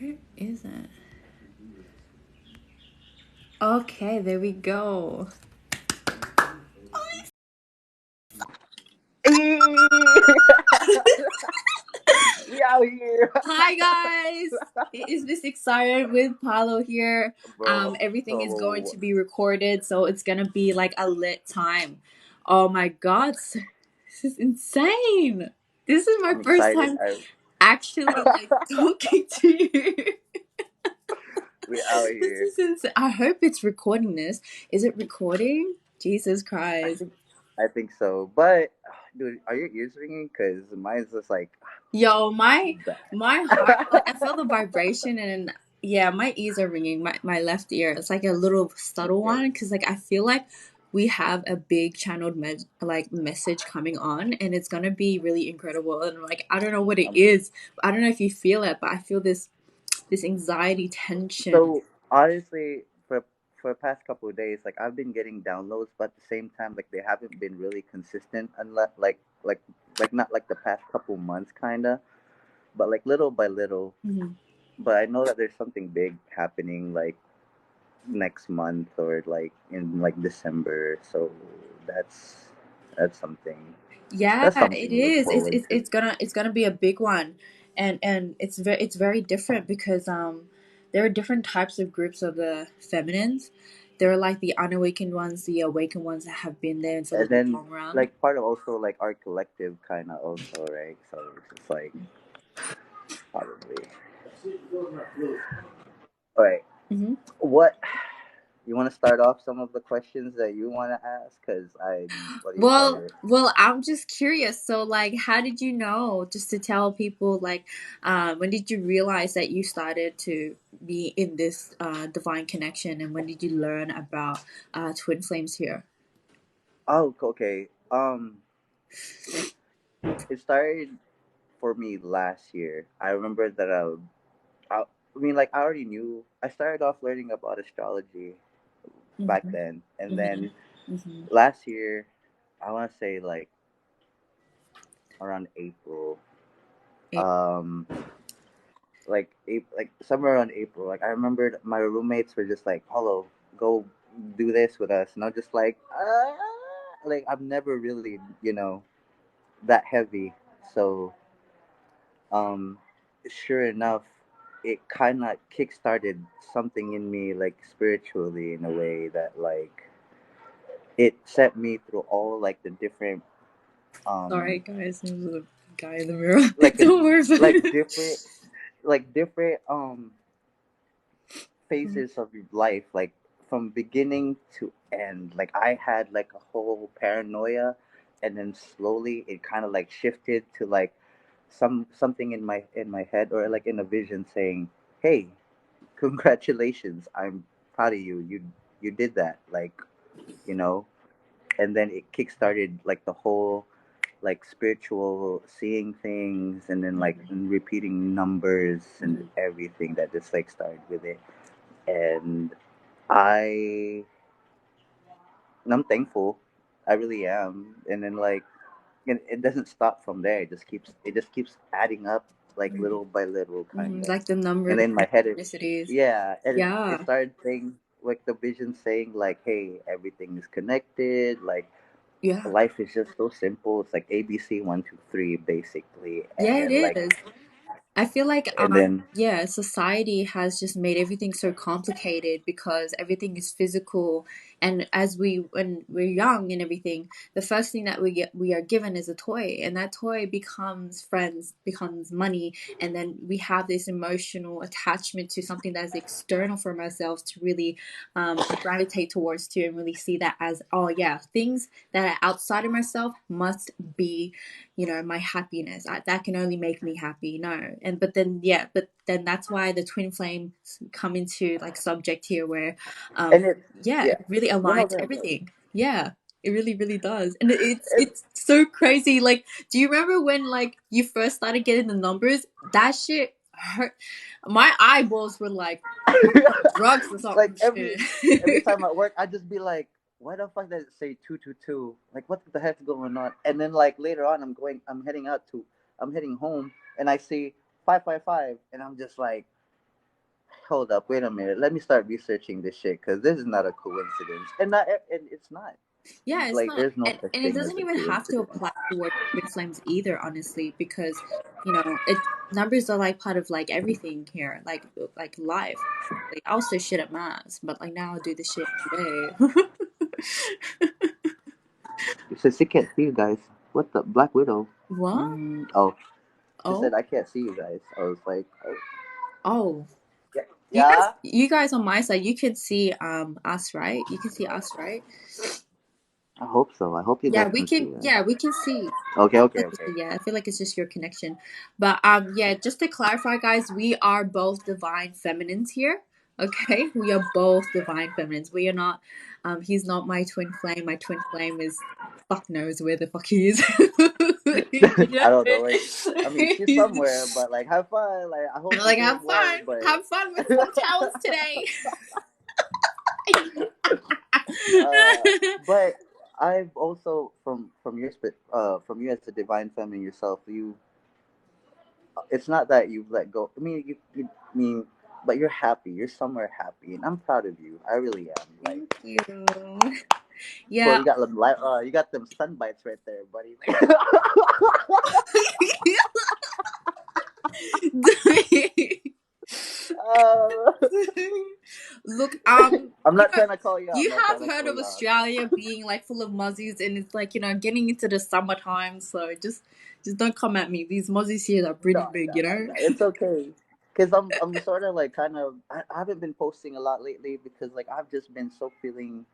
Where is it? Okay, there we go. We out here. Hi guys, it is Miss Excited with Paolo here. Bro, Everything is going so to be recorded, so it's gonna be like a lit time. Oh my god, this is insane. This is my I'm first excited. time actually like talking to you. We out This here. is insane. I hope it's recording this. Is it recording? Jesus I Christ. think I think so. But dude, are your ears ringing? Cause mine's just like Yo, my heart, bad. like I feel the vibration, and yeah, my ears are ringing. My left ear, it's like a little subtle Okay. one, because like I feel like we have a big channeled message coming on, and it's gonna be really incredible. And like I don't know what it Um, is. I don't know if you feel it, but I feel this anxiety tension. so honestly, for the past couple of days, like I've been getting downloads, but at the same time, like they haven't been really consistent, unless like not like the past couple months, kinda, but like little by little. Mhm. But I know that there's something big happening, like next month or like in like December. So that's that's something Yeah, that's it something to look is. forward to. It's gonna be a big one, and it's very different because there are different types of groups of the feminines. There are like the unawakened ones, the awakened ones that have been there for the And then long run. like part of also like our collective kind of also, right? So it's just like probably all right. Hmm. What you want to start off some of the questions that you want to ask? Because I'm bloody excited. Well, I'm just curious. So, like, how did you know? Just to tell people, like, when did you realize that you started to be in this divine connection, and when did you learn about twin flames here? Oh, okay. It started for me last year. I remember that I mean, like I already knew. I started off learning about astrology back Hmm. then, and Hmm. then Hmm. last year, I want to say like around April, um, like somewhere around April. Like I remembered my roommates were just like, "Paulo, go do this with us," and I was just like, like I'm never really, that heavy. So, um, sure enough, it kind of kickstarted something in me, like spiritually, in a way that like it set me through all like the different Sorry, um guys. There's a guy in the mirror. like a Don't worry about like it. different phases of your life, like from beginning to end. Like I had like a whole paranoia, and then slowly it kind of like shifted to like something in my head, or like in a vision saying, "Hey, congratulations, I'm proud of you. You did that." Like, you know. And then it kickstarted like the whole like spiritual seeing things, and then like repeating numbers and Mhm. everything that just like started with it. And I I'm thankful. I really am. And then like it doesn't stop from there. It just keeps adding up like little by little, kind Mhm. of. Like the And numbers then my and head synchronicities. yeah, and it Yeah. started saying like the vision saying like, hey, everything is connected. Like Yeah. life is just so simple. It's like ABC 1 2 3 basically. Yeah, And it like is. I feel like and then yeah, society has just made everything so complicated because everything is physical, and as when we're young and everything, the first thing that we are given is a toy, and that toy becomes friends, becomes money, and then we have this emotional attachment to something that's external from ourselves to really gravitate towards to and really see that as, oh yeah, things that are outside of myself must be, my happiness. That can only make me happy. No. And but then yeah, but then that's why the twin flames come into like subject here, where and it yeah, yeah. it really No, no, aligns go ahead. everything. Yeah. It really, really does. And it's And, it's so crazy. Like, do you remember when like you first started getting the numbers? That shit hurt. My eyeballs were like drugs or like something every shit. time at work, I'd just be like, "Why the fuck does it say 222? Like, what the heck's going on?" And then like later on, I'm heading home, and I see 555, and I'm just like, hold up, wait a minute. Let me start researching this shit because this is not a coincidence, and it's not. Yeah, it's Like, not, there's no such and it thing as doesn't a even have to coincidence. apply towards twin flames either, honestly, because it numbers are like part of like everything here, like life. Like I also shit at maths, but like now I do this shit every day. It says she can't see you guys. What the Black Widow? What? Oh, she said Oh, I can't see you guys. I was like, oh, oh. yeah, You guys, yeah. you guys on my side, you can see us, right? You can see us, right? I hope so. I hope you Yeah, guys we can can. see us. Yeah, we can see. Okay, okay, Like you okay. said, yeah, I feel like it's just your connection. But yeah, just to clarify, guys, we are both divine feminines here. Okay, we are both divine feminines. We are not. He's not my twin flame. My twin flame is fuck knows where the fuck he is. You know? I don't know. Like, I mean, she's somewhere, but like, have fun. Like, I I'm hope you're like, doing well. have fun with full towels today. uh, but I've also from your from you as a divine feminine yourself, you it's not that you've let go. I mean, you mean, but you're happy. You're somewhere happy, and I'm proud of you. I really am. Like, Thank you. bro, Yeah. you got them sun bites right there, buddy. uh, Look, I'm not trying to call you out. I'm you not have trying to heard call of you out. Australia being like full of mozzies, and it's like getting into the summertime, so just don't come at me. These mozzies here are pretty No, big, no, no. It's okay. Cause I'm sort of like kind of I haven't been posting a lot lately because like I've just been so feeling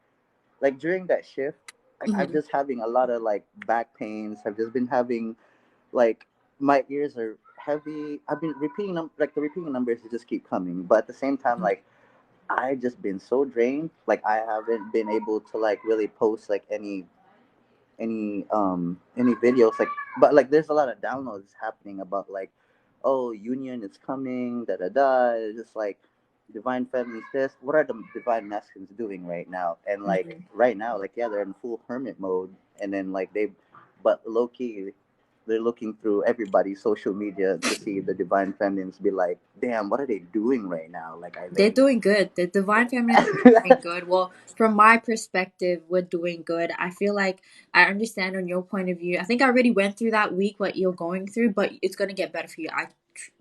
like during that shift, like I'm Hmm. just having a lot of like back pains. I've just been having like my ears are heavy. I've been repeating them like the repeating numbers just keep coming, but at the same time like I just been so drained. Like I haven't been able to like really post like any videos like but like there's a lot of downloads happening about like oh union is coming da da da. It's just like divine feminines this what are the divine masculines doing right now and like Hmm. right now like yeah they're in full hermit mode and then like they but low key they're looking through everybody's social media to see the divine feminines be like damn what are they doing right now like are They're they doing good. The divine feminine is doing good. Well, from my perspective, we're doing good. I feel like I understand on your point of view. I think I already went through that week what you're going through, but it's gonna get better for you.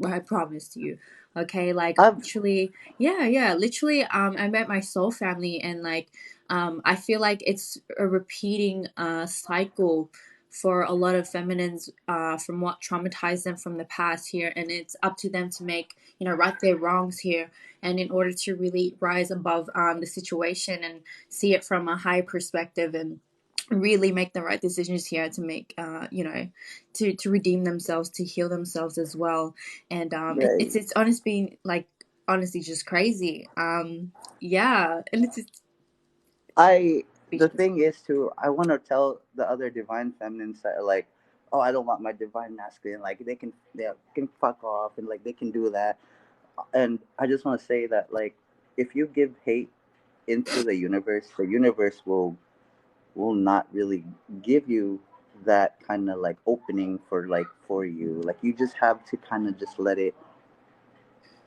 I promise you. Okay, like I've literally, yeah, yeah, literally. I met my soul family, and like, I feel like it's a repeating cycle for a lot of feminines from what traumatized them from the past here, and it's up to them to make right their wrongs here, and in order to really rise above the situation and see it from a high perspective and really make the right decisions here to make to redeem themselves, to heal themselves as well. And right. it's honestly been like honestly just crazy. Yeah, and it's just I the speechless. thing is too, I want to tell the other divine feminines that are like, oh, I don't want my divine masculine. Like they can fuck off and like they can do that. And I just want to say that like if you give hate into the universe will not really give you that kind of like opening for you. Like you just have to kind of just let it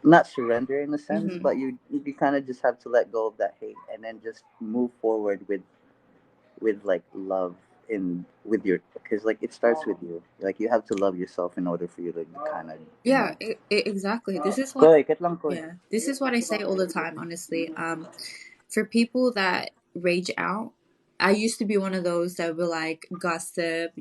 not surrender in a sense, Hmm. but you kind of just have to let go of that hate and then just move forward with like love in with your because like it starts with you like you have to love yourself in order for you to kind of Yeah, exactly. This is what koy ket lang koy. yeah, this is what I say all the time, honestly. For people that rage out, I used to be one of those that would like gossip,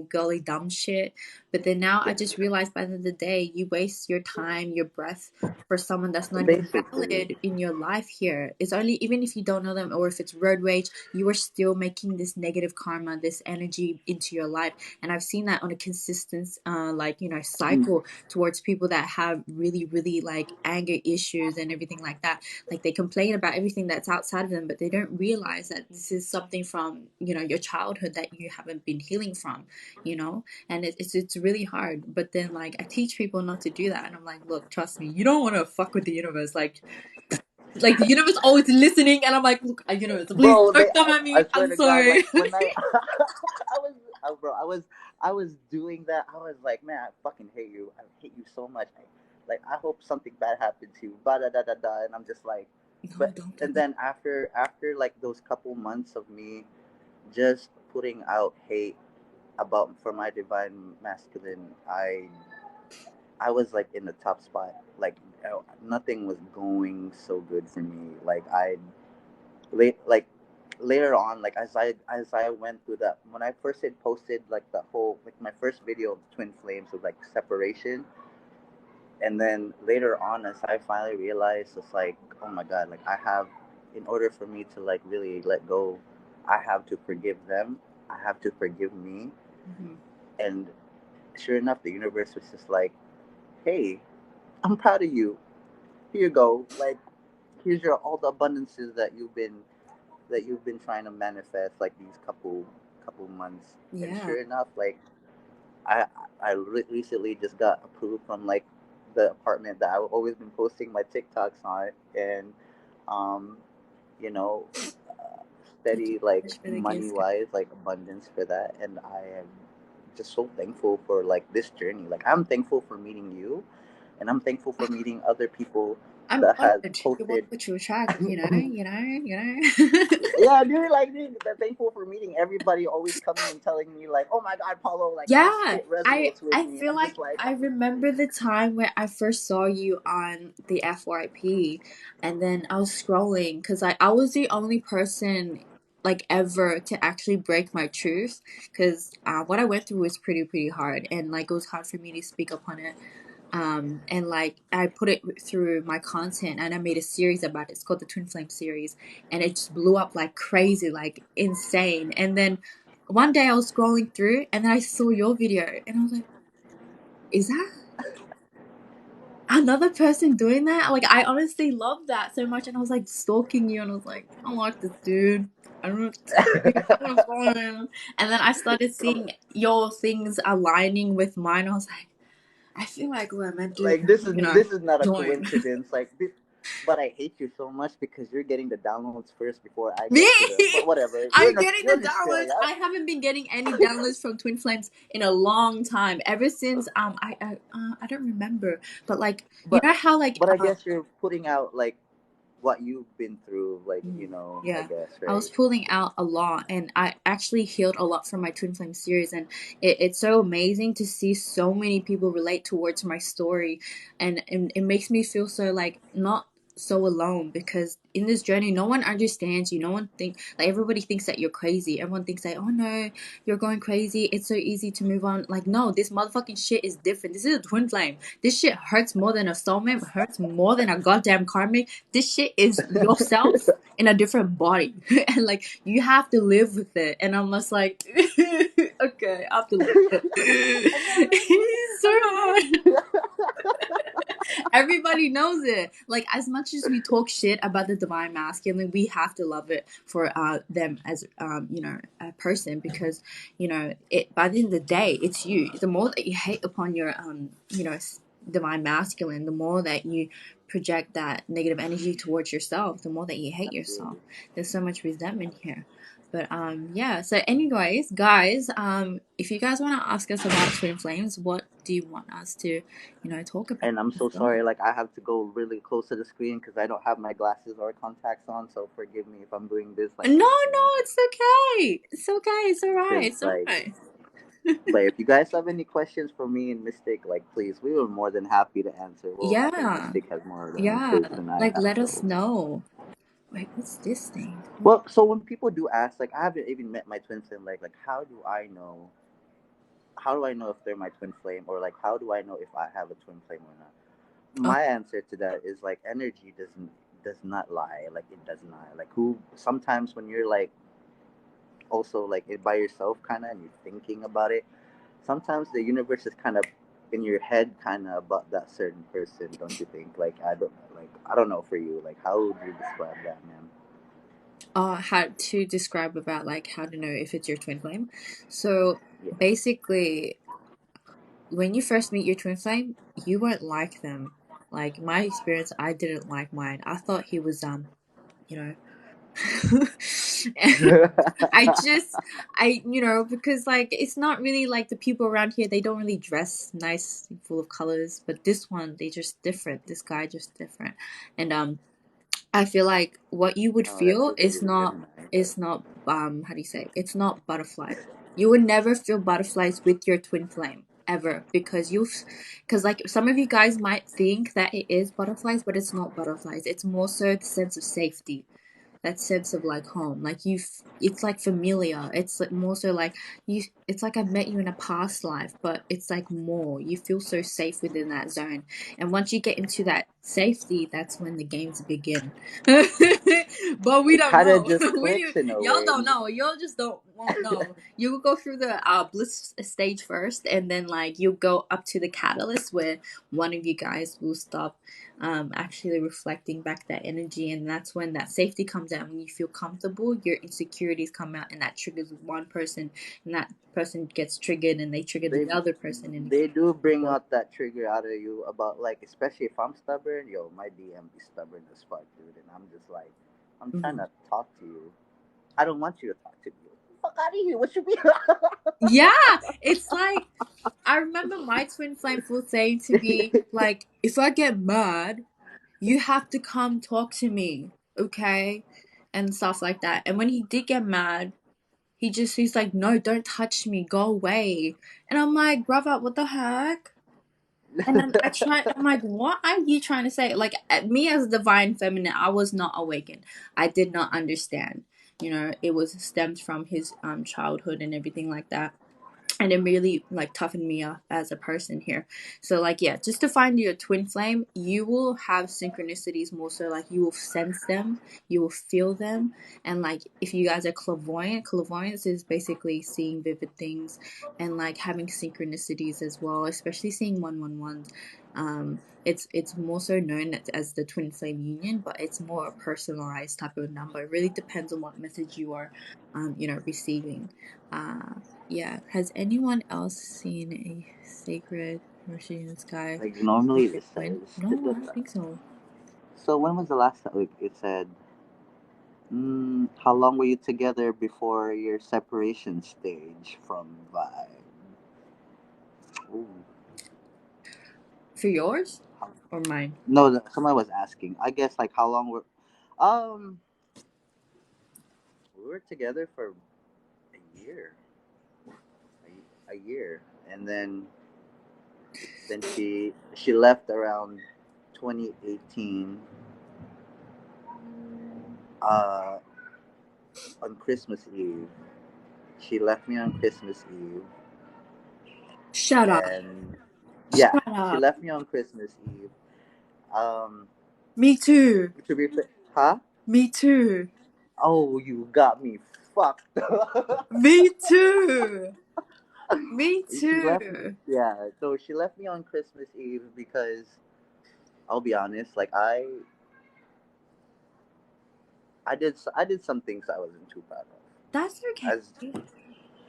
girly dumb shit. But then now I just realized by the end of the day, you waste your time, your breath for someone that's not even Basically valid in your life here. It's only even if you don't know them or if it's road rage, you are still making this negative karma, this energy into your life. And I've seen that on a consistent mm, cycle towards people that have really, really like anger issues and everything like that. Like they complain about everything that's outside of them, but they don't realize that this is something from your childhood that you haven't been healing from, and it's really hard. But then like I teach people not to do that, and I'm like, look, trust me, you don't want to fuck with the universe. Like the universe always listening, and I'm like, look, universe, please bro don't come at I me. swear I'm to god sorry. like when I was bro I was doing that I was like man I fucking hate you I hate you so much like I hope something bad happens to you, da da da da da. And I'm just like, No, but don't do and that. then after like those couple months of me just putting out hate about for my divine masculine, I was like in the top spot. Like nothing was going so good for me. Like like later on, like as I went through that, when I first had posted like the whole like my first video of twin flames with like separation, and then later on as I finally realized it's like, oh my god, like I have, in order for me to like really let go, I have to forgive them, I have to forgive me. Hmm. And sure enough, the universe was just like, hey, I'm proud of you, here you go, like here's your all the abundances that you've been trying to manifest like these couple months. And Yeah. sure enough, like I recently just got approved from like the apartment that I've always been posting my TikToks on, and um, you know, uh, Thank you steady so like much for the money gifts, guys. wise, like abundance for that, and I am just so thankful for like this journey. Like I'm thankful for meeting you, and I'm thankful for meeting other people I'm that had honored. You want posted. what you attract, you know. Yeah, dude, like, dude, thankful for meeting everybody, always coming and telling me, like, oh my God, Paulo, like, this Yeah, shit I resonates with I me. And feel I'm like just like, I remember the time where I first saw you on the FYP, and then I was scrolling because I was the only person like ever to actually break my truth, because what I went through was pretty hard, and like it was hard for me to speak up on it. And like I put it through my content, and I made a series about it. It's called the Twin Flame series, and it just blew up like crazy, like insane. And then one day I was scrolling through, and then I saw your video, and I was like, is that another person doing that? Like I honestly love that so much, and I was like stalking you, and I was like, I like this dude. I don't know what to do. I want to follow him. And then I started seeing your things aligning with mine. I was like, I feel like we're meant to, like, this is you know, this is not a join. coincidence. Like, this, but I hate you so much because you're getting the downloads first before I Me? get to them. But whatever, I'm getting you're the in downloads. Australia. I haven't been getting any downloads from Twin Flames in a long time. Ever since I don't remember, but like you But know how like I guess you're putting out like what you've been through, like, I yeah, guess, I right? was pulling out a lot, and I actually healed a lot from my Twin Flame series, and it's so amazing to see so many people relate towards my story, and it makes me feel so like not so alone, because in this journey no one understands you. No one think like everybody thinks that you're crazy. Everyone thinks that, oh no, you're going crazy, it's so easy to move on. Like, no, this motherfucking shit is different. This is a twin flame. This shit hurts more than a soulmate, hurts more than a goddamn karmic. This shit is yourself in a different body. And like you have to live with it. And I'm just like okay, I have to live with it. I got It's so hard. it. Everybody knows it. Like as much as we talk shit about the divine masculine, we have to love it for them as a person, because it by the end of the day it's you. The more that you hate upon your divine masculine, the more that you project that negative energy towards yourself, the more that you hate yourself. Absolutely. There's so much resentment here. But yeah, so anyways, guys, if you guys want to ask us about twin flames, what do you want us to talk about And I'm as so well? sorry, like, I have to go really close to the screen because I don't have my glasses or contacts on. So forgive me if I'm doing this No, like no, motion, it's okay. It's okay. It's all right. because It's all like, right. but if you guys have any questions for me and Mystic, like, please, we were more than happy to answer. Well, I think Yeah, Mystic has more of the yeah. answers than I Like, have. let us So, know. Wait, what's this thing? well, so when people do ask, like, I haven't even met my twin flame. Like, how do I know? How do I know if they're my twin flame, or like, how do I know if I have a twin flame or not? Oh, My answer to that is like, energy does not lie. Like, it does not. Like, who sometimes when you're like also like by yourself kind of and you're thinking about it, sometimes the universe is kind of in your head kind of about that certain person, don't you think? Like, I don't know for you, like, how would you describe that, man? how to describe about like how to know if it's your twin flame. So Yeah. basically, when you first meet your twin flame, you won't like them. Like my experience, I didn't like mine. I thought he was you know Because like it's not really like the people around here, they don't really dress nice, full of colors. But this one, they just different. This guy just different. And I feel like what you would Oh, that's feel because he's a Gemini. is not how do you say? It's not butterflies. You would never feel butterflies with your twin flame ever because like some of you guys might think that it is butterflies, but it's not butterflies. It's more so the sense of safety, that sense of like home, like it's like familiar, it's like more so like you, it's like I met you in a past life, but it's like more you feel so safe within that zone. And once you get into that safety, that's when the games begin. But we It don't kind of know. just clicks in a Y'all way. don't know, y'all just don't won't know. You will go through the bliss stage first, and then like you go up to the catalyst where one of you guys will stop actually reflecting back that energy, and that's when that safety comes out. When you feel comfortable, your insecurities come out, and that triggers one person, and that person gets triggered, and they trigger they the other person, and they do bring so, out that trigger out of you about like, especially if I'm stubborn. Yo, my DM be stubborn as fuck, dude, and I'm just like, I'm trying mhm. to talk to you. I don't want you to talk to me. Fuck out of here. What you be? Yeah, it's like I remember my twin flame full saying to me like, if I get mad, you have to come talk to me, okay, and stuff like that. And when he did get mad, he's like, no, don't touch me, go away. And I'm like, brother, what the heck? And then I'm like, what are you trying to say? Like, me as a divine feminine, I was not awakened. I did not understand. It was stemmed from his childhood and everything like that, and it really like toughened me up as a person here. So like, yeah, just to find your twin flame, you will have synchronicities more so like you will sense them, you will feel them. And like if you guys are clairvoyant, clairvoyance is basically seeing vivid things and like having synchronicities as well, especially seeing 111. It's more so known as the twin flame union, but it's more a personalized type of number. It really depends on what message you are receiving. Yeah. Has anyone else seen a sacred Mercy in the sky Like with normally your it twin? says. No, I don't think so. So when was the last time? Like it said, how long were you together before your separation stage from vibe? Ooh. For yours How- or mine? No, somebody was asking. I guess like how long were um we were together for a year, a year, and then she left around 2018 uh, on Christmas Eve. She left me on Christmas Eve, Shut up. and Shut yeah, she up. left me on Christmas Eve. Um, Me too. to be fair, huh? Me too. Oh, you got me fucked. Me too. Me She left. too. Yeah, so she left me on Christmas Eve because I'll be honest, like I did some things I wasn't too proud of. That's okay. As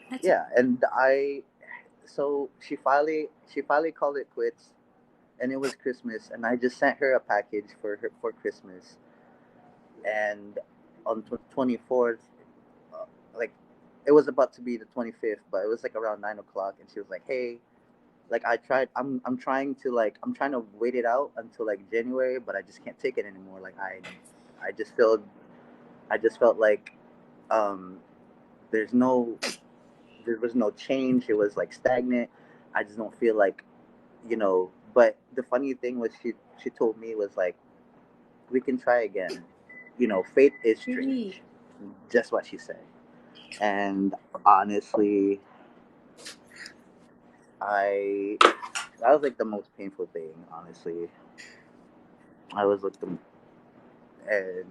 That's yeah, and I so she finally called it quits, and it was Christmas, and I just sent her a package for Christmas, and on 24th, like it was about to be the 25th, but it was like around 9 o'clock, and she was like, "Hey, like I'm trying to I'm trying to wait it out until like January, but I just can't take it anymore. Like I just felt like um there's no there was no change. It was like stagnant. I just don't feel like But the funny thing was she told me was like we can try again. Fate is sweet. strange. Just what she said. And honestly, I that was like the most painful thing. Honestly, I was like and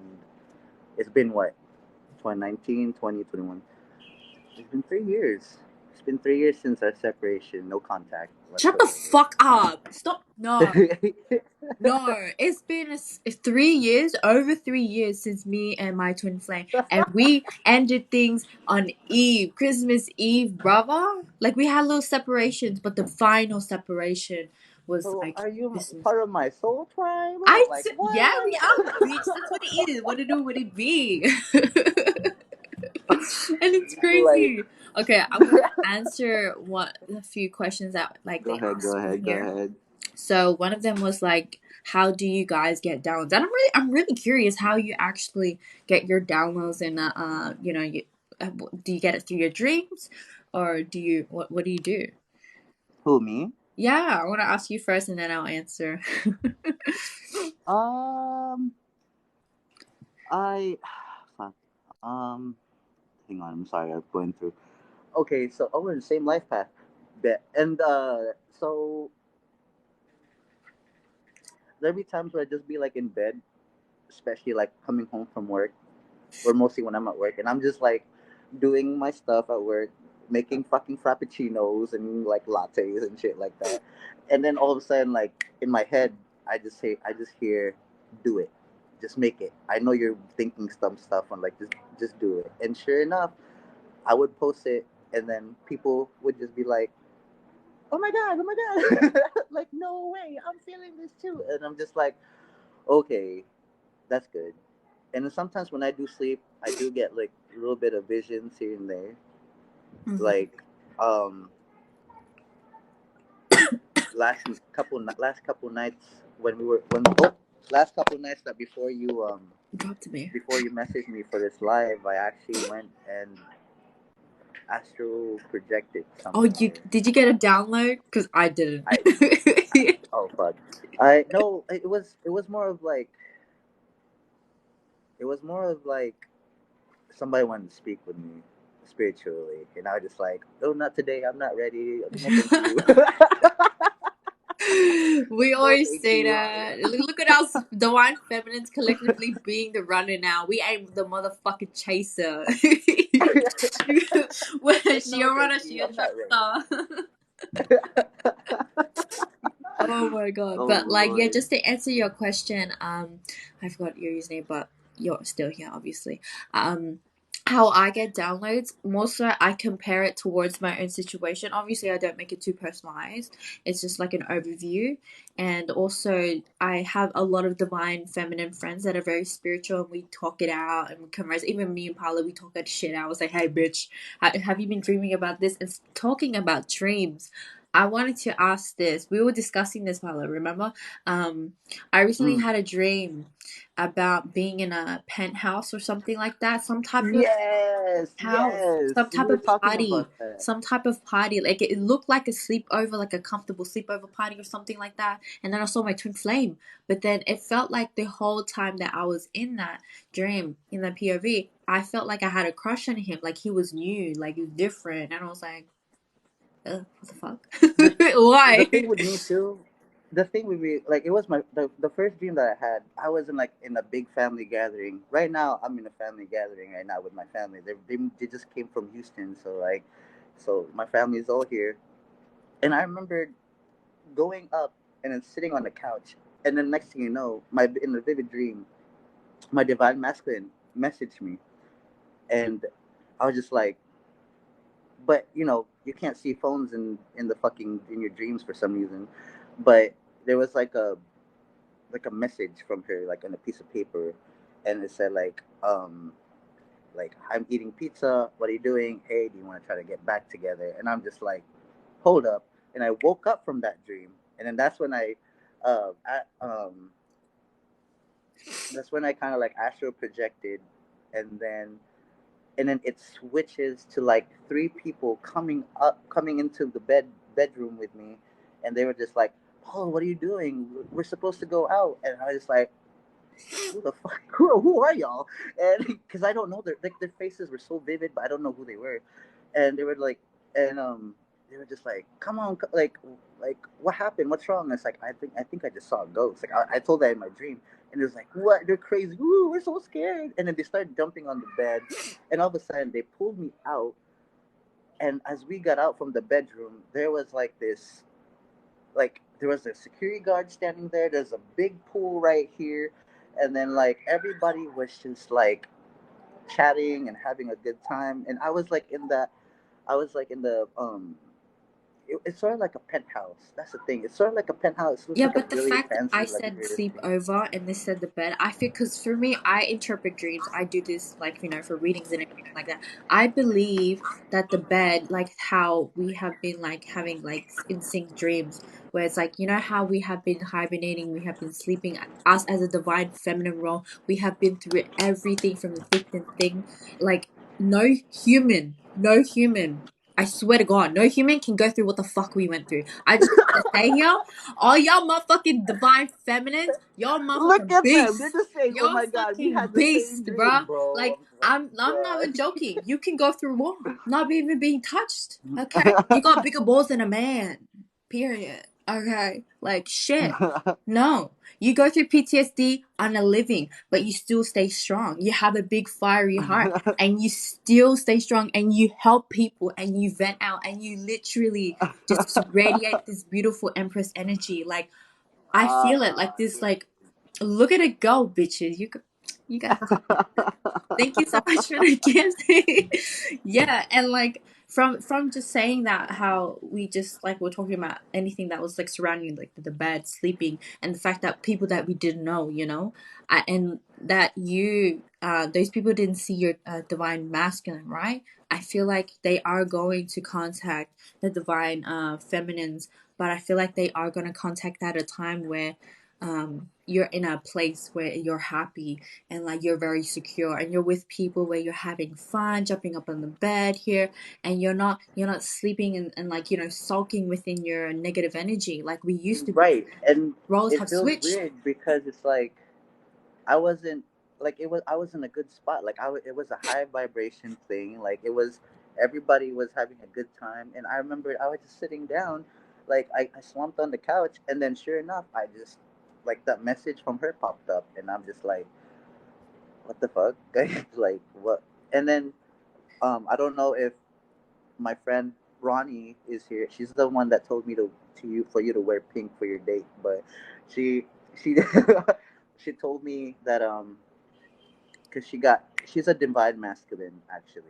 it's been what 2019, 2021. It's been 3 years. It's been 3 years since our separation. No contact Shut the whatsoever. fuck up. Stop. No. No, it's been 3 years, over 3 years since me and my twin flame, and we ended things on Eve, Christmas Eve, brother. Like we had little separations, but the final separation was So like are you Christmas. part of my soul tribe? Like Yeah, we what? are, bitch. That's what it is. What it do? What it be? And it's Like, crazy. Okay, I'm gonna answer a few questions that like go they ahead, go asked me ahead, go here. ahead. So one of them was like, how do you guys get downloads? And I'm really curious how you actually get your downloads, and do you get it through your dreams, or what do you do? Who, me? Yeah, I want to ask you first, and then I'll answer. Um, I, fuck. Um, Hang on, I'm sorry, I'm going through. Okay, so we're in the same life path. Bet. And so there'll be times where I just be like in bed, especially like coming home from work, or mostly when I'm at work, and I'm just like doing my stuff at work, making fucking frappuccinos and like lattes and shit like that. And then all of a sudden, like in my head, I just hear, "Do it, just make it." I know you're thinking some stuff, and like just do it. And sure enough, I would post it, and then people would just be like, oh my god," like, no way, I'm feeling this too, and I'm just like, okay, that's good. And then sometimes when I do sleep, I do get like a little bit of visions here and there. Mhm. Like, um, last couple nights when we were when oh, last couple nights that Drop to me. before you messaged me for this live, I actually went and astral projected Oh, you somewhere. did you get a download? Because I didn't. I Oh fuck. I No, it was more of like it was more of like somebody wanted to speak with me spiritually, and I was just like, "Oh, not today. I'm not ready. No, thank you. We No, always thank say you." that. Look at us, divine feminines collectively being the runner now. We ain't the motherfucking chaser. When she No, a thank runner, she you. a I'm not ready. tractor. Oh my god. Oh But like, yeah, Lord. just to answer your question, I forgot your username, but you're still here, obviously. Um, how I get downloads, most of I compare it towards my own situation. Obviously, I don't make it too personalized. It's just like an overview. And also, I have a lot of divine feminine friends that are very spiritual, and we talk it out and we converse. Even me and Paolo, we talk that shit out. I was like, hey, bitch, have you been dreaming about this? And talking about dreams, I wanted to ask this. We were discussing this, Paolo, remember? Um, I recently Mm. had a dream about being in a penthouse or something like that. Some type of Yes, house, yes. some We type were of talking party, about that. some type of party. Like it looked like a sleepover, like a comfortable sleepover party or something like that. And then I saw my twin flame. But then it felt like the whole time that I was in that dream, in that POV, I felt like I had a crush on him. Like he was new, like he was different. And I was like, what the The fuck? the Why? thing with me too, the thing with me, like, it was the first dream that I had. I was in like in a big family gathering. Right now, I'm in a family gathering right now with my family. They just came from Houston, so like, so my family is all here. And I remember going up and then sitting on the couch, and then next thing you know, my in a vivid dream, my divine masculine messaged me, and I was just like, but you can't see phones in the fucking in your dreams for some reason, but there was like a message from her, like on a piece of paper, and it said like, I'm eating pizza, what are you doing, hey, do you want to try to get back together? And I'm just like, hold up. And I woke up from that dream, and then uh I, um that's when I kind of like astral projected, and then it switches to like three people coming into the bedroom with me, and they were just like, "Paul, what are you doing? We're supposed to go out." And I was just like, "Who the fuck? Who are y'all?" And because I don't know their faces were so vivid, but I don't know who they were, and they were like, and they were just like, "Come on, like what happened? What's wrong?" And it's like, I think I just saw a ghost. Like I told that in my dream, and it was like, "What? They're crazy. Ooh, we're so scared." And then they started jumping on the bed, and all of a sudden they pulled me out. And as we got out from the bedroom, there was like this, like there was a security guard standing there. There's a big pool right here, and then like everybody was just like chatting and having a good time. And I was like in the it's sort of like a penthouse. That's the thing. It's sort of like a penthouse. It looks Yeah, like a but the really fact fancy, I said luxurious sleep thing. over and they said the bed, I feel because for me, I interpret dreams. I do this like for readings and everything like that. I believe that the bed, like how we have been like having like in sync dreams, where it's like how we have been hibernating, we have been sleeping. Us as a divine feminine role, we have been through everything from the thick and thin. Like no human. I swear to God, no human can go through what the fuck we went through. I just want to say here, all y'all motherfucking divine feminines, y'all Look motherfucking at them. They're beasts. just saying, "Oh Y'all my God, we fucking had the same beast, dream, bruh. bro." Like I'm like, I'm not even God. joking. You can go through war, not even being touched. Okay, you got bigger balls than a man. Period. Okay, like shit. No, you go through PTSD on a living, but you still stay strong. You have a big fiery heart, and you still stay strong, and you help people, and you vent out, and you literally just radiate this beautiful Empress energy. Like I feel it, like this. Like look at it go, bitches. You guys are fucking. Thank you so much for the gift. Yeah, and like from just saying that, how we just like we're talking about anything that was like surrounding like the bed, sleeping, and the fact that people that we didn't know, and that those people didn't see your divine masculine, right? I feel like they are going to contact the divine feminines, but I feel like they are going to contact at a time where you're in a place where you're happy and like you're very secure and you're with people where you're having fun jumping up on the bed here, and you're not sleeping and like sulking within your negative energy like we used to be. Right, and Roles it have feels switched. weird because it's like I wasn't like it was. I was in a good spot. Like it was a high vibration thing. Like it was. Everybody was having a good time, and I remember I was just sitting down, like I slumped on the couch, and then sure enough, I just like that message from her popped up, and I'm just like, what the fuck, like what? And then I don't know if my friend Ronnie is here. She's the one that told me to you for you to wear pink for your date, but she she told me that because she's a divine masculine actually.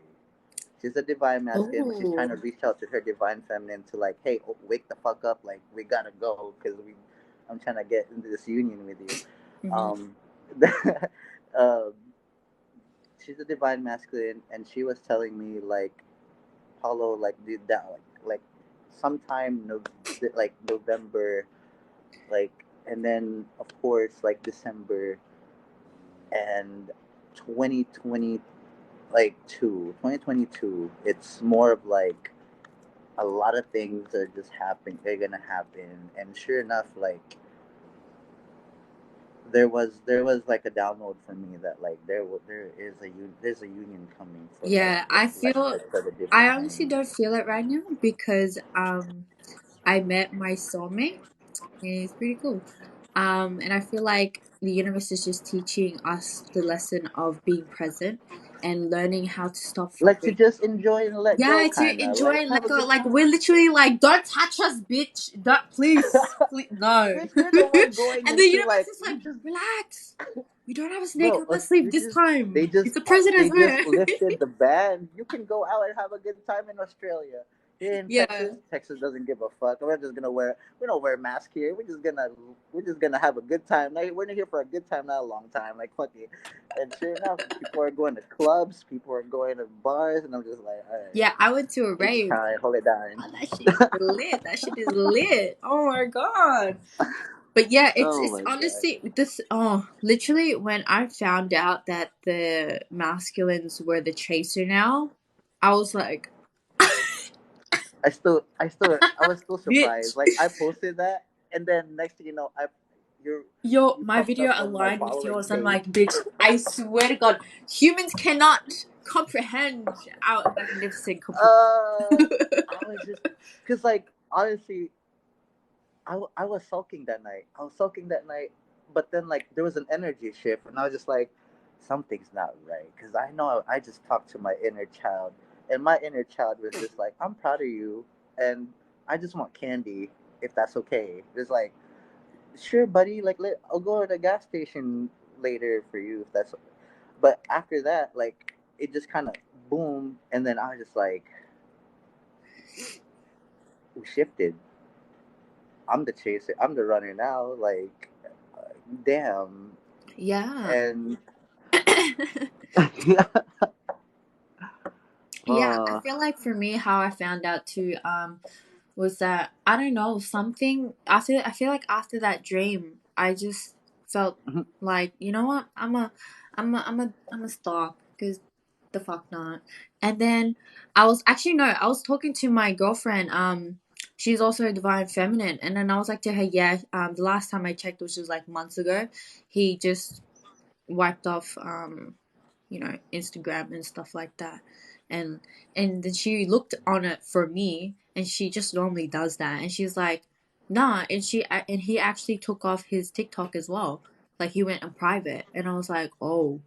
She's a divine masculine, but she's trying to Oh. reach out to her divine feminine to like, hey, wake the fuck up, like we gotta go because I'm trying to get into this union with you. Hmm. Um, um, she's a divine masculine, and she was telling me like, Paulo, like did that like sometime like November, like, and then of course like December and 2020 like 2022, it's more of like a lot of things are just happening, they're gonna happen, and sure enough, like there was like a download for me that like there's a union coming for Yeah, I feel for the I honestly divine. don't feel it right now because I met my soulmate. It's pretty cool. And I feel like the universe is just teaching us the lesson of being present and learning how to stop Like to fighting. just enjoy and let go, Yeah, to kind of enjoy like and have let a go. good Like we're time. literally like, don't touch us, bitch. Don't please, please no. Bitch, you're the one going And the into universe like is like, you just relax. We don't have a snake bro, up our sleeve you this just time. It's a they president's just man. lifted the ban. You can go out and have a good time in Australia. Here in Yeah. Texas, Texas doesn't give a fuck. We don't wear masks here. We're just gonna have a good time. Like, we're here for a good time, not a long time. Like fuck it. And sure enough, people are going to clubs, people are going to bars, and I'm just like, all right, Yeah, I went to a H rave. time, hold it down. Oh, that shit is lit. That shit is lit. Oh my god. But yeah, it's Oh it's my god. honestly this literally when I found out that the masculines were the chaser now, I was like I was still surprised. bitch. Like I posted that, and then next thing you know, Yo, you my popped video up on my aligned with following yours. I'm page. like, bitch, I swear to God, humans cannot comprehend our magnificent complete. I was just, cause like honestly, I was sulking that night. I was sulking that night, but then like there was an energy shift, and I was just like, something's not right. Cause I know I just talked to my inner child, and my inner child was just like, I'm proud of you, and I just want candy, if that's okay. It's like, sure, buddy. Like, I'll go to the gas station later for you if that's. But after that, like, it just kind of boom, and then I was just like, we shifted. I'm the chaser. I'm the runner now. Like, damn. Yeah. And Yeah, I uh, feel like for me, how I found out too, was that I don't know, something after, I feel like after that dream, I just felt like, you know what, I'm a stop, because the fuck not. And then I was actually, no, I was talking to my girlfriend. She's also a divine feminine, and then I was like to her, yeah, the last time I checked, which was like months ago, he just wiped off Instagram and stuff like that. And then she looked on it for me, and she just normally does that, and she's like, nah. And he actually took off his TikTok as well. Like, he went on private, and I was like, oh.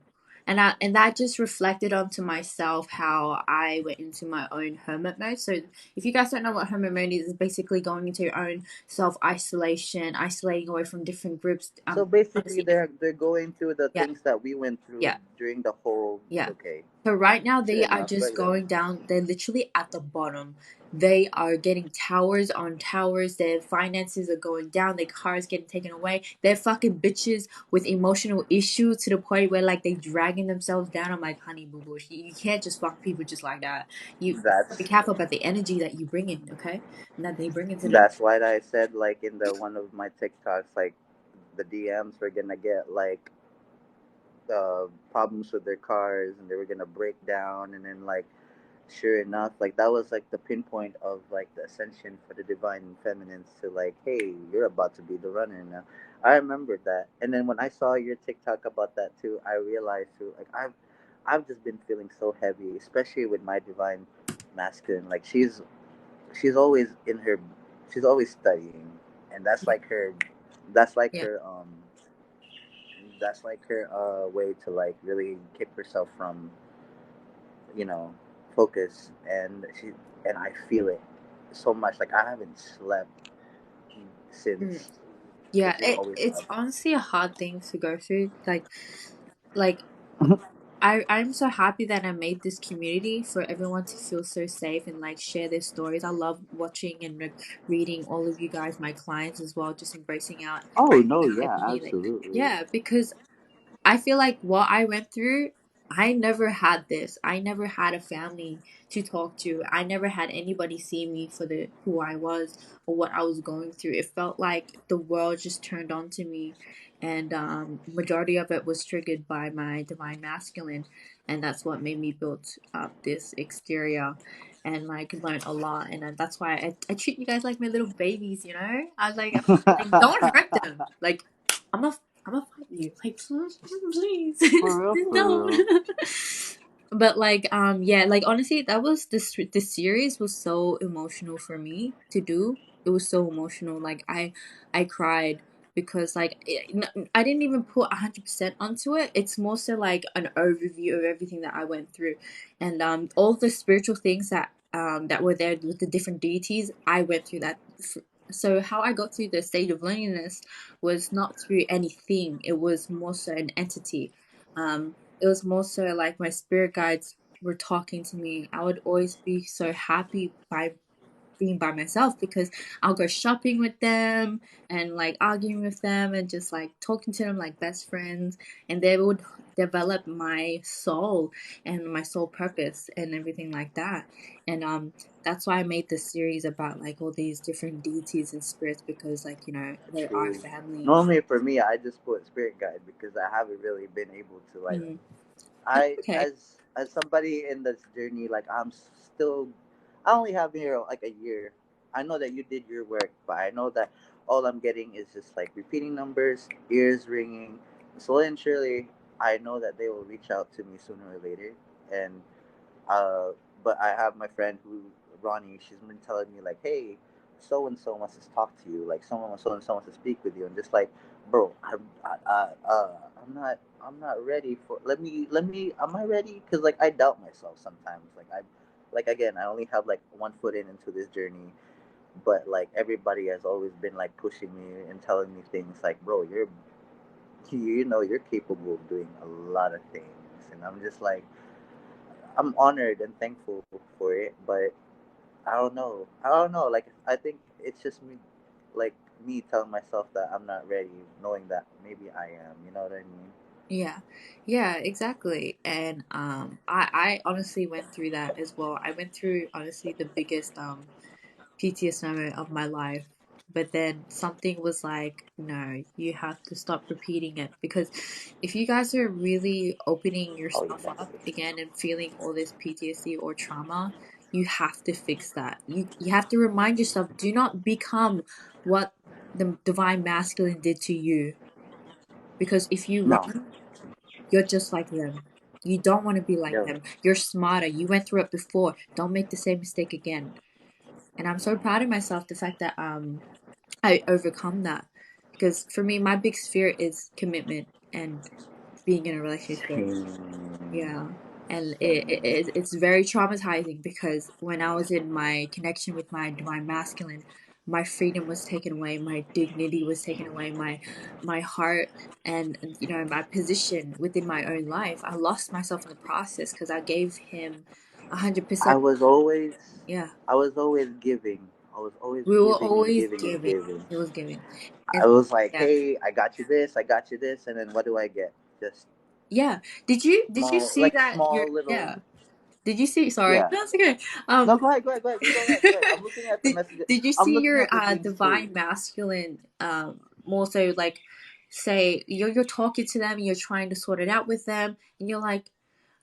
And that just reflected onto myself how I went into my own hermit mode. So if you guys don't know what hermit mode is, it's basically going into your own self isolation, isolating away from different groups. so basically, Honestly, different. they're going through the Yeah, things that we went through yeah. during the whole. Yeah. Okay, So right now fair they are enough. just But yeah, going down. They're literally at the bottom. They are getting towers on towers. Their finances are going down. Their cars getting taken away. They're fucking bitches with emotional issues to the point where like they dragging themselves down. I'm like, honey, boo boo, you can't just fuck people just like that. You be that's careful about the energy that you bring in, okay? And that they bring into the. that's why I said like in the one of my TikToks, like the DMs were gonna get like problems with their cars and they were gonna break down, and then like sure enough, like that was like the pinpoint of like the ascension for the divine feminines to like, hey, you're about to be the runner now. I remembered that, and then when I saw your TikTok about that too, I realized too, like I've just been feeling so heavy, especially with my divine masculine. Like she's always in her, she's always studying, and Yeah, that's like yeah. her that's like her way to like really keep herself from, you know, focus. And I feel it so much. Like I haven't slept Mm. since, Yeah, because she's always it's up. honestly a hard thing to go through. Like I'm so happy that I made this community for everyone to feel so safe and like share their stories. I love watching and like reading all of you guys, my clients as well, just embracing out Oh no, yeah, everything. Like, absolutely. yeah, because I feel like what I went through, I never had this. I never had a family to talk to. I never had anybody see me for the who I was or what I was going through. It felt like the world just turned on to me, and majority of it was triggered by my divine masculine, and that's what made me build up this exterior. And like learn a lot, and that's why I treat you guys like my little babies. You know, I was like don't hurt them. Like I'm a I'm gonna fight you. Like, please, For real, for don't. real. But like, yeah, like honestly, that was this series was so emotional for me to do. It was so emotional. Like I cried because like I didn't even put 100% onto it. It's more so like an overview of everything that I went through, and all the spiritual things that were there with the different deities. I went through that. So how I got through the state of loneliness was not through anything. It was more so an entity. It was more so like my spirit guides were talking to me. I would always be so happy by being by myself because I'll go shopping with them and like arguing with them and just like talking to them like best friends, and they would develop my soul and my soul purpose and everything like that. And that's why I made this series about like all these different deities and spirits, because like they are True. family. Normally for me, I just put spirit guide because I haven't really been able to like. Mm, that's I okay. as somebody in this journey, like I'm still. I only have been here like a year. I know that you did your work, but I know that all I'm getting is just like repeating numbers, ears ringing. Slowly and surely, I know that they will reach out to me sooner or later, and uh, but I have my friend who, Ronnie, she's been telling me like, hey, so and so wants to talk to you. Like someone so and so wants to speak with you, and just like, bro, I'm not ready for. Let me. Am I ready? Because like I doubt myself sometimes. Like again, I only have like one foot into this journey, but like everybody has always been like pushing me and telling me things like, bro, you know you're capable of doing a lot of things, and I'm just like I'm honored and thankful for it, but I don't know. I don't know. Like I think it's just me, like me telling myself that I'm not ready, knowing that maybe I am. You know what I mean? Yeah, yeah, exactly. And I honestly went through that as well. I went through honestly the biggest PTSD moment of my life. But then something was like, no, you have to stop repeating it, because if you guys are really opening Oh, yeah, yourself that's up it. again and feeling all this PTSD or trauma, you have to fix that. You have to remind yourself, do not become what the divine masculine did to you, because if you No. run, you're just like them. You don't want to be like Yeah. them. You're smarter. You went through it before. Don't make the same mistake again. And I'm so proud of myself, the fact that I overcome that, because for me my biggest fear is commitment and being in a relationship. Same. Yeah. And Same. it's very traumatizing, because when I was in my connection with my divine masculine, my freedom was taken away, my dignity was taken away, my heart, and you know, my position within my own life. I lost myself in the process because I gave him I 100%. was always, Yeah. I was always giving. I was always We were giving and always giving and giving. giving. It was giving. I And was like, yeah. hey, I got you this, I got you this, and then what do I get? Just Yeah. Did you small, see like that your small little, yeah. Did you see, sorry. yeah. That's okay. Um No, go ahead, go ahead, go ahead. You go ahead, go ahead. I'm looking at the did, messages. did you I'm see looking your at the things too. divine masculine more so like say you're talking to them and you're trying to sort it out with them, and you're like,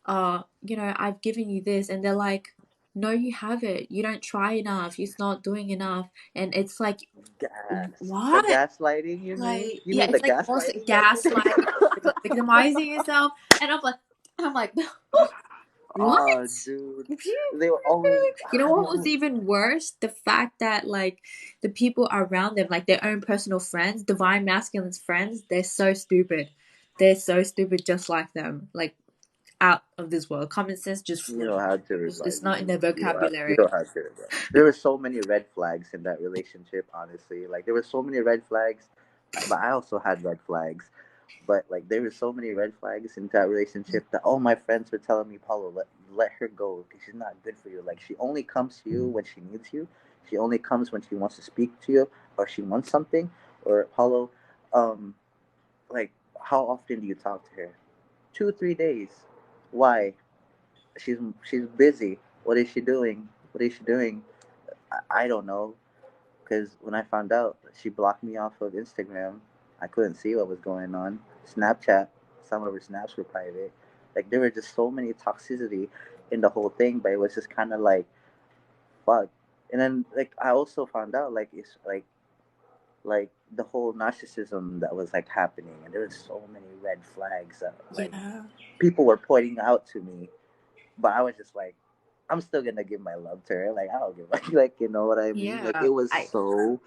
you know, I've given you this, and they're like, no, you haven't. You don't try enough. You're not doing enough. And it's like, The what? gaslighting, you mean? Like, You yeah, mean the it's like almost like gaslighting that you gaslighting, did? victimizing yourself. And I'm like, what? Oh, dude. They were always, You know they what was always, even worse? The fact that like the people around them, like their own personal friends, divine masculine's friends, they're so stupid. They're so stupid, just like them. Like out of this world. Common sense just you know how to reply. it's not in their You vocabulary. know how to reply. There were so many red flags in that relationship, honestly. Like, there were so many red flags, but I also had red flags. But like there were so many red flags in that relationship that all my friends were telling me, Paulo, let her go because she's not good for you. Like she only comes to you when she needs you. She only comes when she wants to speak to you or she wants something. Or Paulo, um, like how often do you talk to her? 2 3 days. Why? She's busy. What is she doing? What is she doing? I don't know. Because when I found out she blocked me off of Instagram, I couldn't see what was going on. Snapchat, some of her snaps were private. Like there were just so many toxicity in the whole thing, but it was just kind of like fuck. And then like I also found out like it's like the whole narcissism that was like happening, and there were so many red flags that like Yeah. people were pointing out to me, but I was just like, I'm still gonna give my love to her. Like I don't give like you know what I mean. Like Yeah. it was I so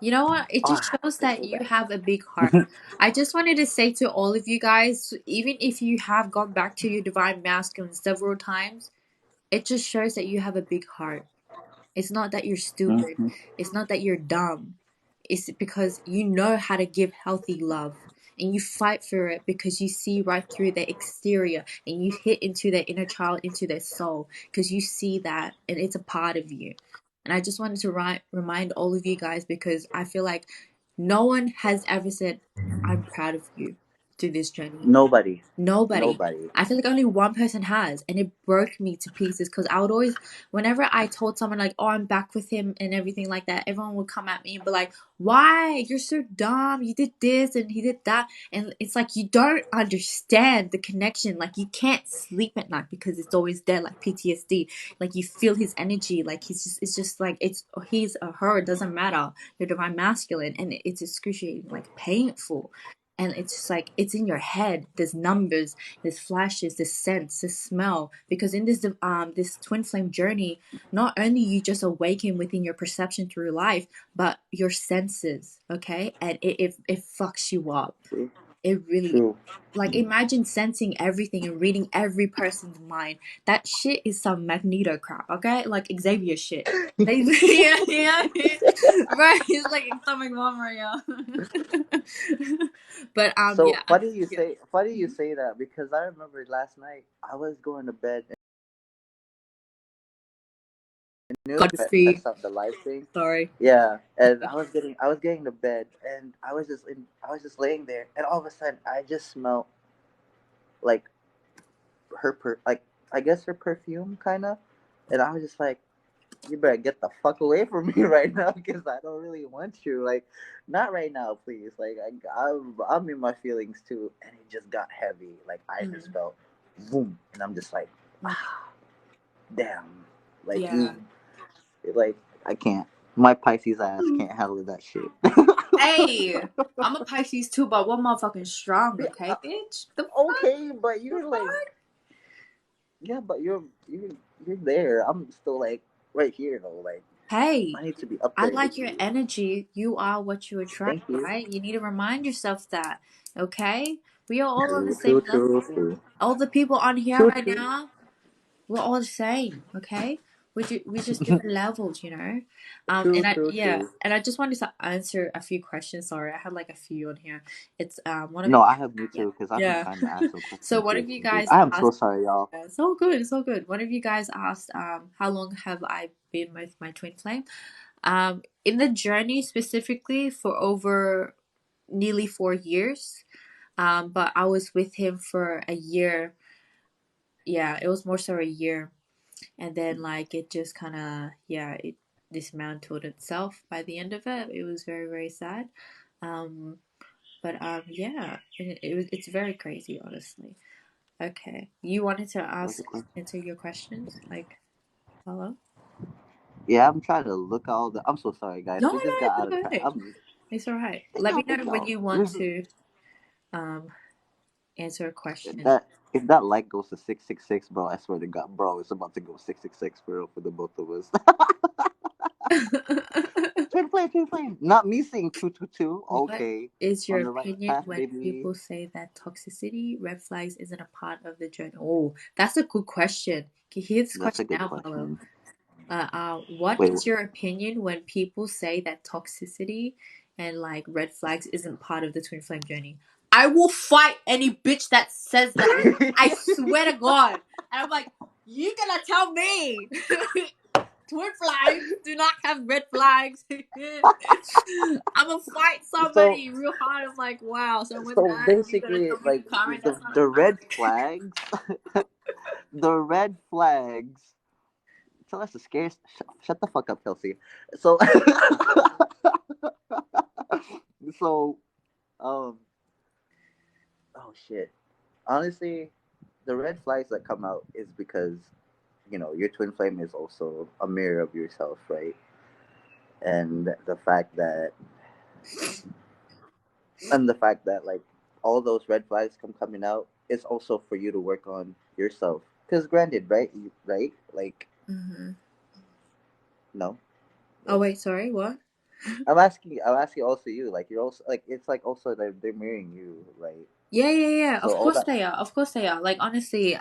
You know what? It just shows it was that so you bad. have a big heart. I just wanted to say to all of you guys, even if you have gone back to your divine masculine several times, it just shows that you have a big heart. It's not that you're stupid. Hmm. It's not that you're dumb. It's because you know how to give healthy love. And you fight for it because you see right through their exterior and you hit into their inner child, into their soul, because you see that and it's a part of you. And I just wanted to remind all of you guys, because I feel like no one has ever said, I'm proud of you through this journey. Nobody, Nobody. nobody. I feel like only one person has, and it broke me to pieces, because I would always, whenever I told someone like, "Oh, I'm back with him" and everything like that, everyone would come at me and be like, "Why? You're so dumb. You did this and he did that," and it's like you don't understand the connection. Like you can't sleep at night because it's always there, like PTSD. Like you feel his energy. Like it's just like it's he's or her. It doesn't matter. You're divine masculine, and it's excruciating, like painful. And it's just like it's in your head. There's numbers, there's flashes, there's sense, there's smell. Because in this twin flame journey, not only you just awaken within your perception through life, but your senses. Okay, and it fucks you up. True, It really, true. like, imagine sensing everything and reading every person's mind. That shit is some Magneto crap. Okay, like Xavier shit. They, yeah, yeah, yeah. Right. It's like atomic bomb right now. But So yeah, funny you yeah. say funny you say that because I remember last night I was going to bed you know, God that's speed. not the live thing. Sorry. Yeah, and I was getting to bed, and I was just laying there, and all of a sudden I just smelled like like I guess her perfume kind of, and I was just like, you better get the fuck away from me right now because I don't really want you. Like, not right now, please. Like, I'm in my feelings too, and it just got heavy. Like, I just Mm, felt boom, and I'm just like, mm, damn. Like yeah. like I can't. My Pisces ass can't handle that shit. Hey, I'm a Pisces too, but we're motherfucking strong, okay, bitch? The fuck? Okay, but The you're like, fuck? yeah, but you're there. I'm still like right here though. Like, Hey, I need to be up I there with like your you. energy. You are what you Thank attract, you. right? You need to remind yourself that, okay? We are all on the True, same true, true, level. true, All the people on here true, right true. now, we're all the same, okay? We just different levels, you know. True, And I true, yeah, true. and I just wanted to answer a few questions. Sorry, I had like a few on here. It's one of you No, I guys, have me yeah, too because I've been yeah. trying to ask some So questions one here. of you guys I am so asked. sorry, y'all. Yeah, it's all good. It's all good. One of you guys asked, how long have I been with my twin flame? In the journey specifically for over nearly 4 years. But I was with him for a year. Yeah, it was more so a year, and then like it just kind of yeah it dismantled itself by the end of it. It was very very sad. Um, but yeah, it's very crazy honestly. Okay, you wanted to What's ask the question? answer your questions like hello? Yeah, I'm trying to look all the. I'm so sorry, guys. No, no, We just got it's out of time. okay. It's all right. Thank Let y'all, me thank know when y'all. you want to um answer a If question. that if that like goes to 666, bro, I swear to God, bro, it's about to go 666 for real for the both of us. Twin flame. Not me saying 222. What Okay, is your on the right opinion path, when baby. people say that toxicity, red flags, isn't a part of the journey? Oh, that's a good question. Can you hear this That's a question good now, Paolo? question. What Wait, is your opinion when people say that toxicity and like red flags isn't part of the twin flame journey? I will fight any bitch that says that. I swear to God. And I'm like, you gonna tell me twin flames do not have red flags. I'm gonna fight so somebody real hard. I'm like, wow, someone so that you're gonna basically, tell me, like Karen, that's not a the fact. red flags, the red flags. So that's the scariest. Shut the fuck up, Kelsey. So, so, um, oh shit. Honestly, the red flags that come out is because your twin flame is also a mirror of yourself, right? And the fact that like all those red flags coming out is also for you to work on yourself. Because granted, right? Right? Like Hmm. no, Oh yes. wait, sorry, what? I'm asking also you. Like you're also like it's like also that they're mirroring you, right? Yeah, yeah, yeah. So Of all course that they are. Of course they are. Like honestly,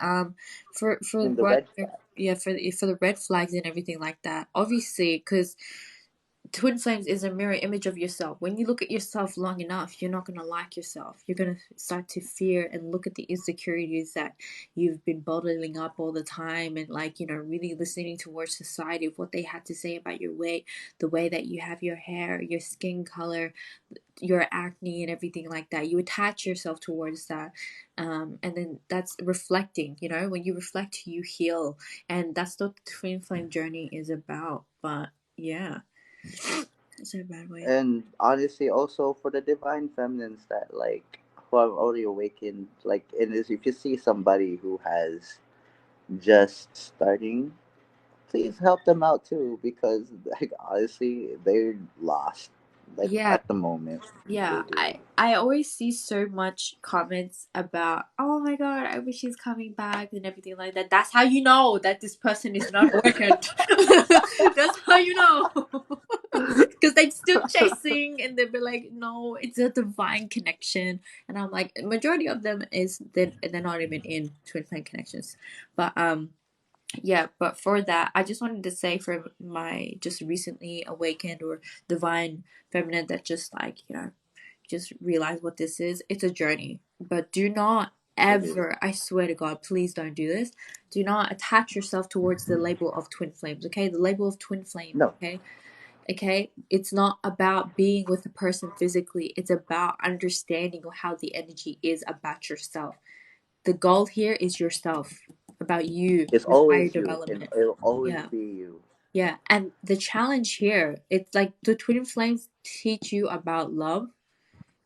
for in the what, red flag. yeah, for the red flags and everything like that. Obviously, because twin flames is a mirror image of yourself. When you look at yourself long enough, you're not gonna like yourself. You're gonna start to fear and look at the insecurities that you've been bottling up all the time, and like really listening towards society of what they had to say about your weight, the way that you have your hair, your skin color, your acne and everything like that. You attach yourself towards that, and then that's reflecting. When you reflect, you heal, and that's what the twin flame journey is about. But yeah, it's a bad way. And honestly, also for the divine feminines that like who have already awakened, like and is if you see somebody who has just starting, please help them out too because like honestly they're lost like Yeah, at the moment they yeah. do. I always see so much comments about, oh my god, I wish he's coming back and everything like that. That's how you know that this person is not awakened. That's how you know. Because they still chasing and they'll be like, no, it's a divine connection. And I'm like, majority of them is that they're not even in twin flame connections. But yeah, but for that, I just wanted to say for my just recently awakened or divine feminine that just like just realize what this is. It's a journey, but do not It is. ever, I swear to God, please don't do this. Do not attach yourself towards the label of twin flames, okay? The label of twin flame, No. okay? Okay? It's not about being with a person physically, it's about understanding how the energy is about yourself. The goal here is yourself, about you, It's your higher always you, and development. it'll always Yeah. be you. Yeah. And the challenge here, it's like the twin flames teach you about love,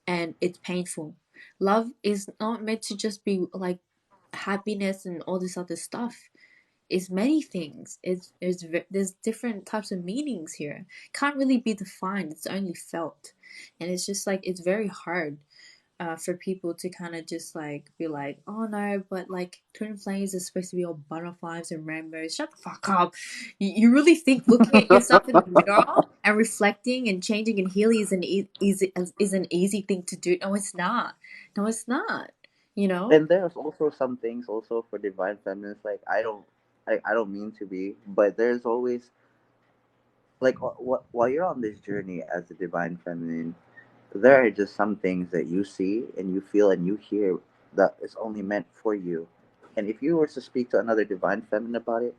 and it's painful. Love is not meant to just be like happiness and all this other stuff. It's many things. There's different types of meanings here. Can't really be defined. It's only felt, and it's just like it's very hard for people to kind of just like be like, oh no, but like twin flames is supposed to be all butterflies and rainbows. Shut the fuck up. You really think looking at yourself in the mirror and reflecting and changing and healing is an easy thing to do? No, it's not. No, it's not. You know? And there's also some things also for divine feminines. Like I don't mean to be, but there's always like while you're on this journey as a divine feminine, there are just some things that you see and you feel and you hear that is only meant for you. And if you were to speak to another divine feminine about it,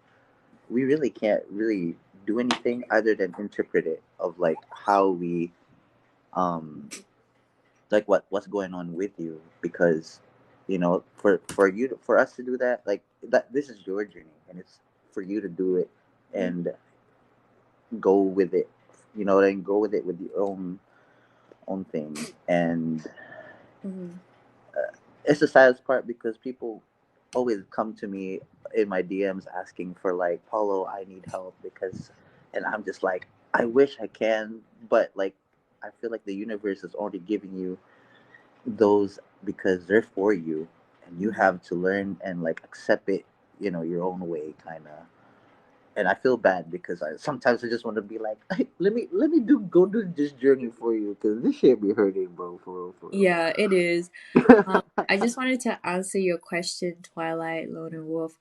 we really can't really do anything other than interpret it of like how we um like what's going on with you, because for you for us to do that, like that, this is your journey and it's for you to do it and go with it, and go with it with your own thing. And Mm-hmm. it's the saddest part because people always come to me in my DMs asking for like, Paulo, I need help because, and I'm just like, I wish I can, but like I feel like the universe is already giving you those because they're for you, and you Mm-hmm. have to learn and like accept it, your own way, kind of. And I feel bad because I sometimes I just want to be like, hey, let me do this journey for you because this shit be hurting, bro, for real, for Yeah, it is. real. I just wanted to answer your question, Twilight, Lone and Wolf.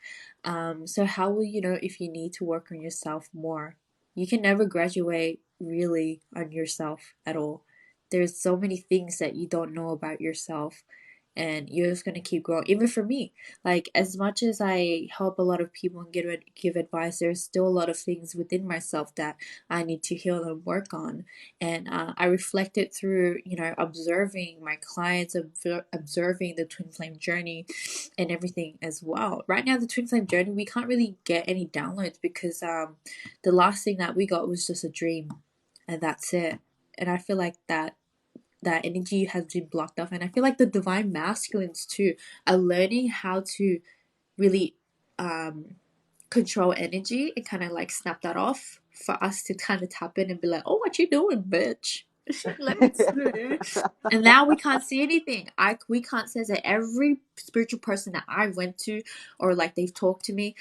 So how will you know if you need to work on yourself more? You can never graduate really on yourself at all. There's so many things that you don't know about yourself, and you're just gonna keep growing. Even for me, like as much as I help a lot of people and give advice, there's still a lot of things within myself that I need to heal and work on. And I reflect it through, observing my clients, observing the twin flame journey, and everything as well. Right now, the twin flame journey, we can't really get any downloads because the last thing that we got was just a dream, and that's it. And I feel like that energy has been blocked off, and I feel like the divine masculines too are learning how to really um control energy and kind of like snap that off for us to kind of tap in and be like, oh, what you doing, bitch? Let me see. And now we can't see anything. We can't sense that every spiritual person that I went to or like they've talked to me,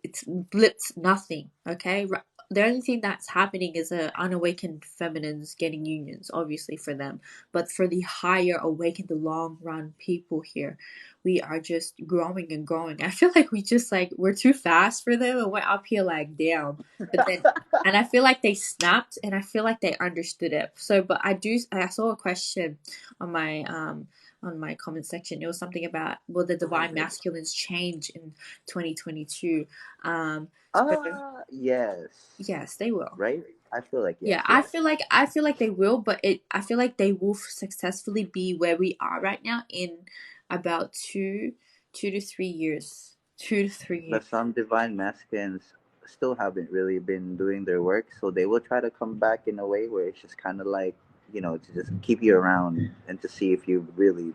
it's blips nothing. Okay, the only thing that's happening is unawakened feminines getting unions, obviously for them. But for the higher awakened, the long run people here, we are just growing and growing. I feel like we're too fast for them, and we're up here like damn. But then, and I feel like they snapped, and I feel like they understood it. So, but I saw a question on my comment section. It was something about will the divine masculines change in 2022? So Yes. yes, they will. Right? I feel like yes, Yeah, I yes. feel like they will, but I feel like they will successfully be where we are right now in about 2 to 3 years. 2 to 3 years. But some divine masculines still haven't really been doing their work, so they will try to come back in a way where it's just kind of like, to just keep you around and to see if you really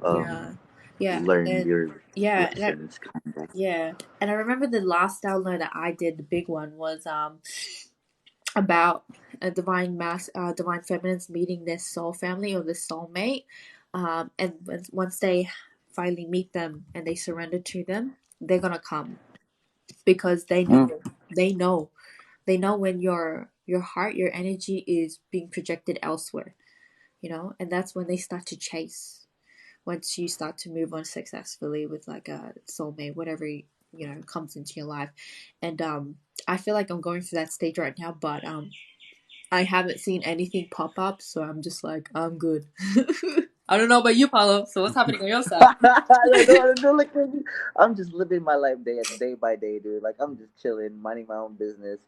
Yeah, yeah, learned and your yeah, lessons, kind of. yeah, and I remember the last download that I did, the big one was about a divine feminines meeting their soul family or the soulmate, and once they finally meet them and they surrender to them, they're gonna come because Mm. they know, they know when your heart, your energy is being projected elsewhere, and that's when they start to chase. Once you start to move on successfully with like a soulmate, whatever comes into your life, and I feel like I'm going through that stage right now, but I haven't seen anything pop up, so I'm just like, I'm good. I don't know about you, Paolo. So what's happening on your side? Don't look at me. I'm just living my life day by day, dude. Like I'm just chilling, minding my own business,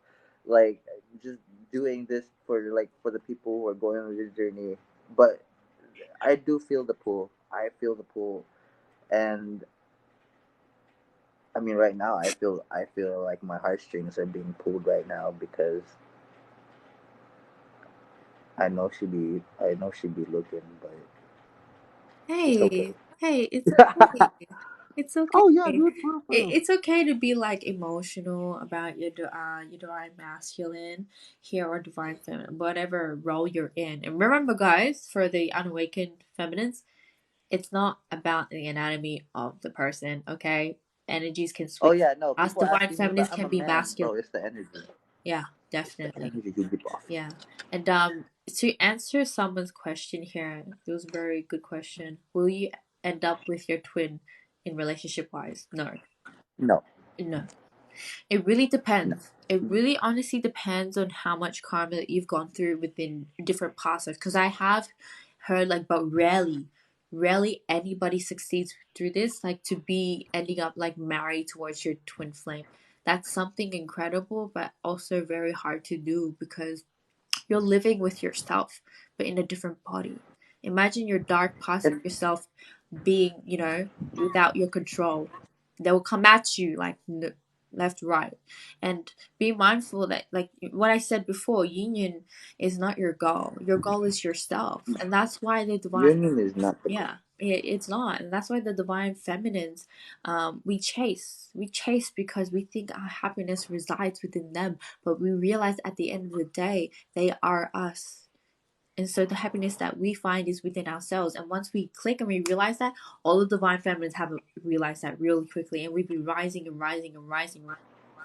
like just doing this for the people who are going on this journey. But I do feel the pull. I feel the pull, and I mean, right now, I feel like my heartstrings are being pulled right now because I know she'd be looking, but it's okay. Hey, hey, it's okay. It's okay. Oh yeah, dude, for real. It's okay to be like emotional about your divine masculine here or divine feminine, whatever role you're in. And remember, guys, for the unawakened feminines, it's not about the anatomy of the person. Okay, energies can Oh switch. yeah, no. Us People divine asking me about feminines I'm can a be man, masculine. bro. It's the energy. Yeah, It's the definitely. energy you give off. Yeah. And to answer someone's question here, it was a very good question. Will you end up with your twin in relationship wise? No. No, No. It really no. depends. It really honestly depends on how much karma that you've gone through within different process. Because I have heard like, but rarely anybody succeeds through this, like to be ending up like married towards your twin flame. That's something incredible, but also very hard to do because you're living with yourself, but in a different body. Imagine your dark parts of It, yourself being, without your control. They will come at you like left, right. And be mindful that, like what I said before, union is not your goal. Your goal is yourself. And that's why the divine, union is not the goal. yeah, it's not. And that's why the divine feminines, we chase because we think our happiness resides within them, but we realize at the end of the day they are us. And so the happiness that we find is within ourselves. And once we click and we realize that, all the divine feminines have realized that really quickly, and we've been rising and rising and rising,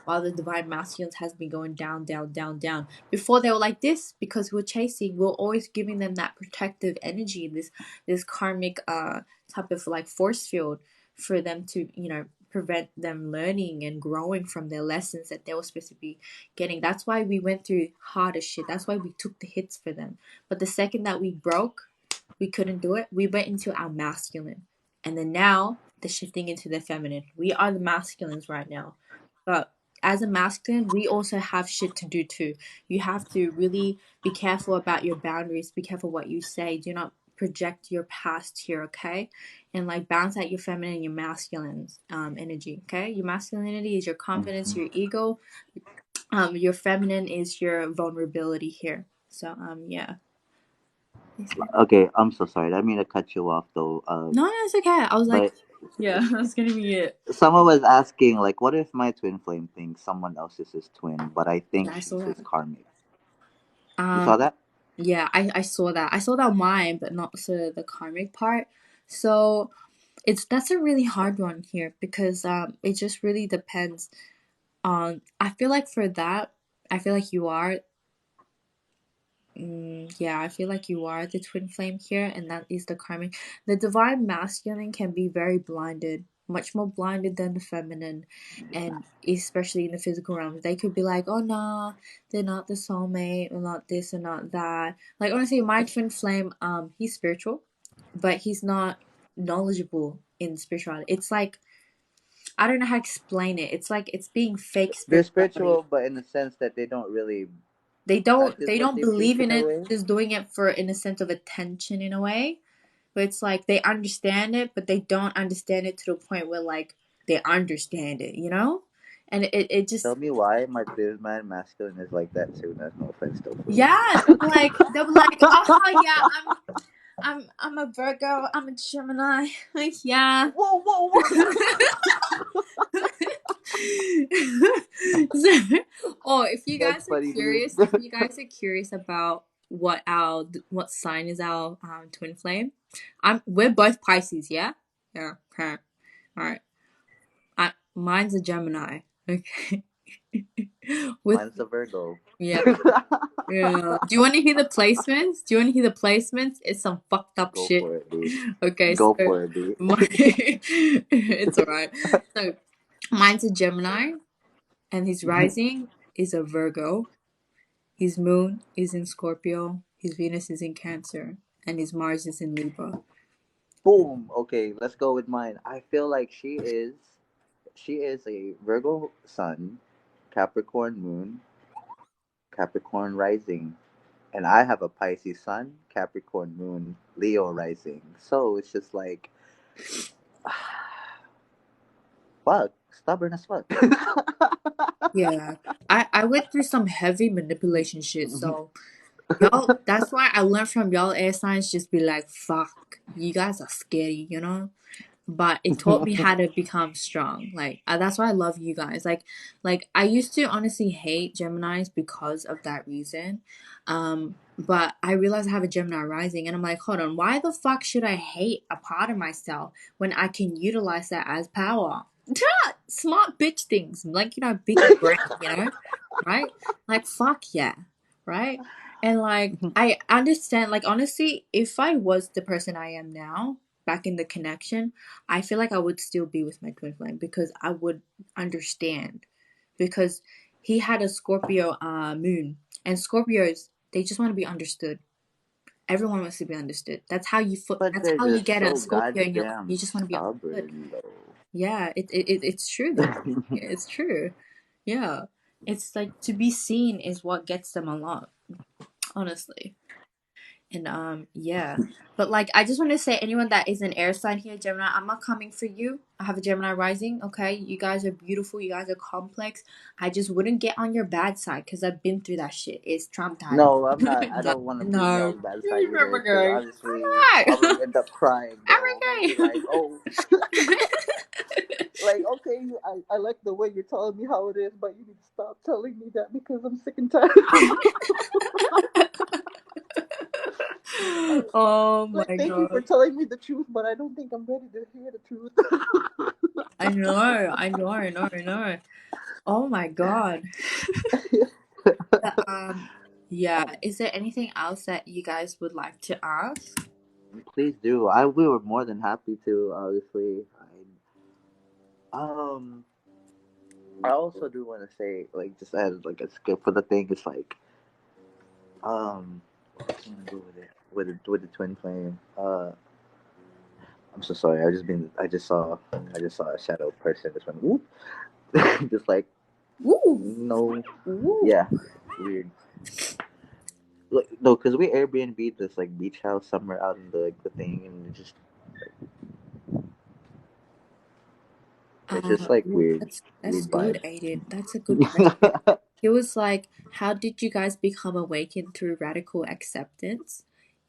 while the divine masculines has been going down, down, down, down. Before they were like this because we're chasing, we're always giving them that protective energy, this karmic type of like force field for them to prevent them learning and growing from their lessons that they were supposed to be getting. That's why we went through harder shit. That's why we took the hits for them. But the second that we broke, we couldn't do it. We went into our masculine, and then now they're shifting into the feminine. We are the masculines right now, but as a masculine, we also have shit to do too. You have to really be careful about your boundaries. Be careful what you say. Do not project your past here, okay? And like balance out your feminine and your masculine energy, okay? Your masculinity is your confidence, Mhm. your ego. Your feminine is your vulnerability here. So yeah. Okay, I'm so sorry. I didn't mean to cut you off though. No, it's okay. I was like, But yeah, that's gonna be it. someone was asking like, what if my twin flame thinks someone else is his twin, but I Yeah, think I saw she's his that. karmic. You Um, saw that? yeah, I saw that. I saw that on mine, but not so the karmic part. So that's a really hard one here because it just really depends on. I feel like for that, I feel like you are. Yeah, I feel like you are the twin flame here, and that is the karmic. The divine masculine can be very blinded, much more blinded than the feminine, and especially in the physical realm. They could be like, oh, nah, they're not the soulmate, or not this, or not that. Like, honestly, my twin flame, he's spiritual, but he's not knowledgeable in spirituality. It's like, I don't know how to explain it. It's like, it's being fake They're spirituality. spiritual, but in the sense that they don't really They don't practice they what don't they preach believe in in a it, way. just doing it for in a sense of attention in a way. But it's like they understand it, but they don't understand it to the point where like they understand it. And it just, Tell me why my businessman masculine is like that too. That's no offense though, for real. yeah, they'll be like, oh yeah, I'm a Virgo, I'm a Gemini. Like, yeah. Whoa, whoa, whoa! So, or if you That's guys are funny, dude. curious, about what sign is our twin flame, we're both Pisces, yeah, yeah, okay, all right. Mine's a Gemini, okay. With, Mine's a Virgo. yeah, yeah. Do you want to hear the placements? It's some fucked up Go shit. for it, dude. Okay, so Go for it, dude. it's alright. So mine's a Gemini, and his rising is a Virgo. His moon is in Scorpio. His Venus is in Cancer, and his Mars is in Libra. Boom. Okay, let's go with mine. I feel like she is a Virgo sun, Capricorn moon, Capricorn rising, and I have a Pisces sun, Capricorn moon, Leo rising. So it's just like, fuck, stubborn as fuck. Yeah. I went through some heavy manipulation shit, so y'all, that's why I learned from y'all air signs, just be like, fuck, you guys are scary, you know? But it taught me how to become strong. Like that's why I love you guys. Like I used to honestly hate Geminis because of that reason. But I realized I have a Gemini rising and I'm like, hold on, why the fuck should I hate a part of myself when I can utilize that as power? Smart bitch things, like, big brain, right? Like, fuck yeah, right? And like I understand, like, honestly, if I was the person I am now back in the connection, I feel like I would still be with my twin flame because I would understand. Because he had a Scorpio moon, and Scorpios, they just want to be understood. Everyone wants to be understood. But That's they're how you just get a so Scorpio in your life. goddamn You just want to be understood. stubborn, though. Yeah, it's true though. It's true. Yeah. It's like to be seen is what gets them a lot, honestly. And yeah. But like I just want to say anyone that is an air sign here, Gemini, I'm not coming for you. I have a Gemini rising, okay? You guys are beautiful, you guys are complex. I just wouldn't get on your bad side because I've been through that shit. It's traumatizing. No, I'm not. I No, don't want to be no. y'all's bad side I'm either. Because okay. honestly, I'm I'm alright. gonna end up crying, though. I'm gonna be I'm like, oh, like, okay, I like the way you're telling me how it is, but you need to stop telling me that because I'm sick and tired. okay. Oh Like, my thank you for god. telling me the truth, but I don't think I'm ready to hear the truth. I know. Oh my god. But, yeah. Is there anything else that you guys would like to ask? Please do. We were more than happy to. Obviously, um, I also do want to say, like, just as like a skip for the thing. It's like, what was I gonna do with it? With the twin flame. I'm so sorry. I just saw a shadow person. Just went whoop. Just like, Woo! no, Woo! yeah, weird. Look, no, because we Airbnb this like beach house somewhere out in the thing, and it's just like Ooh, weird, that's weird good, vibes. Aiden. That's a good question. It was like, how did you guys become awakened through radical acceptance?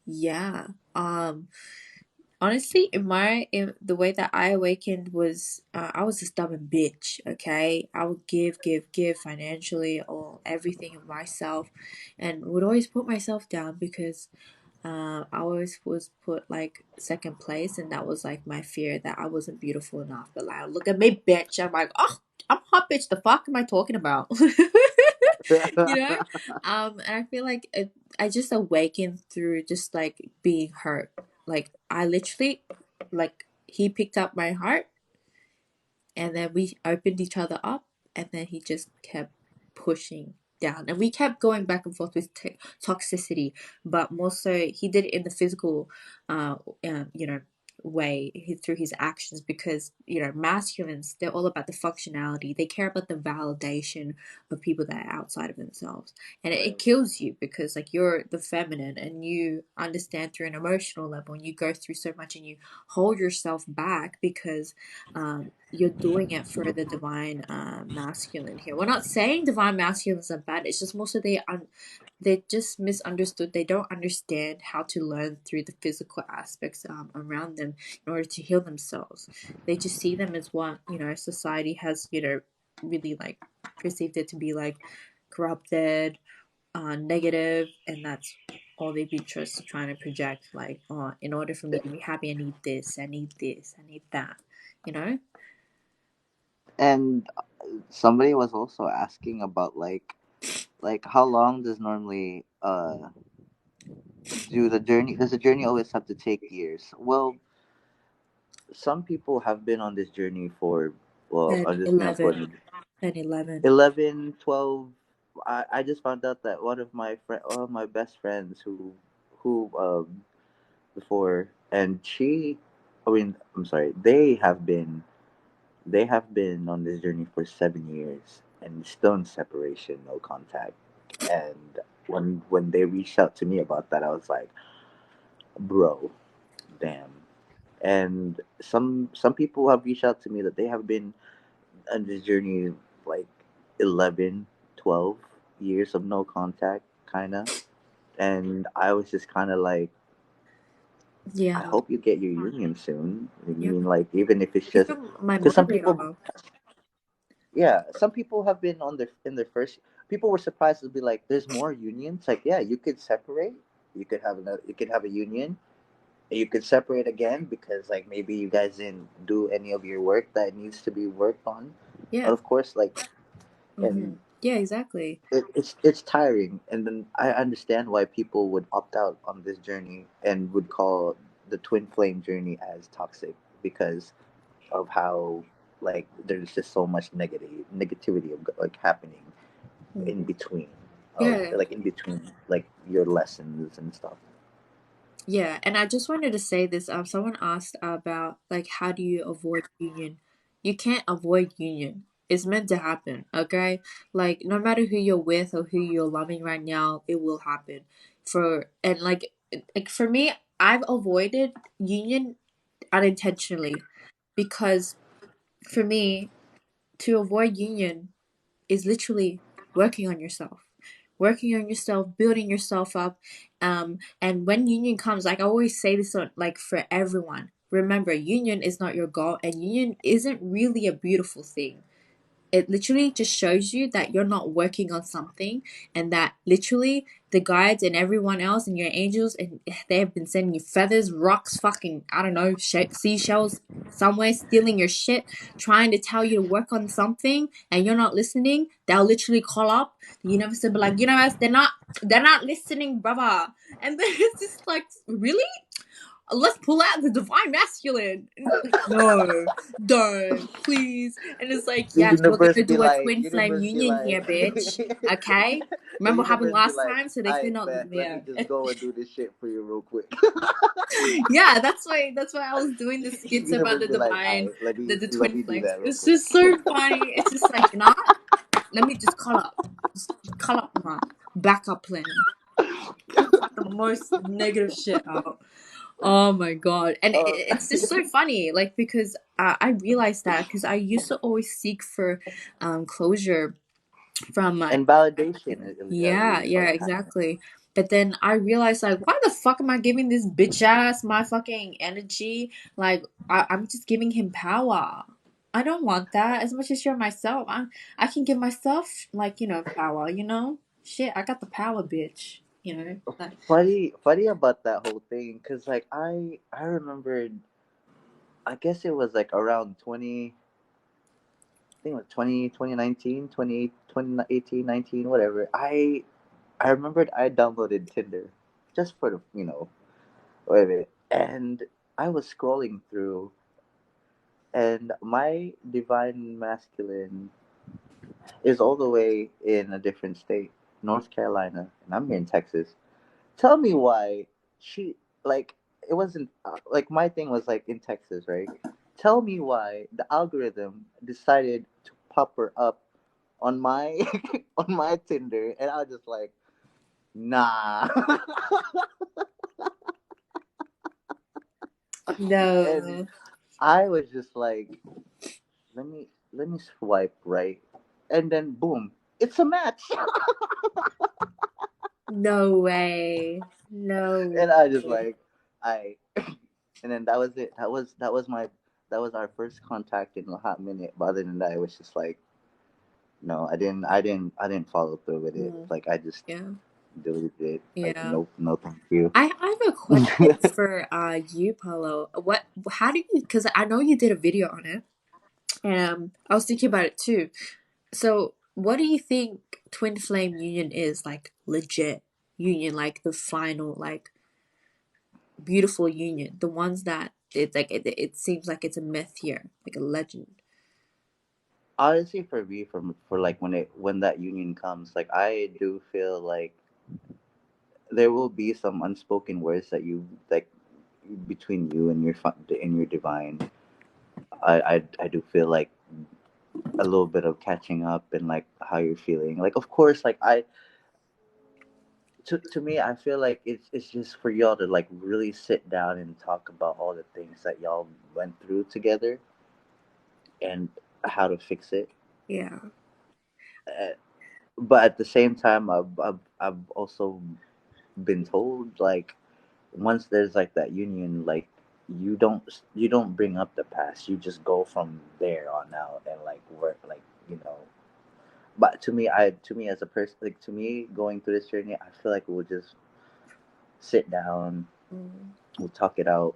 Yeah. Honestly, in the way that I awakened was, I was a stubborn bitch. Okay, I would give financially or everything of myself, and would always put myself down because I always was put like second place, and that was like my fear that I wasn't beautiful enough. But like, look at me, bitch. I'm like, oh, I'm hot, bitch. The fuck am I talking about? you know. And I feel like I just awakened through just like being hurt. Like I literally, like he picked up my heart, and then we opened each other up, and then he just kept pushing down, and we kept going back and forth with toxicity, but more so he did it in the physical uh, you know, way, through his actions, because masculines, they're all about the functionality, they care about the validation of people that are outside of themselves, and it Right. kills you because like you're the feminine and you understand through an emotional level, and you go through so much and you hold yourself back because you're doing it for the divine masculine here. We're not saying divine masculines are bad. It's just mostly they just misunderstood. They don't understand how to learn through the physical aspects around them in order to heal themselves. They just see them as what society has really like perceived it to be, like corrupted, negative, and that's all they've been just trying to project. Like, oh, in order for me to be happy, I need this, I need this, I need that. You know. And somebody was also asking about like how long does normally do the journey does the journey always have to take years? Well, some people have been on this journey for, well, 10, on this 11, 10, 11. 11, 12. I just found out that one of my best friends who before, and she I mean, I'm sorry. They have been on this journey for 7 years and still in separation, no contact. And when they reached out to me about that, I was like, bro, damn. And some people have reached out to me that they have been on this journey like 11, 12 years of no contact, kind of. And I was just kind of like, I Yeah. hope you get your union soon. I Yeah. mean, like, even if it's just Even my because some people, motivator. yeah, some people have been on their in their first. People were surprised to be like, "There's more unions." Like, yeah, you could separate. You could have another. You could have a union. And you could separate again because like maybe you guys didn't do any of your work that needs to be worked on. Yeah. But of course, like, Mm-hmm. and Yeah, exactly. it's tiring. And then I understand why people would opt out on this journey and would call the twin flame journey as toxic because of how like there's just so much negativity of like happening in Mm-hmm. between of Yeah. like in between like your lessons and stuff. Yeah, and I just wanted to say this. Someone asked about like how do you avoid union? You can't avoid union. It's meant to happen, okay? Like no matter who you're with or who you're loving right now, it will happen. Like for me, I've avoided union unintentionally because for me to avoid union is literally working on yourself, building yourself up. And when union comes, like I always say this on, like for everyone, remember union is not your goal, and union isn't really a beautiful thing. It literally just shows you that you're not working on something, and that literally the guides and everyone else and your angels, and they have been sending you feathers, rocks, fucking I don't know, seashells somewhere, stealing your shit, trying to tell you to work on something, and you're not listening. They'll literally call up the universe and be like, they're not listening, brother. And then it's just like, really? Let's pull out the divine masculine. And it's like, no, don't, please. And it's like, The yes, we're universe gonna be do a like, twin flame union here, bitch. the Okay? Remember what happened universe be last like, time? So they I feel not bet, let me there. just go and do this shit for you real quick. Yeah, that's why I was doing the skits about Universe the be like, divine, I let the let twin me do flames. that real It's quick. just so funny. It's just like, let me just call up. Just call up my backup plan. Pulls like the most negative shit out. Oh my god. And Uh, it's just so funny, like, because I realized that because I used to always seek for closure from my, and validation is yeah, really yeah, like exactly. But then I realized, like, why the fuck am I giving this bitch ass my fucking energy? Like, I'm just giving him power. I don't want that as much as you're myself. I can give myself, like, power, Shit, I got the power, bitch. Like, funny about that whole thing because like I remembered I guess it was like around 20 I think it was 2019 2018 19 whatever I remembered I downloaded Tinder just for the wait a minute and I was scrolling through and my divine masculine is all the way in a different state, North Carolina, and I'm here in Texas. Tell me why she like it wasn't like my thing was like in Texas, right? Tell me why the algorithm decided to pop her up on my on my Tinder, and I was just like, nah. And no, I was just like, let me swipe right, and then boom, it's a match. no way, no And I just way. like I and then that was it. That was our first contact in a hot minute. But other than that, it was just like no, I didn't follow through with it. Mm, Like I just yeah, deleted it. Like yeah. nope, no thank you. I have a question for you, Paulo. How do you? Because I know you did a video on it, and I was thinking about it too. So, what do you think twin flame union is, like legit union, like the final, like beautiful union, the ones that it's like it seems like it's a myth here, like a legend. Honestly, for me, for like when that union comes, like I do feel like there will be some unspoken words that between you and your divine. I do feel like a little bit of catching up and like how you're feeling. Like of course, like I to me, I feel like it's just for y'all to like really sit down and talk about all the things that y'all went through together and how to fix it. Yeah. Uh, but at the same time, I've also been told like once there's like that union, like you don't bring up the past. You just go from there on out and like work like you know. But to me as a person, like to me going through this journey, I feel like we'll just sit down, Mm. we'll talk it out,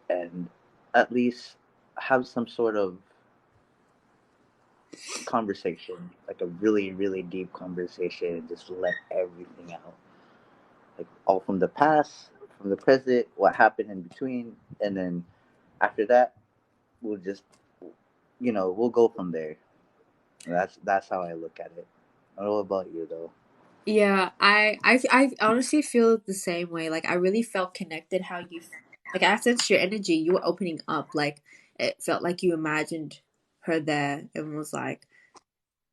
and at least have some sort of conversation, like a really really deep conversation, and just let everything out, like all from the past, from the present, what happened in between, and then after that, we'll just we'll go from there. That's how I look at it. I don't know about you though. Yeah, I honestly feel the same way. Like I really felt connected how like I sensed your energy. You were opening up. Like it felt like you imagined her there and was like,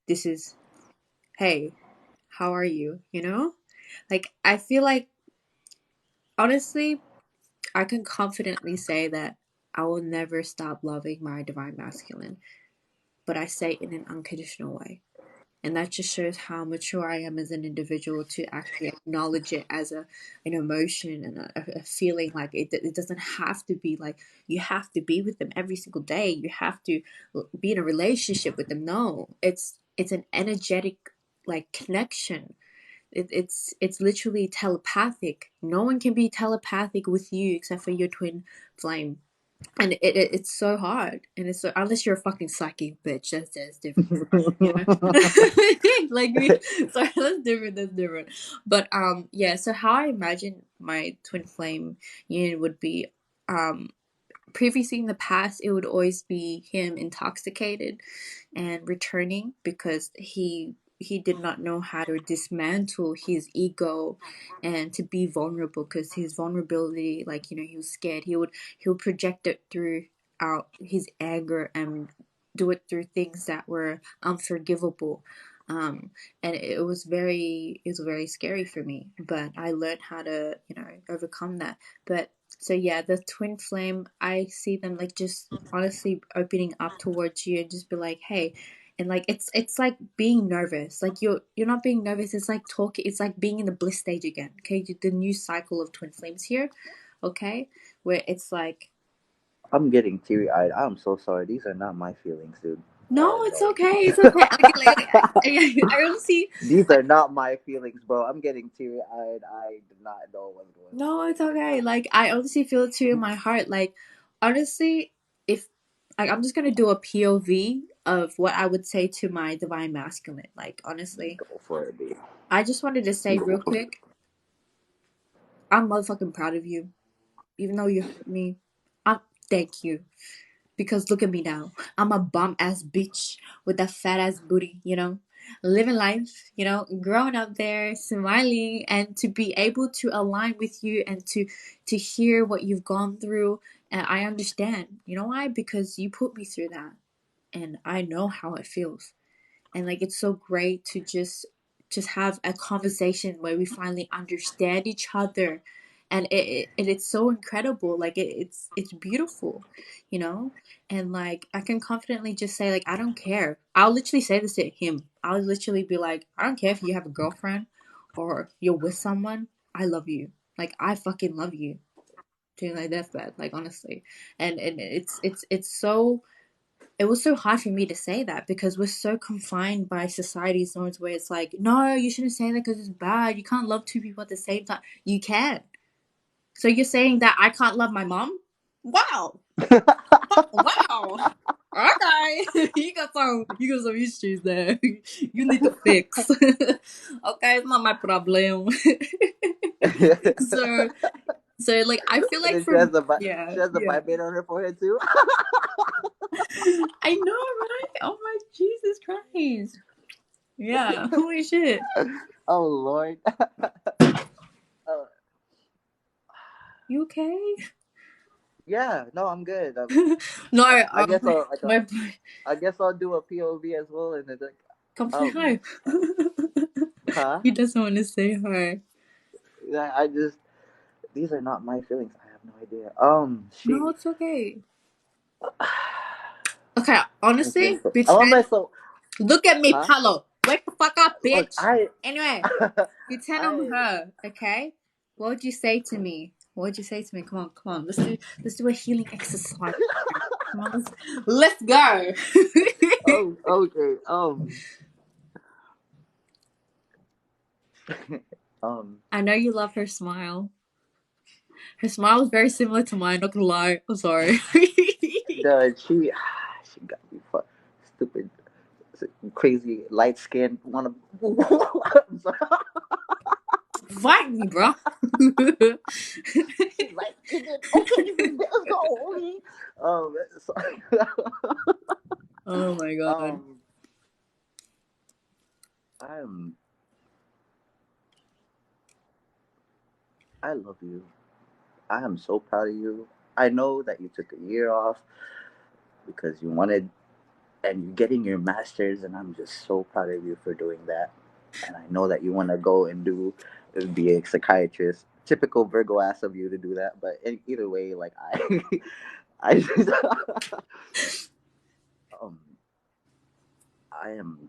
"This is, hey, how are you?" You know? Like I feel like honestly, I can confidently say that I will never stop loving my divine masculine, but I say it in an unconditional way. And that just shows how mature I am as an individual to actually acknowledge it as an emotion and a feeling. Like it doesn't have to be like you have to be with them every single day, you have to be in a relationship with them. No, it's an energetic like connection. It's literally telepathic. No one can be telepathic with you except for your twin flame. And it's so hard, and it's so, unless you're a fucking psychic bitch, that's different, you know. Like me, sorry, that's different. That's different. But yeah. So how I imagine my twin flame union would be, um, previously in the past, it would always be him intoxicated and returning because he did not know how to dismantle his ego and to be vulnerable, because his vulnerability, like, you know, he was scared. He would project it through out his anger and do it through things that were unforgivable. And it was very scary for me, but I learned how to, you know, overcome that. But so yeah, the twin flame, I see them like just honestly opening up towards you and just be like, hey, and like it's like being nervous. Like you're not being nervous. It's like talking. It's like being in the bliss stage again. Okay, the new cycle of twin flames here. Okay, where it's like, I'm getting teary eyed. I'm so sorry. These are not my feelings, dude. no, it's No. okay. It's okay. I honestly, These are not my feelings, bro. I'm getting teary eyed. I did not know what's going on no, it's right okay. Like I honestly feel it too in my heart. Like honestly, if like I'm just gonna do a POV of what I would say to my divine masculine. Like honestly, now. Go for it, dude. I just wanted to say Go real for it. quick, I'm motherfucking proud of you. Even though you hurt me, I thank you. Because look at me now. I'm a bum ass bitch with that fat ass booty, you know? Living life, you know, growing up there, smiling, and to be able to align with you and to hear what you've gone through. And I understand. You know why? Because you put me through that. And I know how it feels. And like it's so great to just have a conversation where we finally understand each other. And it's so incredible. Like it's beautiful, you know. And like I can confidently just say, like, I don't care. I'll literally say this to him. I'll literally be like, I don't care if you have a girlfriend or you're with someone. I love you. Like I fucking love you to my deathbed, like honestly. And it's so, it was so hard for me to say that because we're so confined by society's norms where it's like, no, you shouldn't say that because it's bad. You can't love two people at the same time. You can. So you're saying that I can't love my mom? Wow. Wow. Okay. You got some issues there. You need to fix. Okay, it's not my problem. so so like I feel And like then from, yeah, she has the yeah. Bible on her forehead too. I know, right? Oh my Jesus Christ. Yeah, holy shit. Oh Lord. Oh, You okay? Yeah, no, I'm good. No, I guess I'll like my I guess I'll do a POV as well, and it's like, come say um, hi. huh? He doesn't want to say hi. Yeah, I just these are not my feelings. I have no idea. No, She. it's okay. Okay, I'm feeling honestly, so. I am pretend. so. Look at me, Huh? Paolo. Wake the fuck up, Look, bitch. Anyway, pretend I'm I. her, okay? What would you say to me? What would you say to me? Come on, come on. Let's do a healing exercise. Come on, let's go. Oh, okay. Um. I know you love her smile. Her smile is very similar to mine. Not gonna lie. I'm sorry. The she got me stupid, crazy, light skinned. Wanna. I'm sorry. Fight me, bro. She's light skinned. Okay, let's go. Sorry. Oh my god. um. I'm. I love you. I am so proud of you. I know that you took a year off because you wanted, and you're getting your master's, and I'm just so proud of you for doing that. And I know that you want to go and be a psychiatrist. Typical Virgo ass of you to do that, but either way, like I just, um, I am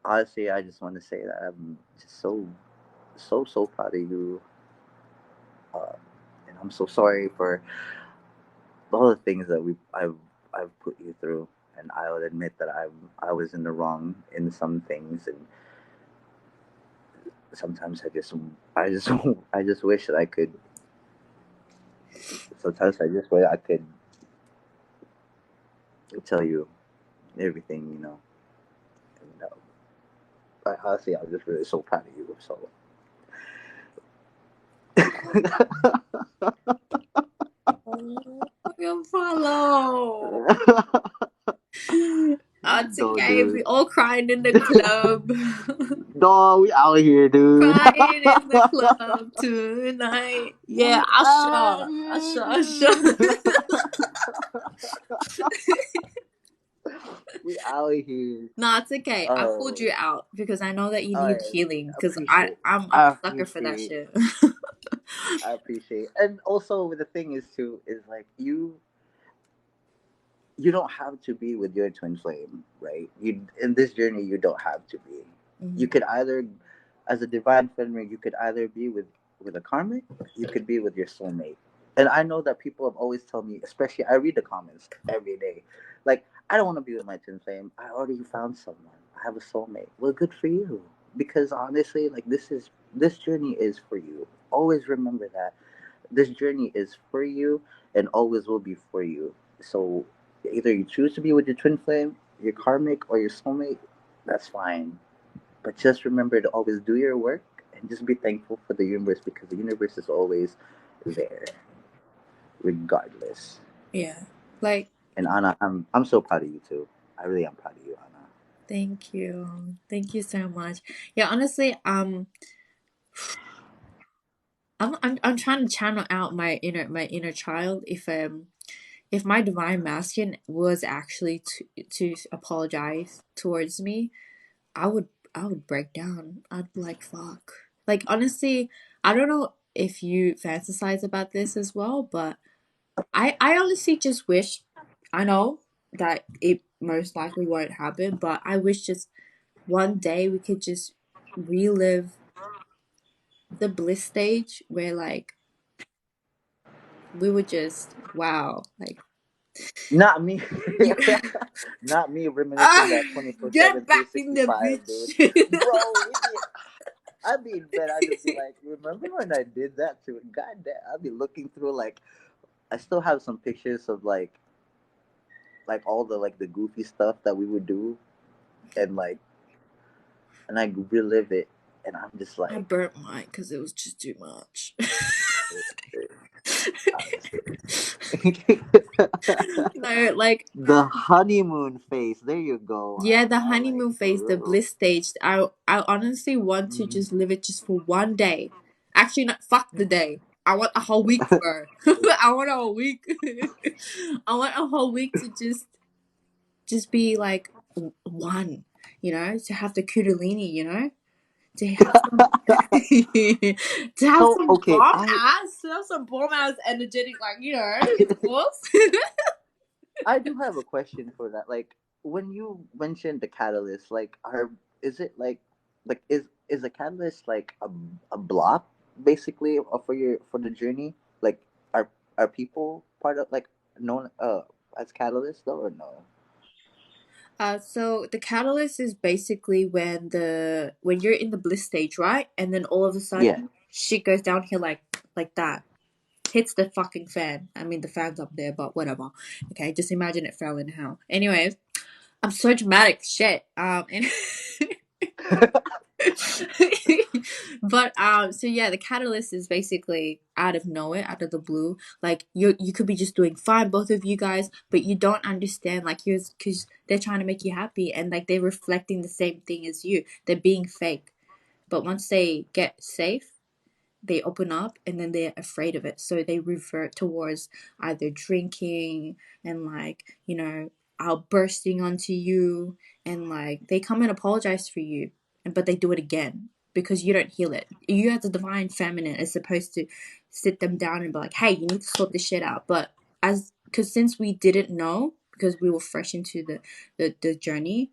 honestly, I just want to say that I'm just so proud of you, uh, and I'm so sorry for all the things that I've put you through, and I would admit that I was in the wrong in some things, and sometimes I just I just wish that I could. Sometimes I just wish I could tell you everything, you know. And, honestly, I'm just really so proud of you. So. Oh, you follow. It's No, okay. We dude. all crying in the club. No, we out here, dude. Crying in the club tonight. Yeah, We out Usher. here, Usher, Usher. dude. We out here. Nah, it's okay. I pulled Oh, you out because I know that you all need right. healing. Because Appreciate. I'm a I sucker for that appreciate. shit. I appreciate. And also, the thing is too is like you don't have to be with your twin flame, right? You in this journey, you don't have to be. You Mhm. could either, as a divine feminine, you could either be with a karmic, you could be with your soulmate. And I know that people have always told me, especially I read the comments every day, like I don't want to be with my twin flame. I already found someone. I have a soulmate. Well, good for you. Because honestly, like this journey is for you. Always remember that this journey is for you and always will be for you. So either you choose to be with your twin flame, your karmic, or your soulmate, that's fine. But just remember to always do your work and just be thankful for the universe because the universe is always there, regardless. Yeah. Like, And Anna, I'm so proud of you too. I really am proud of you, Anna. thank you. Thank you so much. Yeah, honestly, I'm trying to channel out my inner child. If my divine masculine was actually to apologize towards me, I would I would break down. I'd be like, fuck. Like, honestly, I don't know if you fantasize about this as well, but I honestly just wish, I know that it most likely won't happen, but I wish just one day we could just relive the bliss stage where, like, we would just wow, like, Not me. you Not me reminiscing ah, that 24/7, get back in the 365, dude. bitch. Bro, I'd be in bed. I'd just be like, remember when I did that to it? God damn. I'd be looking through like, I still have some pictures of like all the like the goofy stuff that we would do, and like, and I relive it, and I'm just I like, burnt mine because it was just too much. honestly. No, like, The honeymoon phase. There you go, yeah, the Anna. Like honeymoon for phase, the real. bliss stage. I honestly want to Mhm. just live it just for one day. Actually, not fuck the day. I want a whole week, bro. I want a whole week. I want a whole week to just be like one, to have the kudalini, to have some to have So some okay, bomb ass energetic, like, force. I do have a question for that. Like when you mentioned the catalyst, like are is it like is a catalyst like a block basically for the journey? Like are people part of like known as catalysts though or no? So the catalyst is basically when you're in the bliss stage, right? And then all of a Yeah. sudden shit goes down here like that. Hits the fucking fan. I mean the fan's up there, but whatever. Okay, just imagine it fell in hell. Anyways, I'm so dramatic, shit. And but so yeah, the catalyst is basically out of nowhere, out of the blue. Like you could be just doing fine, both of you guys, but you don't understand, like, you're because they're trying to make you happy, and like they're reflecting the same thing as you. They're being fake, but once they get safe, they open up, and then they're afraid of it, so they revert towards either drinking and, like, outbursting onto you, and like they come and apologize for you, but they do it again because you don't heal it. You, as the divine feminine, is supposed to sit them down and be like, hey, you need to sort this shit out. But as because since we didn't know, because we were fresh into the journey,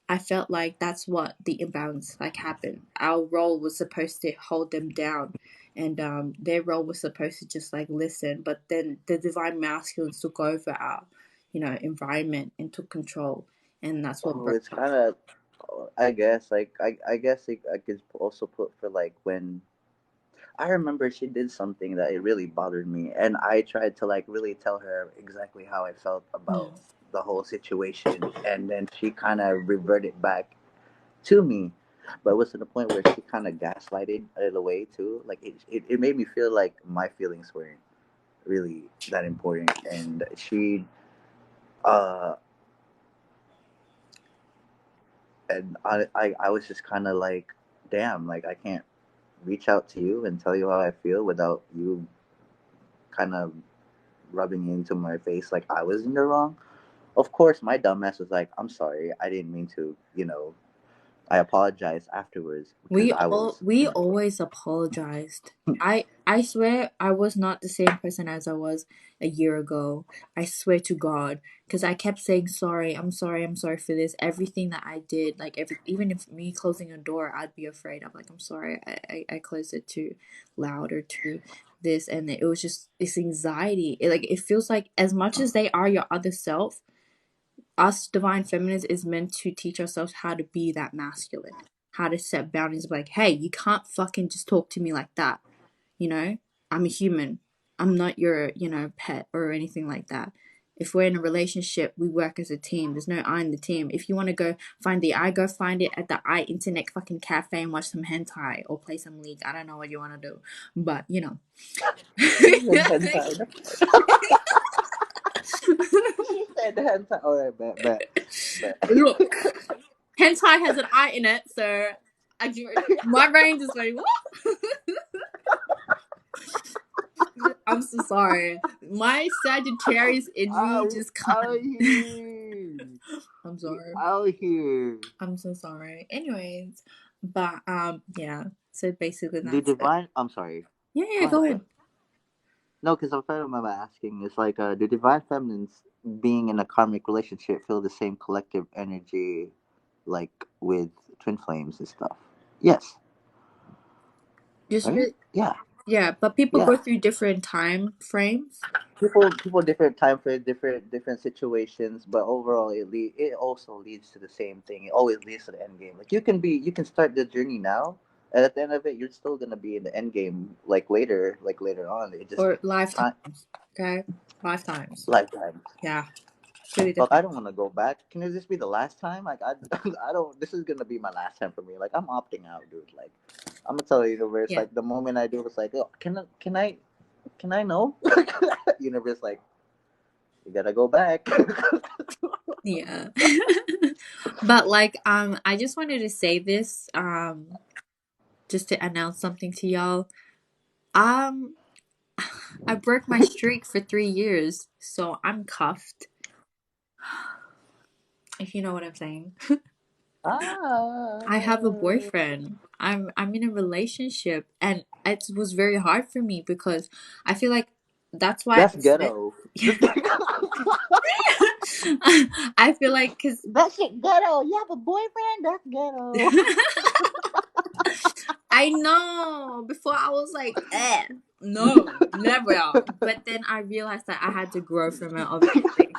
I felt like that's what the imbalance, like, happened. Our role was supposed to hold them down, and their role was supposed to just like listen. But then the divine masculine took over our, environment, and took control, and that's what Oh, broke it's us. kind of I guess like I guess I could also put for like when I remember she did something that it really bothered me, and I tried to like really tell her exactly how I felt about Mm. the whole situation, and then she kind of reverted back to me, but it was to the point where she kind of gaslighted it away too. Like it made me feel like my feelings weren't really that important, and uh, I was just kind of like, damn, like I can't reach out to you and tell you how I feel without you kind of rubbing into my face like I was in the wrong. Of course, my dumbass was like, "I'm sorry, I didn't mean to." I apologized afterwards because I was, We always apologized. I swear I was not the same person as I was a year ago. I swear to God, because I kept saying sorry. I'm sorry for this. Everything that I did, like even if me closing a door, I'd be afraid. I'm like, I'm sorry. I closed it too loud or too this, and it was just this anxiety. It feels like, as much as they are your other self, us divine feminines is meant to teach ourselves how to be that masculine, how to set boundaries, like, hey, you can't fucking just talk to me like that. you know I'm a human. I'm not your, pet or anything like that. If we're in a relationship, we work as a team. There's no I in the team. If you want to go find the I, go find it at the I internet fucking cafe and watch some hentai or play some league. I don't know what you want to do, but the hentai. She said the hentai. All right, bet. Look, hentai has an I in it, so my brain just went, what? I'm so sorry. My Sagittarius in me just Out can't. here, I'm you sorry. out here. I'm so sorry. Anyways, but yeah. So basically, The that's it. divine. I'm sorry. Yeah, Go yeah. Go ahead. Go ahead. ahead. No, because if I remember asking, it's like the divine feminines being in a karmic relationship feel the same collective energy, like with twin flames and stuff. Yes, Just right? really, Yeah, yeah. But people yeah. go through different time frames. People different time for different situations, but overall it also leads to the same thing. It always leads to the end game. Like you can start the journey now, and at the end of it, you're still gonna be in the end game like later on. It just Or time lifetimes. Okay, lifetimes. lifetime. Yeah, it's really Fuck, I different. don't want to go back. Can this be the last time? Like I don't. This is gonna be my last time for me. Like I'm opting out, dude. Like I'm gonna tell the universe. Yeah, Like the moment I do, it's like, oh, can I know? Universe, like you gotta go back. yeah. But like, I just wanted to say this, just to announce something to y'all. Um, I broke my streak for 3 years, so I'm cuffed. If you know what I'm saying. I have a Ah, boyfriend. I'm in a relationship, and it was very hard for me because I feel like that's why that's I said. ghetto. Just I feel like because that shit ghetto. You have a boyfriend? That's ghetto. I know before I was like, no, never. But then I realized that I had to grow from it, obviously.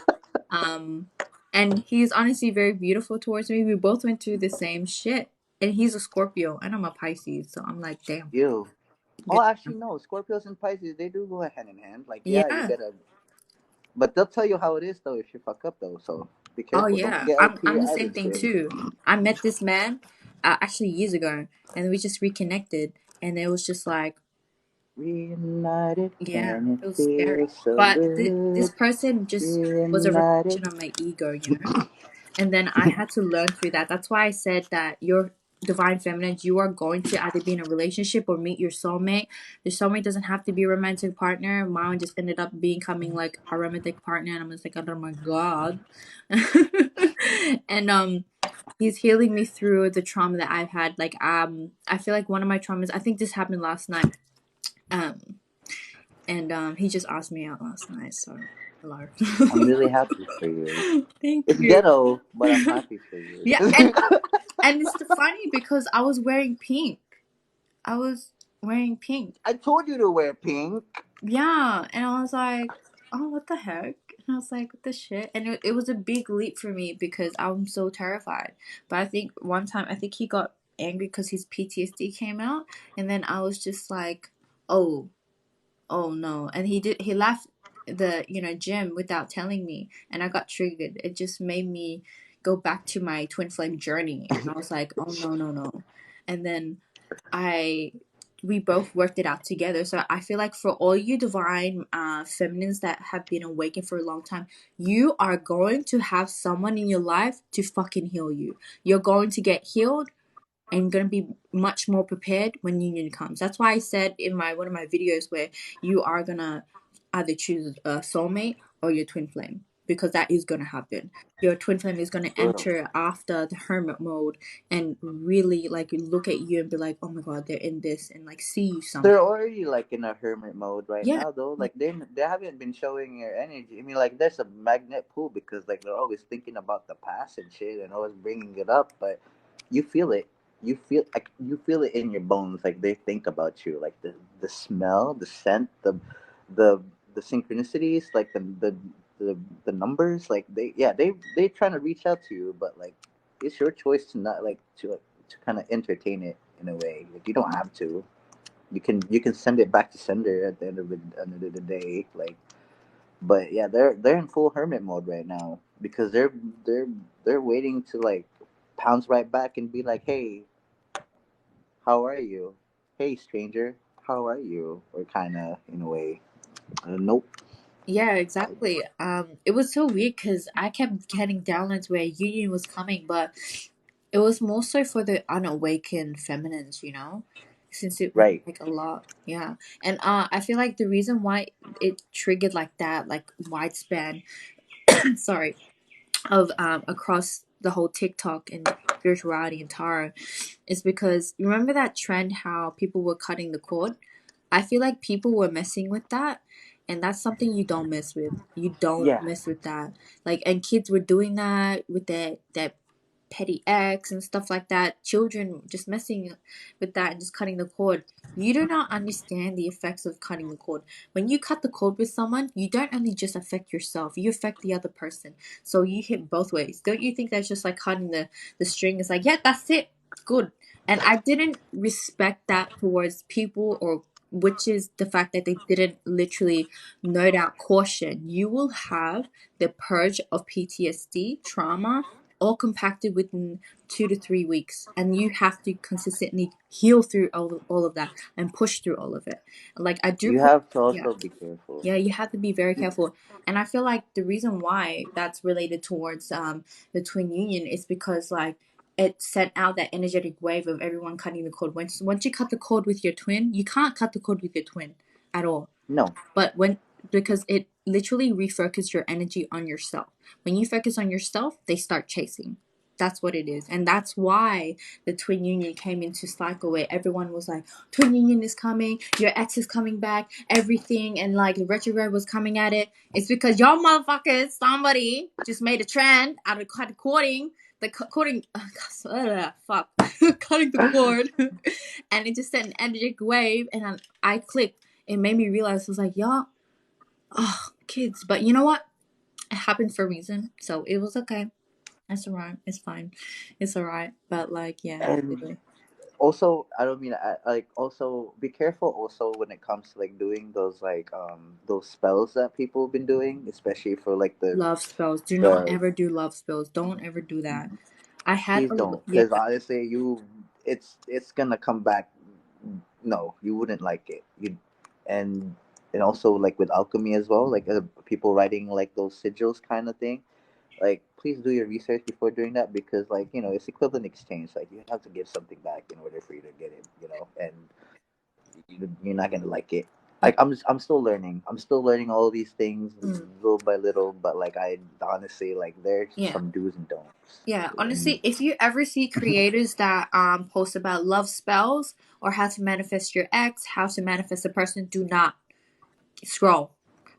Um, and he's honestly very beautiful towards me. We both went through the same shit, and he's a Scorpio, and I'm a Pisces, so I'm like, damn, You. Oh, good. actually, no. Scorpios and Pisces, they do go hand in hand. Like, yeah, you Yeah. gotta. But they'll tell you how it is though if you fuck up though. So be Oh careful. Don't yeah. get I'm LP the either, same thing shit. too. I met this man, actually years ago, and we just reconnected, and it was just like, Reunited yeah, and it it was scary. feels so But this good. person just was a Reunited. reflection of my ego, you know? And then I had to learn through that. That's why I said that your divine feminine, you are going to either be in a relationship or meet your soulmate. The soulmate doesn't have to be a romantic partner. Mine just ended up becoming like a romantic partner, and I'm just like, oh my god. And he's healing me through the trauma that I've had. Like I feel like one of my traumas, I think this happened last night. Um and he just asked me out last night, so hello. I'm really happy for you. Thank It's you. ghetto, but I'm happy for you. Yeah, and it's funny because I was wearing pink. I was wearing pink. I told you to wear pink. Yeah, and I was like, oh, what the heck? And I was like, what the shit? And it was a big leap for me because I'm so terrified. But I think one time, I think he got angry because his PTSD came out, and then I was just like, oh, oh no. And he left the gym without telling me, and I got triggered. It just made me go back to my twin flame journey, and I was like, oh no, no, no. And then I we both worked it out together. So I feel like for all you divine feminines that have been awakened for a long time, you are going to have someone in your life to fucking heal you. You're going to get healed and going to be much more prepared when union comes. That's why I said in my one of my videos where you are going to either choose a soulmate or your twin flame, because that is going to happen. Your twin flame is going to Bro. enter after the hermit mode and really like look at you and be like, oh my god, they're in this, and like see you They're somehow. already like in a hermit mode right Yeah. now though. Like they haven't been showing your energy. I mean, like there's a magnet pull because like they're always thinking about the past and shit and always bringing it up. But you feel it. You feel it in your bones. Like they think about you. Like the smell, the scent, the the synchronicities, like the the numbers. Like they trying to reach out to you, but like it's your choice to not like to kind of entertain it in a way. Like you don't have to. You can send it back to sender at the end of the day. Like, but yeah, they're in full hermit mode right now because they're they're waiting to like pounce right back and be like, hey, how are you? Hey, stranger, how are you? Or kind of in a way, nope. Yeah, exactly. It was so weird because I kept getting downloads where union was coming, but it was more so for the unawakened feminines, since it was Right. like a lot. Yeah. And I feel like the reason why it triggered like that, like widespan, sorry, of across the whole TikTok and spirituality and tarot is because remember that trend how people were cutting the cord? I feel like people were messing with that, and that's something you don't mess with. You don't Yeah. mess with that. Like, and kids were doing that with their petty acts and stuff like that. Children just messing with that and just cutting the cord. You do not understand the effects of cutting the cord. When you cut the cord with someone, you don't only just affect yourself, you affect the other person. So you hit both ways. Don't you think that's just like cutting the string? It's like, yeah, that's it. Good. And I didn't respect that towards people, or which is the fact that they didn't literally note out caution. You will have the purge of PTSD, trauma, all compacted within 2 to 3 weeks, and you have to consistently heal through all of that and push through all of it. Like I do You push. have to Yeah. also be careful. Yeah, you have to be very careful. And I feel like the reason why that's related towards the twin union is because like it sent out that energetic wave of everyone cutting the cord. Once you cut the cord with your twin, you can't cut the cord with your twin at all. No. But because it literally refocuses your energy on yourself. When you focus on yourself, they start chasing. That's what it is. And that's why the twin union came into cycle where everyone was like, twin union is coming, your ex is coming back, everything, and like the retrograde was coming at it. It's because y'all motherfuckers, somebody just made a trend out of cutting fuck, cutting the cord, and it just sent an energetic wave, and I clicked. It made me realize, I was like, y'all, oh, kids. But you know what? It happened for a reason, so it was okay. That's alright. It's fine. It's alright. But like, yeah, And really. also, I don't mean like, also be careful also when it comes to like doing those like those spells that people have been doing, especially for like Love spells. Do not the ever do love spells. Don't ever do that. I had please a don't, yeah. because honestly it's gonna come back. No, you wouldn't like it. You and and also like with alchemy as well, like people writing like those sigils kind of thing. Like, please do your research before doing that, because like, it's equivalent exchange. Like, you have to give something back in order for you to get it. And you're not gonna like it. Yeah. Like, I'm still learning. I'm still learning all these things Mm, little by little. But like, I honestly, like, there's yeah. some do's and don'ts. Yeah, And honestly, if you ever see creators that post about love spells or how to manifest your ex, how to manifest a person, do not scroll,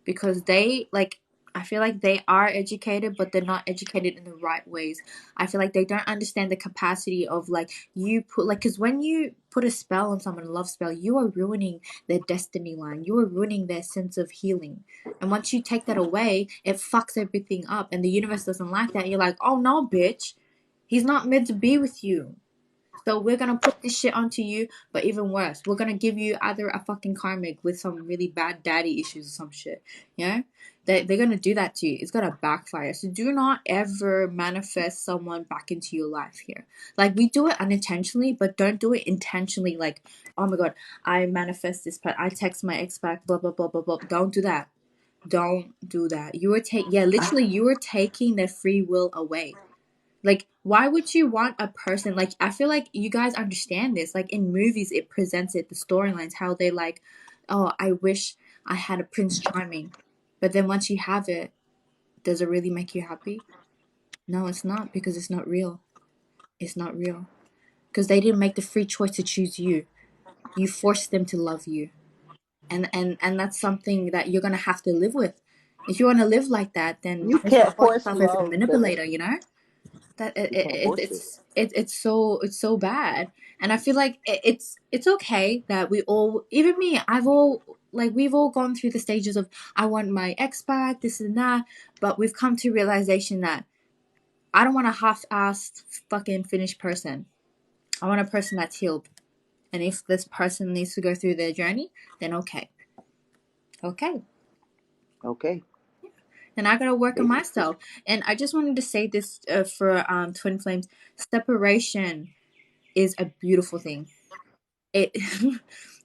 because they like, I feel like they are educated, but they're not educated in the right ways. I feel like they don't understand the capacity of like, you put like, because when you put a spell on someone, a love spell, you are ruining their destiny line, you are ruining their sense of healing. And once you take that away, it fucks everything up, and the universe doesn't like that. You're like, oh no, bitch, he's not meant to be with you. So we're gonna put this shit onto you, but even worse, we're gonna give you either a fucking karmic with some really bad daddy issues or some shit. You know? They're gonna do that to you. It's gonna backfire. So do not ever manifest someone back into your life here. Like, we do it unintentionally, but don't do it intentionally. Like, oh my god, I manifest this, but I text my ex back, blah blah blah blah blah. Don't do that. Don't do that. Literally, you are taking their free will away. Like, why would you want a person, like, I feel like you guys understand this. Like, in movies, it presents it, the storylines, how they like, oh, I wish I had a Prince Charming. But then once you have it, does it really make you happy? No, it's not, because it's not real. It's not real. Because they didn't make the free choice to choose you. You forced them to love you. And that's something that you're gonna have to live with. If you want to live like that, then you might as well can't call force yourself as a love, Bennett. manipulator, you know? That You can't force it. it's so bad. And I feel like it's okay that we all, even me, I've all, like, we've all gone through the stages of, I want my ex back, this and that, but we've come to realization that I don't want a half-assed fucking finished person. I want a person that's healed. And if this person needs to go through their journey, then okay. Okay, And I gotta work on basically. myself. And I just wanted to say this, for twin flames: separation is a beautiful thing. It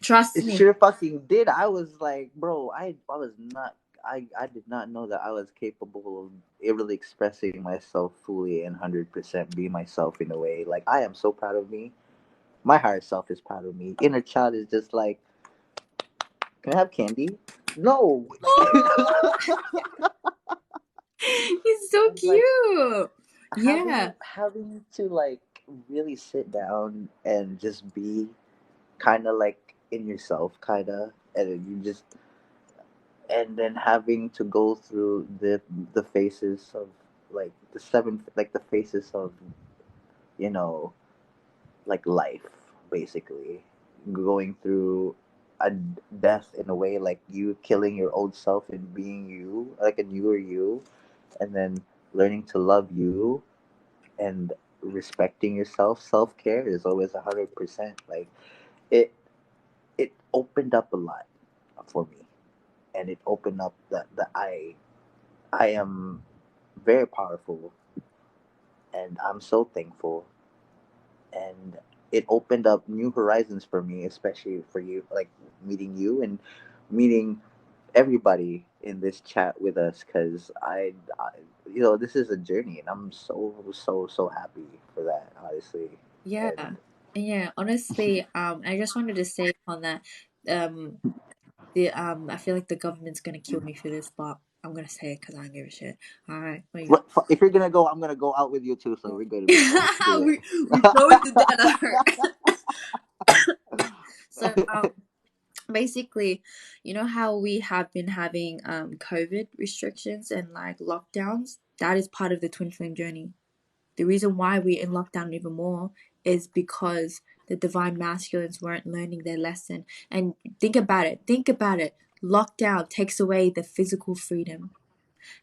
trust It me. sure fucking did. I was like, bro, I was not. I did not know that I was capable of really expressing myself fully and 100% be myself in a way. Like, I am so proud of me. My higher self is proud of me. Inner child is just like, can I have candy? No. Oh, he's so And like, cute. having Yeah. having to like really sit down and just be kind of like in yourself, kind of, and then you just, and then having to go through the phases of like the seven, like the phases of, you know like life, basically going through a death in a way, like you killing your old self and being you, like a newer you, and then learning to love you and respecting yourself. Self-care is always 100%. Like, it it opened up a lot for me, and it opened up that I am very powerful, and I'm so thankful. And it opened up new horizons for me, especially for you, like meeting you and meeting everybody in this chat with us because this is a journey, and I'm so happy for that, honestly. Yeah. And Yeah, honestly, I just wanted to say on that, um, the I feel like the government's gonna kill me for this, but I'm gonna say it because I don't give a shit. All right, wait. if you're gonna go, I'm gonna go out with you too. So we're gonna be fine. Do we throw it together. So, it. basically, you know how we have been having COVID restrictions and like lockdowns? That is part of the twin flame journey. The reason why we're in lockdown even more is because the divine masculines weren't learning their lesson. And think about it. Think about it. Lockdown takes away the physical freedom.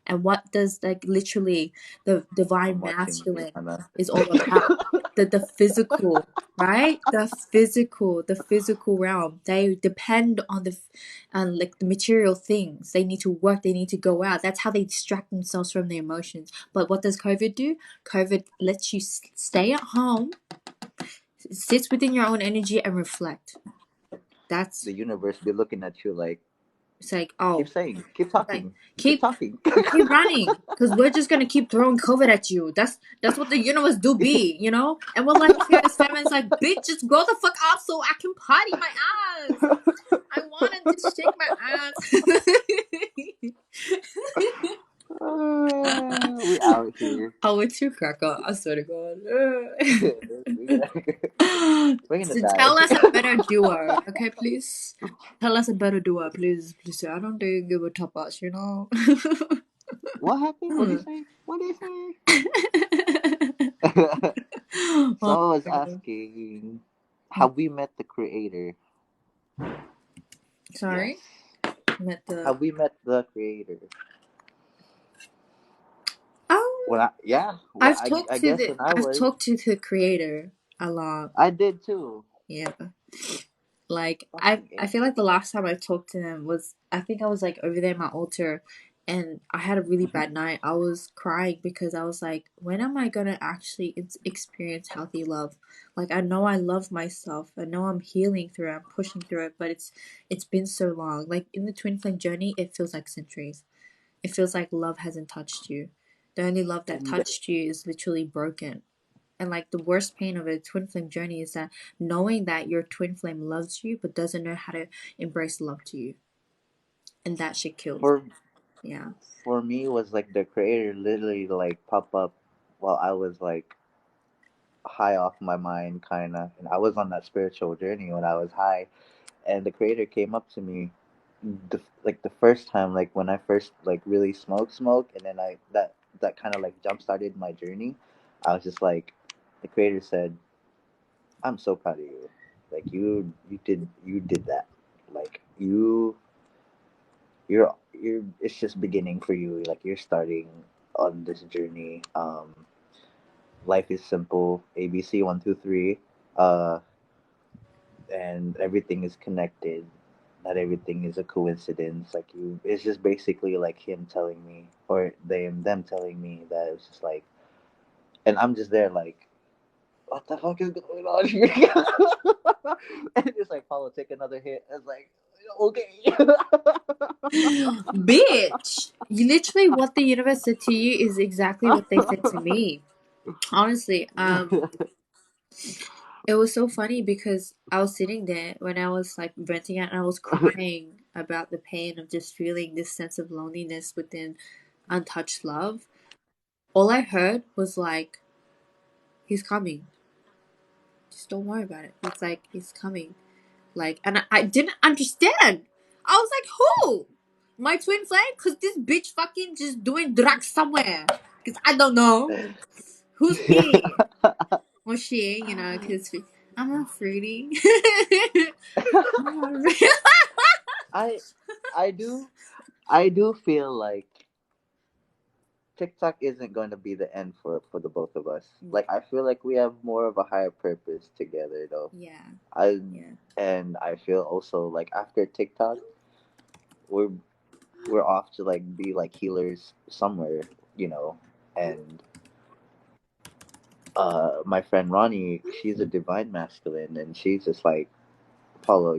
And what does like literally the I'm divine watching you, masculine Hannah. is all about? The physical, right? The physical realm. They depend on on like the material things. They need to work, they need to go out. That's how they distract themselves from their emotions. But what does COVID do? COVID lets you stay at home, sits within your own energy and reflect. That's The universe be looking at you like, it's like, keep oh, saying, keep like talking, keep keep talking. keep running because we're just gonna keep throwing COVID at you. That's what the universe do be, you know. And we're like here as feminists, like bitch, just grow the fuck up so I can party my ass. I wanted to shake my We out here. ass. Oh, it's too cracker. I swear to God. we're gonna, we're gonna So die. tell us a better duo, okay, please. Tell us a better duo, please. Please, I don't think you would top us, you know. What happened? What did you say? What did you say? So Oh I was my God. asking, have we met the creator? Yes. Sorry, met the. Have we met the creator? Oh, When yeah, well, I've talked I to guess the. when I I've was, talked to the creator a lot. I did too. Yeah, like I. Fucking I A. feel like the last time I talked to him was. I think I was like over there at my altar, and I had a really bad night. I was crying because I was like, when am I gonna actually experience healthy love? Like I know I love myself. I know I'm healing through it. I'm pushing through it, but it's been so long. Like in the twin flame journey, it feels like centuries. It feels like love hasn't touched you. The only love that And touched you is literally broken. And like the worst pain of a twin flame journey is that knowing that your twin flame loves you but doesn't know how to embrace love to you. And that shit kills. for Yeah. for me, it was like the creator literally like pop up while I was like high off my mind, kind of, and I was on that spiritual journey when I was high, and the creator came up to me, like the first time, like when I first like really smoke, and then that kind of like jump started my journey. I was just like, the creator said, "I'm so proud of you. Like you did that. Like you're it's just beginning for you. Like you're starting on this journey. Life is simple. ABC 1 2 3. Uh, and everything is connected. Not everything is a coincidence. Like it's just basically like him telling me, or them telling me that it's just like, and I'm just there like, what the fuck is going on here? And it's like, Paulo, take another hit. It's like, okay. Bitch! You literally what the universe said to you is exactly what they said to me. Honestly, it was so funny because I was sitting there when I was like venting out and I was crying about the pain of just feeling this sense of loneliness within untouched love. All I heard was like, he's coming. Just don't worry about it. It's like, he's coming. Like, and I didn't understand. I was like, who? My twin flame? Because this bitch fucking just doing drugs somewhere. Because I don't know. Who's he? Or she, you know, because I'm not fruity. I'm not fruity. I I do I do feel like TikTok isn't going to be the end for the both of us. Like I feel like we have more of a higher purpose together though. Yeah, I yeah. and I feel also like after TikTok, we're we're off to like be like healers somewhere, you know. And my friend Ronnie, she's a divine masculine, and she's just like, Paulo,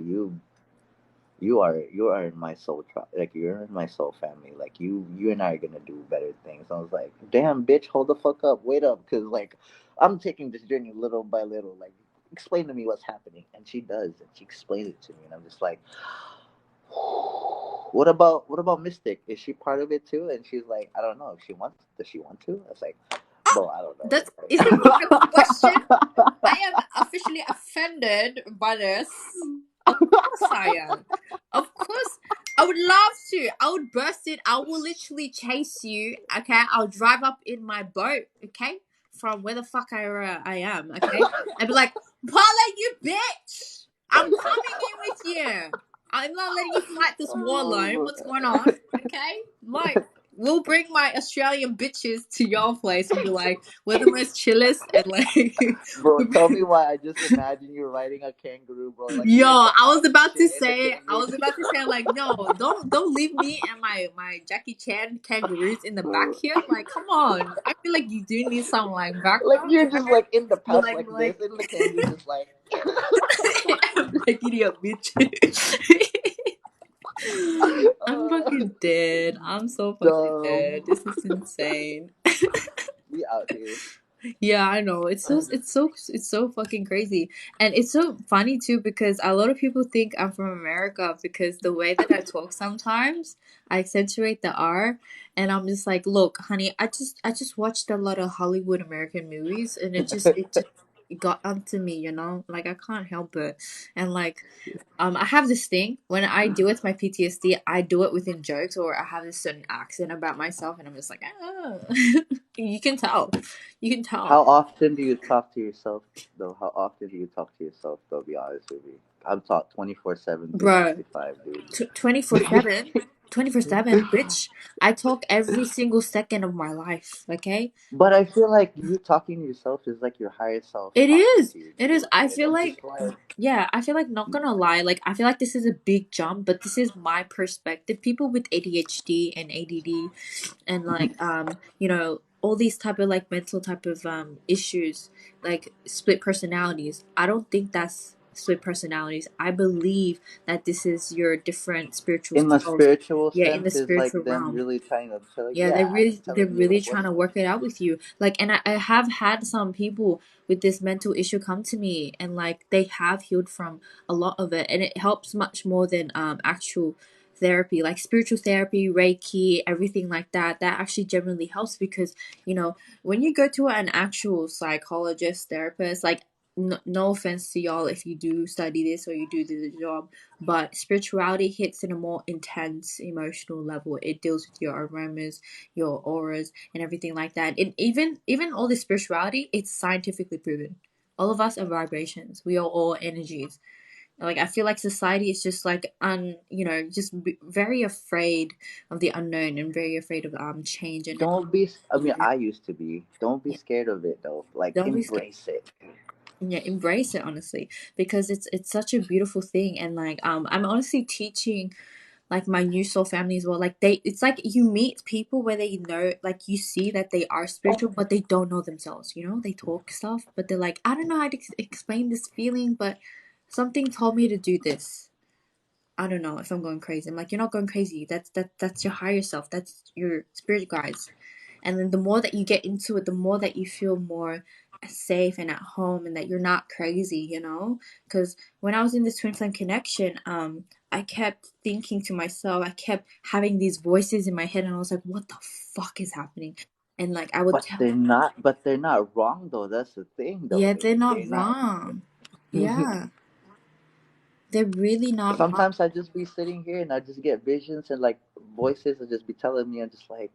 you are in my soul like you're in my soul family. Like you and I are gonna do better things. I was like, damn, bitch, hold the fuck up, wait up, because like I'm taking this journey little by little. Like, explain to me what's happening, and she does, and she explains it to me, and I'm just like, what about Mystic? Is she part of it too? And she's like, I don't know if she wants. Does she want to? I was like, bro, I don't know. That isn't even a question. I am officially offended by this. Of course I am. Of course. I would love to. I would burst it. I will literally chase you. Okay. I'll drive up in my boat. Okay. From where the fuck I am. Okay. I'd be like, Paula, you bitch. I'm coming in with you. I'm not letting you fight this war alone. Oh, What's going on? Okay. Like, we'll bring my Australian bitches to your place and be like, we're the most chillest and like bro, tell me why I just imagine you riding a kangaroo, bro. Like yo, you're in the I back was and about to shit, and the say, kangaroo. like, no, don't leave me and my Jackie Chan kangaroos in the back here. Like, come on. I feel like you do need some like Like background you're just there. like in the But past like this, and the kangaroo's just like. I'm like idiot bitch. I'm fucking dead. I'm so fucking dead. Dumb. This is insane. We out here. Yeah, I know. It's so fucking crazy. And it's so funny too because a lot of people think I'm from America because the way that I talk sometimes, I accentuate the R and I'm just like, "Look, honey, I just watched a lot of Hollywood American movies and it just got onto me, you know? Like I can't help it." And like I have this thing when I do it to my PTSD, I do it within jokes or I have this certain accent about myself, and I'm just like, ah. You can tell, you can tell, How often do you talk to yourself though? How often do you talk to yourself though? Be honest with me. I'm taught 24/7, bro. 365, dude. 24/7, 24/7, bitch. I talk every single second of my life. Okay, But I feel like you talking to yourself is like your higher self it talking is, to you, it is. dude. I And feel I'm like just like, yeah, I feel like not gonna lie, like I feel like this is a big jump, but this is my perspective. People with ADHD and ADD and like all these type of like mental type of issues like split personalities. I don't think that's split personalities. I believe that this is your different spiritual in a selves. spiritual Yeah, in the sense, is spiritual like them realm. really trying to tell, Yeah, yeah, they're telling you really like trying what's to work it out with you. Like, and I have had some people with this mental issue come to me, and like they have healed from a lot of it, and it helps much more than actual therapy, like spiritual therapy, Reiki, everything like that. That actually generally helps because when you go to an actual psychologist, therapist, like. No offense to y'all if you do study this or you do the job, but spirituality hits in a more intense emotional level. It deals with your aromas, your auras, and everything like that. And even all this spirituality, it's scientifically proven. All of us are vibrations. We are all energies. Like I feel like society is just like very afraid of the unknown and very afraid of change and don't be. I mean, yeah, I used to be. Don't be yeah. scared of it though. Like Don't be scared. embrace it. Yeah, embrace it honestly because it's such a beautiful thing and like I'm honestly teaching like my new soul family as well. Like it's like you meet people where they know, like you see that they are spiritual, but they don't know themselves. They talk stuff, but they're like, I don't know how to explain this feeling, but something told me to do this. I don't know if I'm going crazy. I'm like, you're not going crazy. That's your higher self. That's your spirit guides. And then the more that you get into it, the more that you feel more safe and at home, and that you're not crazy. Because when I was in this twin flame connection, I kept thinking to myself, I kept having these voices in my head, and I was like, what the fuck is happening? And like I would But tell, they're not. But they're not wrong though. That's the thing though, yeah, they're dude. not They're not. wrong. Yeah, they're really not wrong. Sometimes I just be sitting here and I just get visions and like voices and just be telling me. I'm just like,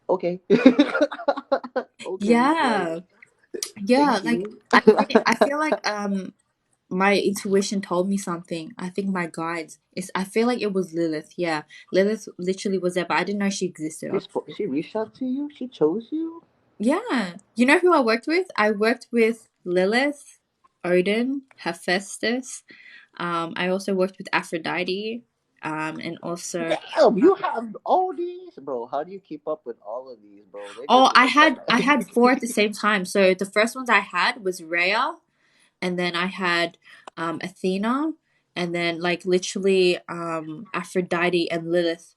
okay, okay, like Yeah, yeah. thank Like you. I feel like my intuition told me something. I think my guides is. I feel like it was Lilith. Yeah, Lilith literally was there, but I didn't know she existed. Honestly. She reached out to you. She chose you. Yeah, you know who I worked with? I worked with Lilith, Odin, Hephaestus. I also worked with Aphrodite. And also, Damn, you have all these, bro. How do you keep up with all of these, bro? They're oh, just I like had I had four at the same time. So the first ones I had was Rhea, and then I had Athena, and then like literally Aphrodite and Lilith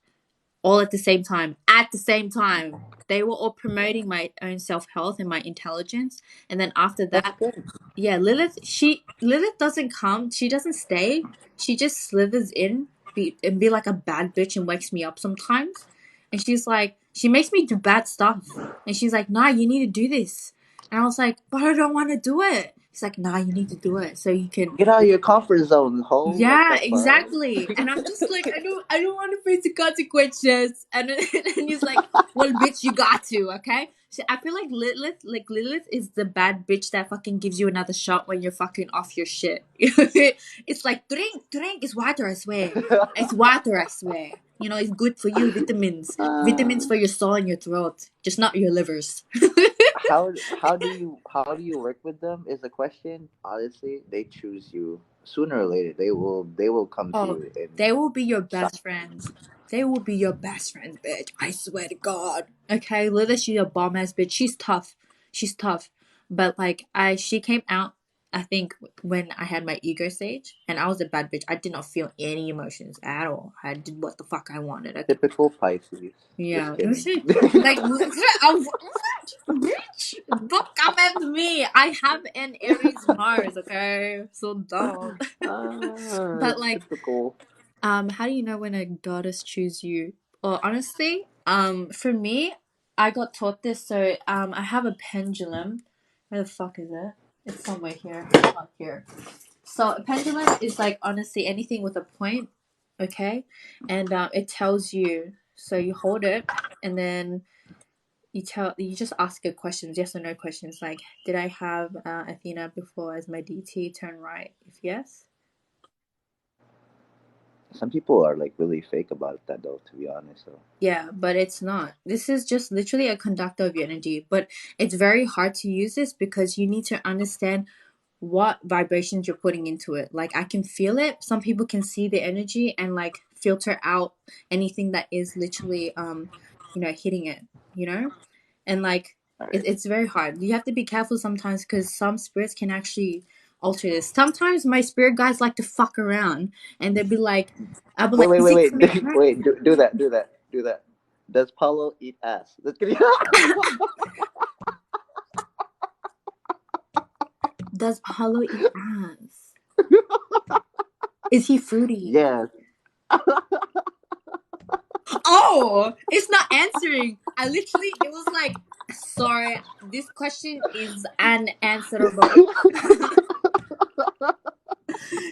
all at the same time. At the same time, they were all promoting my own self health and my intelligence. And then after That's that, good. yeah, Lilith doesn't come. She doesn't stay. She just slithers in, be like a bad bitch and wakes me up sometimes. And she's like, she makes me do bad stuff. And she's like, nah, you need to do this. And I was like, but I don't want to do it. She's like, nah, you need to do it so you can. Get out of your comfort zone, ho. What Yeah, the fuck? exactly. And I'm just like, I don't want to face the consequences. And then, and he's like, well, bitch, you got to, okay? So I feel like Lilith is the bad bitch that fucking gives you another shot when you're fucking off your shit. It's like, drink, it's water, I swear. It's water, I swear. You know, it's good for you, vitamins Uh, for your soul and your throat, just not your livers. how do you work with them is the question. Honestly, they choose you sooner or later. They will come to Oh, you and they will be your some. best friends. They will be your best friends, bitch. I swear to God. Okay, Lila, she's a bomb ass bitch. She's tough. She's tough. But like she came out, I think, when I had my ego stage, and I was a bad bitch. I did not feel any emotions at all. I did what the fuck I wanted. Okay. Typical Pisces. Just Yeah. kidding. Like, bitch, don't come at me. I have an Aries Mars. Okay, so don't. But like, Typical. how do you know when a goddess choose you? Well, honestly, for me, I got taught this. So, I have a pendulum. Where the fuck is it? It's somewhere here. It's not here. So, a pendulum is like honestly anything with a point, okay? And it tells you. So you hold it, and then you just ask it questions, yes or no questions, like, did I have Athena before as my DT? Turn right if yes. Some people are like really fake about that though, to be honest. So Yeah, but it's not. This is just literally a conductor of your energy. But it's very hard to use this because you need to understand what vibrations you're putting into it. Like I can feel it. Some people can see the energy and like filter out anything that is literally hitting it, you know? And like all right. it's very hard. You have to be careful sometimes because some spirits can actually alter this. Sometimes my spirit guides like to fuck around and they'd be like, I'll be Wait, like, wait, is wait, it wait, correct? wait. Do that. Does Paulo eat ass? Let's get. Does Paolo eat ass? Is he fruity? Yes. Oh, it's not answering. I literally, it was like, sorry, this question is unanswerable.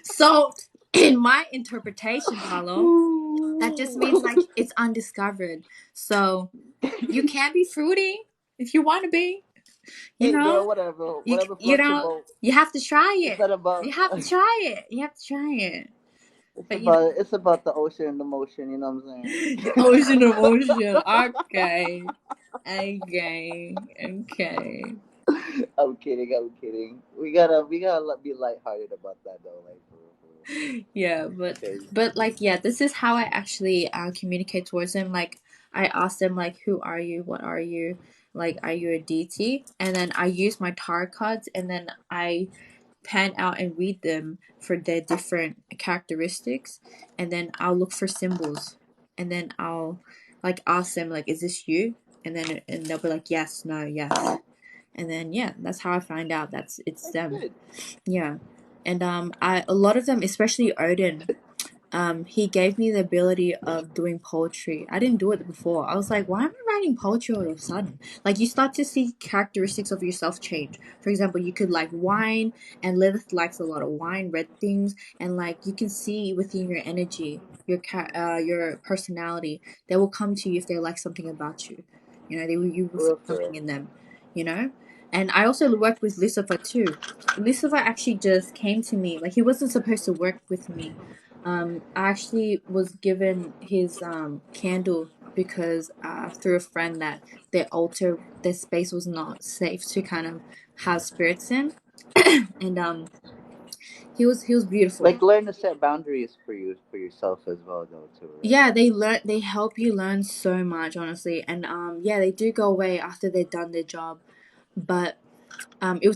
So, in my interpretation, Paolo, that just means like it's undiscovered. So, you can be fruity if you want to be, you Hey, girl, know? whatever, You, whatever you floats your know, boat. you have to try It's it. not about. You have to try it. You have to try it. It's But, you know, about. It's about the ocean and the motion. You know what I'm the saying? ocean of ocean. Okay. Okay. Okay. I'm kidding. I'm kidding. We gotta be lighthearted about that though. Like, Yeah, okay. like yeah, this is how I actually communicate towards them. Like I ask them like, who are you? What are you? Like, are you a deity? And then I use my tarot cards, and then I pan out and read them for their different characteristics, and then I'll look for symbols, and then I'll like ask them like, is this you? And they'll be like, yes, no, yes, and then yeah, that's how I find out that's it's That's them. good. Yeah. And I a lot of them, especially Odin, he gave me the ability of doing poetry. I didn't do it before. I was like, why am I writing poetry all of a sudden? Like you start to see characteristics of yourself change. For example, you could like wine, and Lilith likes a lot of wine, red things, and like you can see within your energy, your personality. They will come to you if they like something about you. You know, you will see For real. something in them. You know, and I also worked with Lucifer too. Lucifer actually just came to me. Like he wasn't supposed to work with me. I actually was given his candle because through a friend that their space was not safe to kind of have spirits in, and he was beautiful. Like, learn to set boundaries for yourself as well, though, too, right? Yeah, they help you learn so much, honestly, and yeah, they do go away after they've done their job, but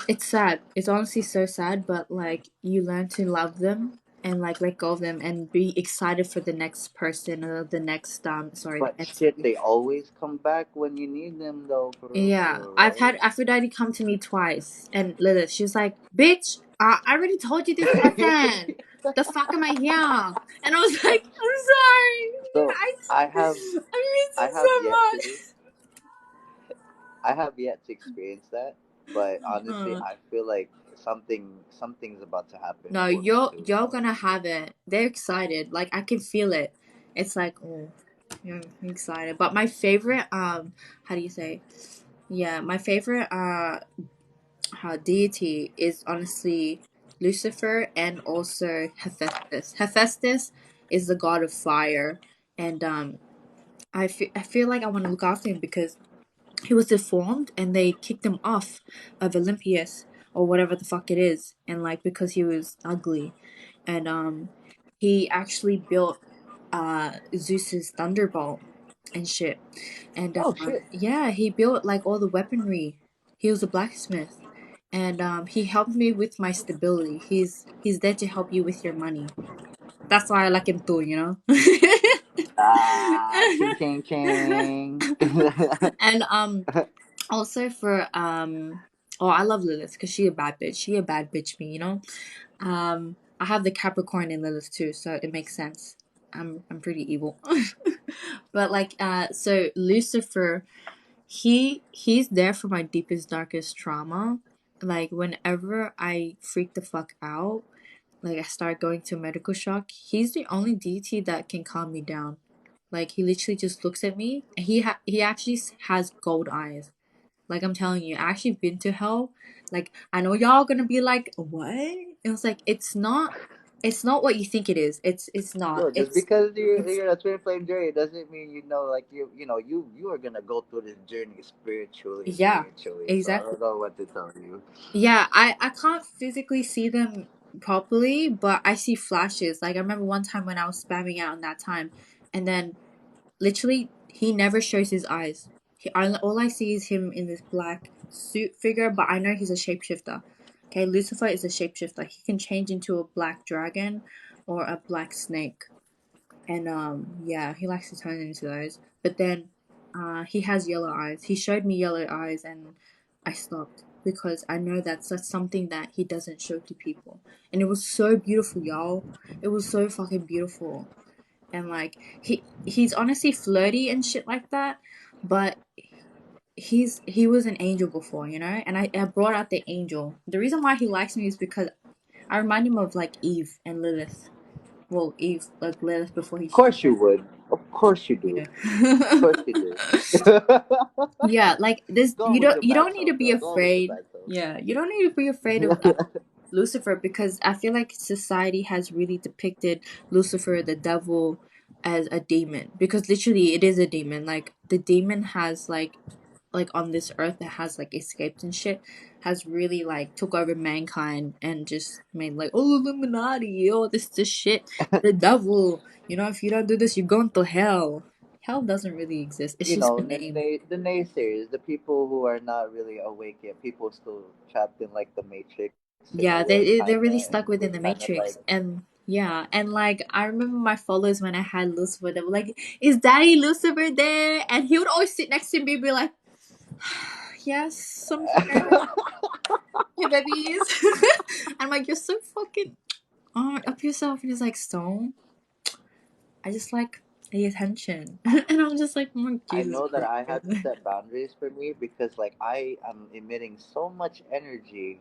it's sad. It's honestly so sad, but like you learn to love them, and like let go of them and be excited for the next person or the next sorry, the But next. shit, they always come back when you need them, though, for Yeah, real, I've right? had Aphrodite come to me twice, and Lilith, she was like, "Bitch, I already told you this lesson. The fuck am I here?" And I was like, "I'm sorry. So I I have, I miss I you have yet so to, I have yet to experience that. But much." honestly, I feel like something's about to happen No, for me too. you're gonna have it. They're excited. Like I can feel it. It's like, oh, yeah, I'm excited. But my favorite, how do you say? Yeah, my favorite deity is honestly Lucifer and also Hephaestus. Hephaestus is the god of fire, and I feel like I want to look after him because he was deformed and they kicked him off of Olympus or whatever the fuck it is, and like because he was ugly, and he actually built Zeus's thunderbolt and shit, and Oh shit! yeah, he built like all the weaponry. He was a blacksmith, and he helped me with my stability. He's there to help you with your money. That's why I like him too, you know. Ah, ching ching ching. And also for oh, I love Lilith because she a bad bitch. She a bad bitch me, you know. I have the Capricorn in Lilith too, so it makes sense. I'm pretty evil. But like so Lucifer, he's there for my deepest darkest trauma. Like whenever I freak the fuck out, like I start going to medical shock, he's the only deity that can calm me down. Like he literally just looks at me and he actually has gold eyes. Like I'm telling you, I actually been to hell. Like I know y'all gonna be like, what? It was like it's not what you think it is. It's not. Yo, just because It's you're a twin flame journey doesn't mean you know, like you are gonna go through this journey yeah, spiritually. So I exactly. don't know what to tell you. Yeah, I can't physically see them properly, but I see flashes. Like I remember one time when I was spamming out in that time, and then literally he never shows his eyes. All I see is him in this black suit figure, but I know he's a shapeshifter. Okay, Lucifer is a shapeshifter. He can change into a black dragon or a black snake. And yeah, he likes to turn into those. But then he has yellow eyes. He showed me yellow eyes and I stopped because I know that's something that he doesn't show to people. And it was so beautiful, y'all. It was so fucking beautiful. And like he's honestly flirty and shit like that, but he was an angel before, you know? And I brought out the angel. The reason why he likes me is because I remind him of like Eve and Lilith. Well, Eve, like Lilith before he Of course you would. Of course you do. yeah. Of course you do. Yeah, like this Go on with your you don't need to backbone, be girl. Go on with your afraid. backbone. Yeah, you don't need to be afraid of Lucifer because I feel like society has really depicted Lucifer the devil as a demon because literally it is a demon. Like the demon has like on this earth that has like escaped and shit has really like took over mankind and just made like oh Illuminati, oh this shit, the devil. You know, if you don't do this, you're going to hell. Hell doesn't really exist. It's You just know, a name. the naysayers, the people who are not really awake yet, people still trapped in like the matrix in a Yeah, way, they're kind really of, and stuck they within the kind of like, matrix, and yeah, and like I remember my followers when I had Lucifer, they were like, "Is Daddy Lucifer there?" And he would always sit next to me, and be like, "Yes, I'm here. Hey, babies." I'm like, "You're so fucking up yourself," and he's like, "So, I just like the attention," and I'm just like, "Oh, I Jesus know that I Christ." have to set boundaries for me because like I am emitting so much energy.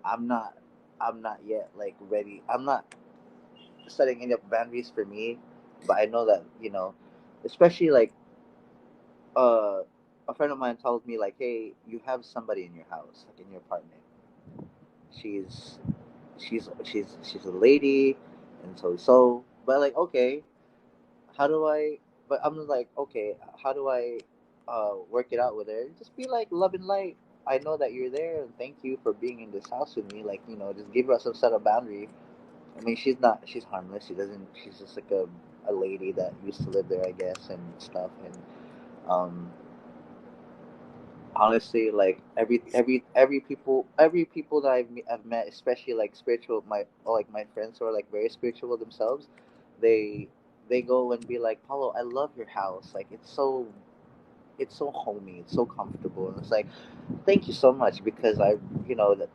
I'm not, I'm not yet like ready. I'm not setting any boundaries for me, but I know that especially like uh, a friend of mine told me like, hey, you have somebody in your house, like in your apartment. She's she's a lady, and so. But like, okay, how do I? But I'm like, okay, how do I work it out with her? Just be like love and light. I know that you're there, and thank you for being in this house with me. Like, just give her some sort of boundary. I mean, she's harmless. She doesn't. She's just like a lady that used to live there, I guess, and stuff. And um, honestly, like every people that I've met, especially like spiritual, my like my friends who are like very spiritual themselves, they they go and be like, Paulo, I love your house. Like it's so homey, it's so comfortable, and it's like, thank you so much, because I,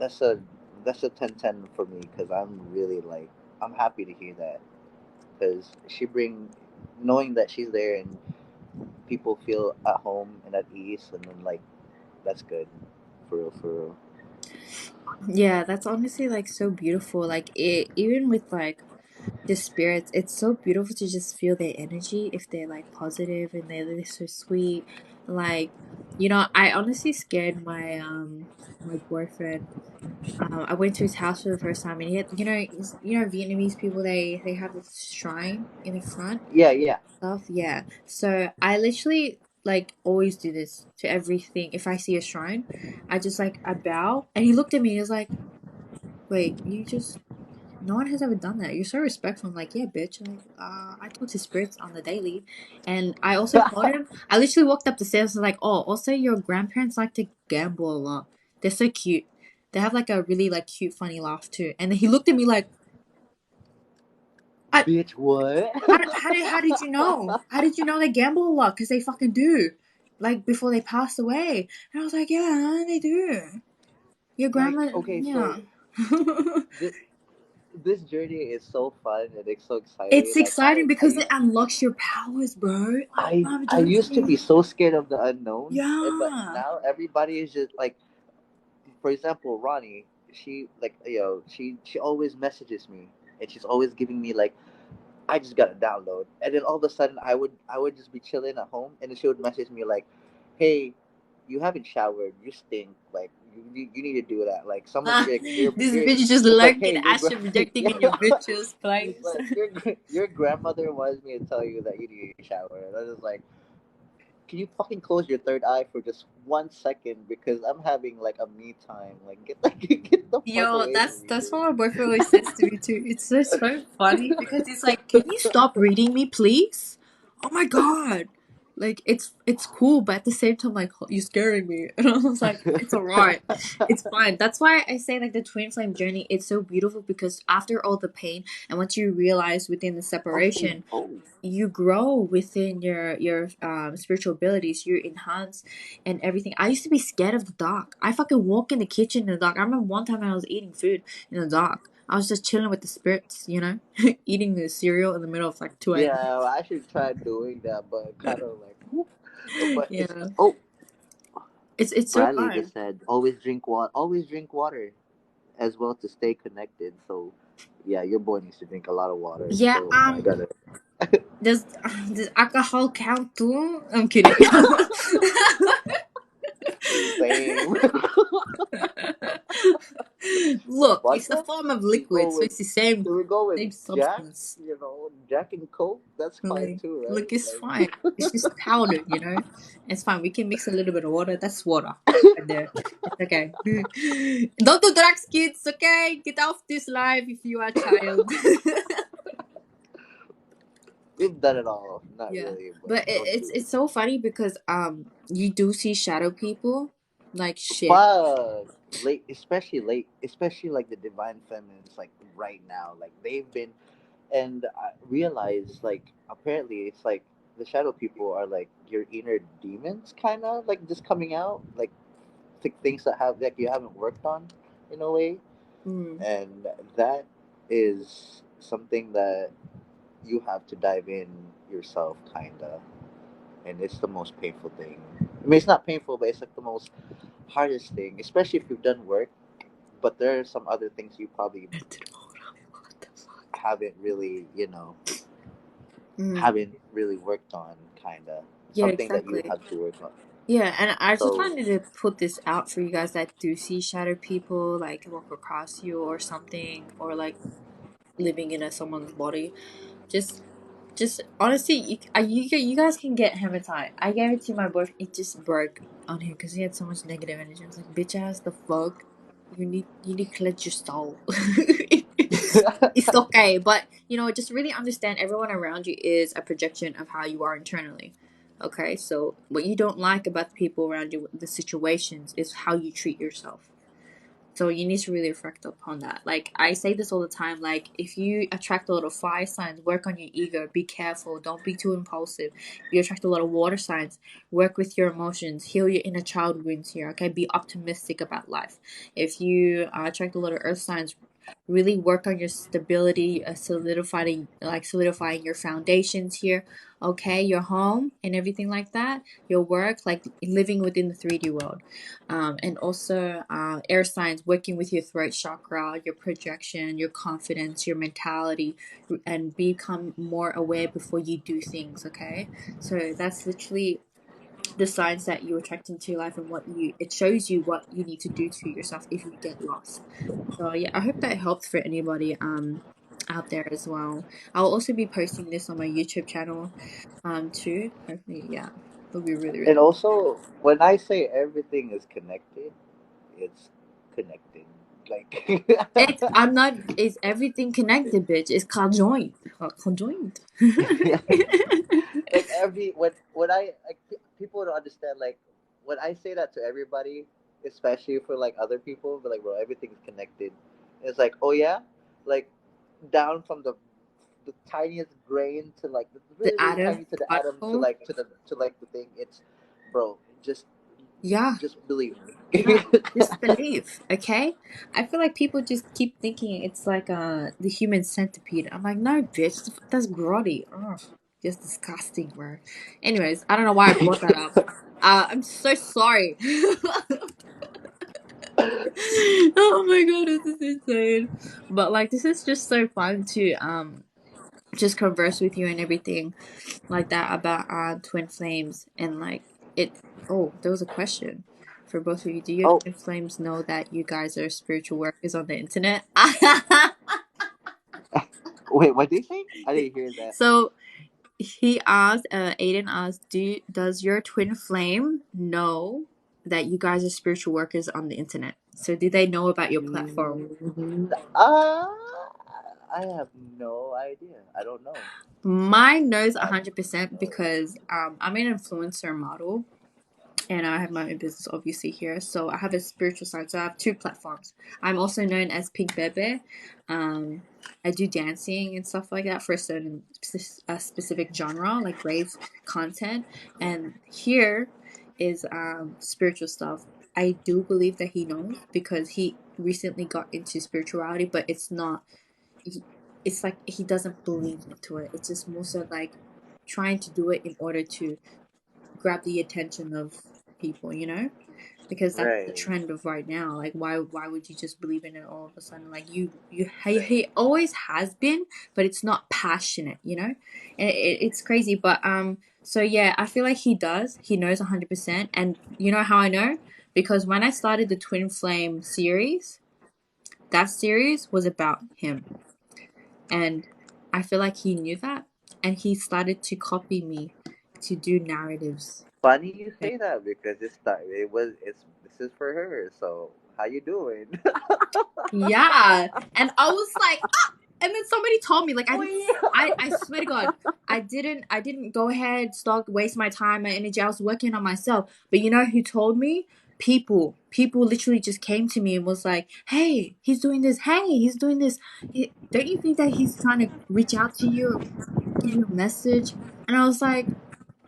that's a 10/10 for me, because I'm really like, I'm happy to hear that, because she bring, knowing that she's there and people feel at home and at ease, and then like that's good, for real, for real. Yeah, that's honestly like so beautiful. Like it, even with like the spirits, it's so beautiful to just feel their energy if they're like positive and they're so sweet. Like, I honestly scared my boyfriend. I went to his house for the first time, and he had, Vietnamese people, they have this shrine in the front Yeah, yeah. stuff. Yeah, so I literally like always do this to everything. If I see a shrine, I bow, and he looked at me. He was like, "Wait, you just." No one has ever done that. You're so respectful. I'm like, yeah, bitch. Like, I talk to spirits on the daily, and I also told him. I literally walked up the stairs and was like, oh, also your grandparents like to gamble a lot. They're so cute. They have like a really like cute, funny laugh too. And then he looked at me like, I, Bitch, what? how did you know? How did you know they gamble a lot? Because they fucking do. Like before they pass away. And I was like, yeah, they do. Your Like, grandma, okay, yeah. so this this journey is so fun and it's so It's exciting. Like exciting because it unlocks your powers, bro. I love I doing used to be it. so scared of the unknown, but Yeah. now everybody is just like, for example, Ronnie. She like, she always messages me, and she's always giving me like, I just got to download. And then all of a sudden, I would just be chilling at home, and then she would message me like, "Hey, you haven't showered. You stink. Like you need to do that. Like someone, This you're bitch just just like, lurking, hey, your astral projecting yeah, in your bitch's it's place. like your grandmother wants me to tell you that you need to shower." And I was like, can you fucking close your third eye for just 1 second, because I'm having like a me time. Like get the fuck Yo, away from that's me, that's what dude. my boyfriend always says to me too. It's so funny because he's like, "Can you stop reading me, please?" Oh my god, like it's cool, but at the same time, like you're scaring me, and I was like, "It's alright, it's fine." That's why I say like the twin flame journey. It's so beautiful because after all the pain, and once you realize within the Oh, she. separation, Oh. you grow within your spiritual abilities, you enhance and everything. I used to be scared of the dark. I fucking walk in the kitchen in the dark. I remember one time I was eating food in the dark. I was just chilling with the spirits, eating the cereal in the middle of like 2 a.m. Yeah, I should try doing that, but kind of like, whoop. But it's, Yeah, oh, it's so Bradley fun. just said, always drink water, always drink water as well to stay connected. So, yeah, your boy needs to drink a lot of water. Yeah, So I gotta. does does alcohol count too? I'm kidding. Same. Look, it's the Vodka. form of We go liquid, so with it's the same we go with same Jack. substance. Jack and Coke. That's fine Like, too, look, it's right? fine. It's just powder. It's fine. We can mix a little bit of water. That's water. Right there. It's okay. Don't do drugs, kids, okay? Get off this live if you are a child. We've done it all. Not Yeah. really, but But don't it's do it's so funny because you do see shadow people like it. shit. Fuck. Late, especially like the divine feminines, like right now, like they've been, and I realize like apparently it's like the shadow people are like your inner demons, kind of like just coming out, like things that have like you haven't worked on in a way, Mm. and that is something that you have to dive in yourself, kind of, and it's the most painful thing. I mean, it's not painful, but it's like the most hardest thing, especially if you've done work. But there are some other things you probably haven't really, Mm. haven't really worked on, kind of Yeah, something that you exactly. have to work on. Yeah, and I just So wanted to put this out for you guys that do see shadow people, like walk across you or something, or like living in someone's body. Just, just honestly, you guys can get hematite. I gave it to my boyfriend. It just broke on him because he had so much negative energy. I was like, bitch ass, the fuck. You need to cleanse your soul. It's okay, but just really understand everyone around you is a projection of how you are internally. Okay, so what you don't like about the people around you, the situations, is how you treat yourself. So you need to really reflect upon that. Like I say this all the time, like if you attract a lot of fire signs, work on your ego, be careful, don't be too impulsive. If you attract a lot of water signs, work with your emotions, heal your inner child wounds here, okay? Be optimistic about life. If you attract a lot of earth signs, really work on your stability, solidifying your foundations here, okay? Your home and everything like that, your work, like living within the 3D world. And also air signs, working with your throat chakra, your projection, your confidence, your mentality, and become more aware before you do things, okay? So that's literally the signs that you attract into your life, and what you it shows you what you need to do to yourself if you get lost. So yeah, I hope that helps for anybody out there as well. I'll also be posting this on my YouTube channel too. Hopefully, yeah, it'll be really And really. also, when I say everything is connected, it's connected. Like, It's I'm not. Is everything connected, bitch? It's conjoined. Conjoined. like every when I like people don't understand, like when I say that to everybody, especially for like other people, but like, bro, everything's connected. It's like, oh yeah, like down from the tiniest grain to like the The really really atom tiny to the atom to particle. like to like the thing. It's, bro, Yeah, just believe yeah. me. Just believe, okay? I feel like people just keep thinking it's like the human centipede. I'm like, no, bitch, that's grotty. Ugh, just disgusting, bro. Anyways, I don't know why I brought that up. I'm so sorry. Oh my god, this is insane. But like, this is just so fun to just converse with you and everything like that about twin flames and like it. Oh, there was a question for both of you. Do your Oh, twin flames know that you guys are spiritual workers on the internet? wait, what did you say? I didn't hear that. So he asked, Aiden asked, does your twin flame know that you guys are spiritual workers on the internet? So do they know about your platform? I have no idea. I don't know. Mine knows I have 100% no because I'm an influencer model and I have my own business obviously here. So I have a spiritual side. So I have two platforms. I'm also known as Pink Bebe. Um, I do dancing and stuff like that for a specific genre, like rave content. And here is spiritual stuff. I do believe that he knows because he recently got into spirituality, but it's not. It's like he doesn't believe into it. It's just more so like trying to do it in order to grab the attention of people, because that's the right. trend of right now. Like, why would you just believe in it all of a sudden? Like, he always has been, but it's not passionate, and it's crazy. But so yeah, I feel like he does. He knows 100%, and you know how I know? Because when I started the Twin Flame series, that series was about him, and I feel like he knew that, and he started to copy me to do narratives. Funny you Okay. say that because it's this is for her. So how you doing? Yeah. And I was like, ah! And then somebody told me, like, Oh yeah. I swear to God, I didn't go ahead, start waste my time and energy. I was working on myself. But you know who told me? People literally just came to me and was like, hey, he's doing this. Hey, he's doing this. Don't you think that he's trying to reach out to you, give you a message? And I was like,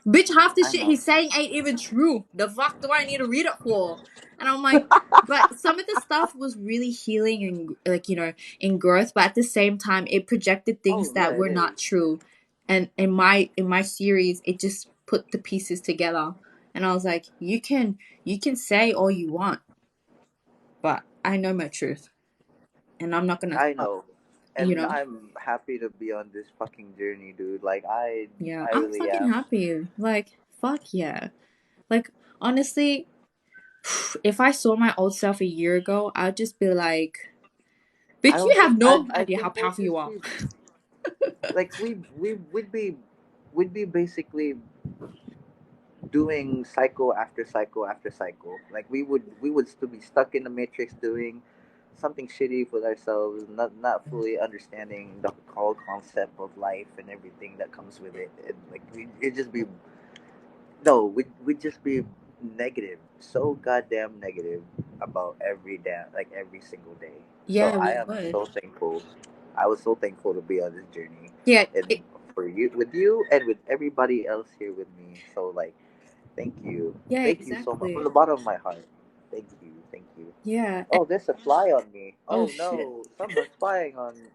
bitch, half the I shit know. he's saying ain't even true. The fuck do I need to read it for? And I'm like, but some of the stuff was really healing and like, in growth, but at the same time it projected things Oh yeah, that it were is. not true. And in my series, it just put the pieces together. And I was like, you can say all you want, but I know my truth. And I'm not gonna I stop, know, you and know? I'm happy to be on this fucking journey, dude. Like Yeah, I I'm really fucking am. happy. Like, fuck yeah. Like, honestly, if I saw my old self a year ago, I'd just be like, I bitch, you don't have think no I idea how think we'd powerful you just are. be like we would be basically doing cycle after cycle after cycle. Like we would still be stuck in the matrix doing something shitty with ourselves, not fully understanding the whole concept of life and everything that comes with it. And like it just be No, we'd just be negative, so goddamn negative about every damn, like every single day. So Yeah, I we am would. so thankful. I was so thankful to be on this journey, Yeah, and for you, with you, and with everybody else here with me. So like, yeah, thank you so much from exactly. the bottom of my heart. Thank you. Yeah. Oh, there's a fly on me. Oh Oh shit. no, someone's flying on me.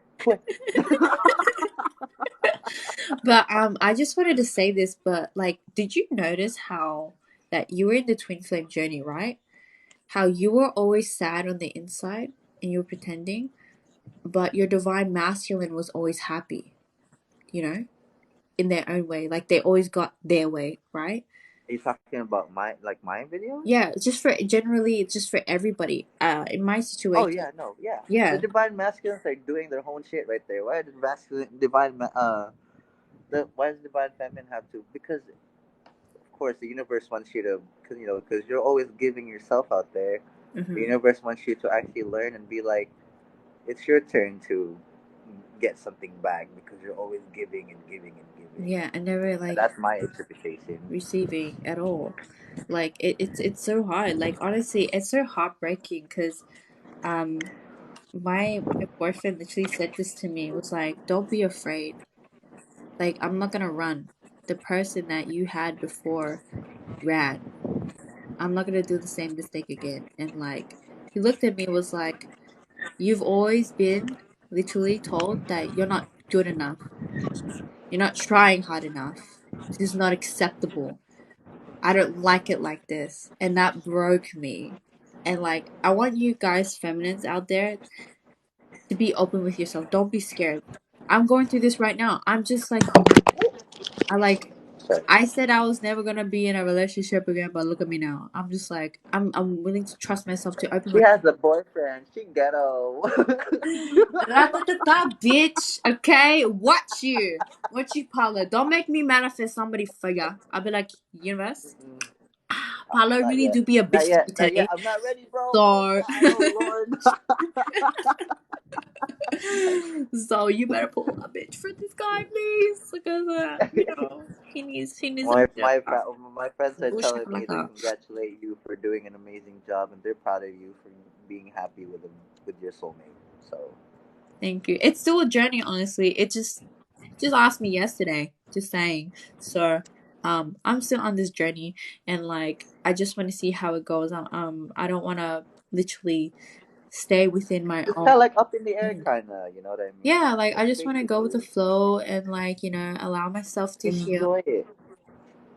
But I just wanted to say this, but like, did you notice how that you were in the twin flame journey, right? How you were always sad on the inside and you were pretending, but your divine masculine was always happy, you know, in their own way. Like they always got their way, right? Are you talking about my videos? Yeah, it's just for generally, it's just for everybody. In my Oh situation, yeah, no, yeah. The yeah. divine masculines are doing their own shit right there. Why did masculine divine the why does divine feminine have to? Because of course the universe wants you to, because because you're always giving yourself out there. The Hmm. universe wants you to actually learn and be like, it's your turn to get something back because you're always giving and giving and giving. Yeah, I never And like that's my interpretation. receiving at all. Like it's so hard. Like honestly, it's so heartbreaking because um my boyfriend literally said this to me. It was like, don't be afraid. Like I'm not gonna run. The person that you had before ran. I'm not gonna do the same mistake again. And like he looked at me and was like, you've always been literally told that you're not good enough. You're not trying hard enough. This is not acceptable. I don't like it like this. And that broke me. And like, I want you guys, feminines out there, to be open with yourself. Don't be scared. I'm going through this right now. I'm just like you. I like, Sorry. I said I was never gonna be in a relationship again, but look at me now. I'm just like, I'm willing to trust myself to open She my. has a boyfriend. She ghetto. Ratatata, bitch. Okay, watch you. Watch you, Paolo. Don't make me manifest somebody for ya. I'll be like, universe. Mm-mm. Paolo Not really yet. do be a Not bitch to yet. me Not yet. today. I'm not ready, bro. Oh So, God. Oh Lord. so you better pull a bitch for this guy, please, because he needs a bit of My friends are telling me they shakalaka. congratulate you for doing an amazing job, and they're proud of you for being happy with them, with your soulmate. So Thank you. It's still a journey, honestly. It just asked me yesterday, just saying. So, I'm still on this journey, and like I just want to see how it goes. I don't want to literally stay within my it's own. kind of like up in the air, Mm. kind of. You know what I mean? Yeah, like I Like just want to go with the basically, flow and like allow myself to heal. enjoy it.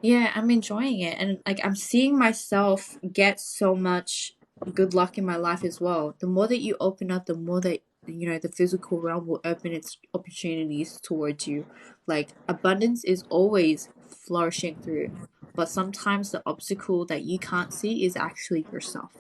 Yeah, I'm enjoying it, and like I'm seeing myself get so much good luck in my life as well. The more that you open up, the more that the physical realm will open its opportunities towards you. Like abundance is always flourishing through, but sometimes the obstacle that you can't see is actually yourself.